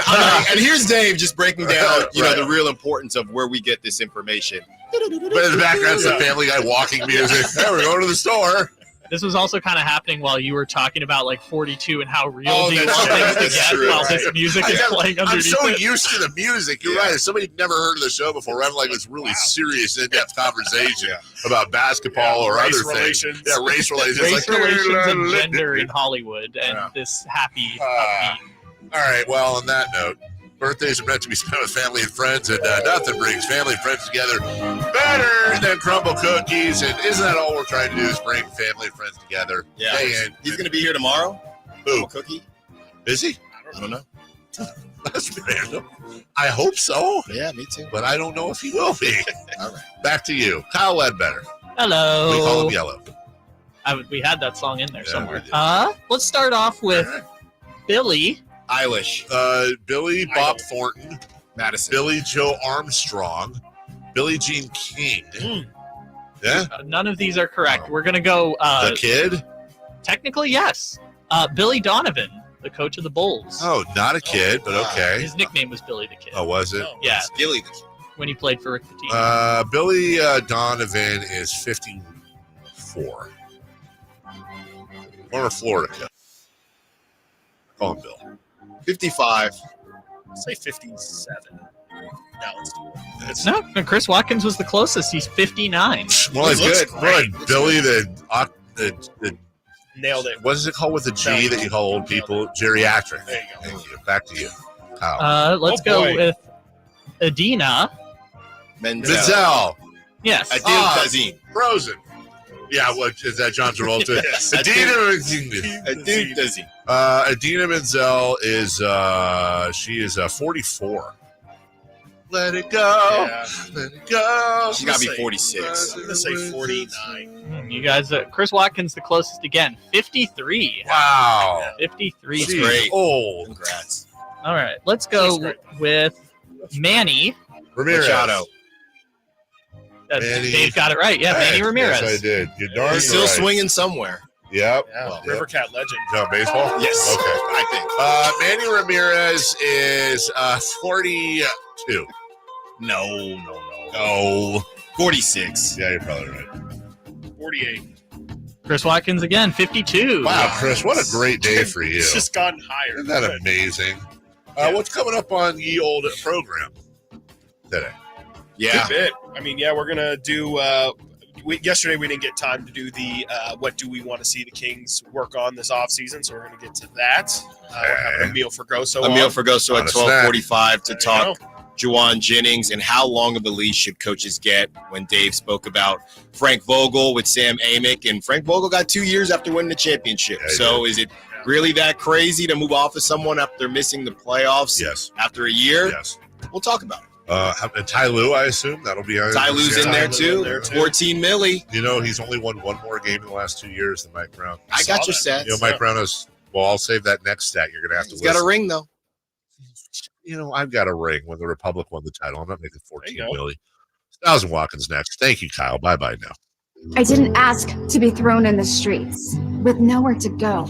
and here's Dave just breaking down, the real importance of where we get this information. But in the background, it's the Family Guy walking music. Hey, we're going to the store. This was also kind of happening while you were talking about like 42 and how real Oh, do you that's want right. things to That's get true, while right. this music is playing I'm underneath so it. used to the music. You're right. If somebody had never heard of the show before, we're having like this really serious, in-depth conversation about basketball or race other relations. things. Yeah, race relations. Race like, relations and gender in Hollywood and this happy upbeat. All right. Well, on that note, birthdays are meant to be spent with family and friends, and nothing brings family and friends together better than crumble cookies. And isn't that all we're trying to do is bring family and friends together? Yeah. Day in. He's going to be here tomorrow. Who? Cookie. Is he? I don't know. That's random. I hope so. Yeah, me too. But I don't know if he will be. All right. Back to you. Kyle Ledbetter. Hello. We call him Yellow. We had that song in there somewhere. we did. Let's start off with Billy Eilish. Billy Bob Thornton. Madison. Billy Joe Armstrong. Billie Jean King. Yeah. None of these are correct. We're gonna go. The Kid. Technically, yes. Billy Donovan, the coach of the Bulls. Oh, not a kid, but okay. His nickname was Billy the Kid. Oh, was it? Yeah, Billy the Kid. when he played for Rick Pitino. Billy Donovan is 54. Former Florida kid. Call him Bill. 55. Say 57. Now let's do it. No, Chris Watkins was the closest. He's 59. Well, it's looks good. great. What, Billy the Nailed it. what is it called with a G that you call old people? Geriatric. There you go. Thank you. Back to you, Kyle. Let's go with Adina Menzel. Yes. Adil Kazim. Frozen. Yeah, what is that? John Travolta. Yes. Adil Kazim. Adina Menzel is she is 44. Let it go. Yeah. Let it go. She got to be 46. I'm going to say 49. You guys, Chris Watkins the closest again. 53. Wow. 53. That's great. Old. Congrats. All right, let's go with Manny. Ramirez. Machado. Dave got it right. Yeah, Manny Ramirez. Yes, I did. You're darn He's still right. swinging somewhere. Yep. Yeah, River Cat legend. No, baseball? Yes. Okay. I think. Manny Ramirez is 42. No. 46. Yeah, you're probably right. 48. Chris Watkins again, 52. Wow, Chris, what a great day for you. It's just gotten higher. Isn't that amazing? What's coming up on ye old program today? Yeah. Good bit. I mean, we're going to do yesterday we didn't get time to do the what do we want to see the Kings work on this offseason, so we're going to get to that. We're having Emil Fergoso Fergoso at 12:45 to There you talk Jauan Jennings and how long of a leash should coaches get when Dave spoke about Frank Vogel with Sam Amick, and Frank Vogel got 2 years after winning the championship. So is it really that crazy to move off of someone after missing the playoffs? Yes. After a year? Yes. We'll talk about it. And Ty Lue, I assume that'll be Ty Lue's in there too. 14 milli. You know, he's only won one more game in the last 2 years than Mike Brown. I got your stats. You know, Mike Brown has. Well, I'll save that next stat. You're going to have to. He's got a ring though. You know, I've got a ring when the Republic won the title. I'm not making 14 milli. 1,000 Watkins next. Thank you, Kyle. Bye now. I didn't ask to be thrown in the streets with nowhere to go.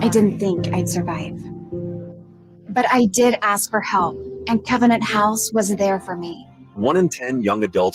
I didn't think I'd survive. But I did ask for help, and Covenant House was there for me. 1 in 10 young adults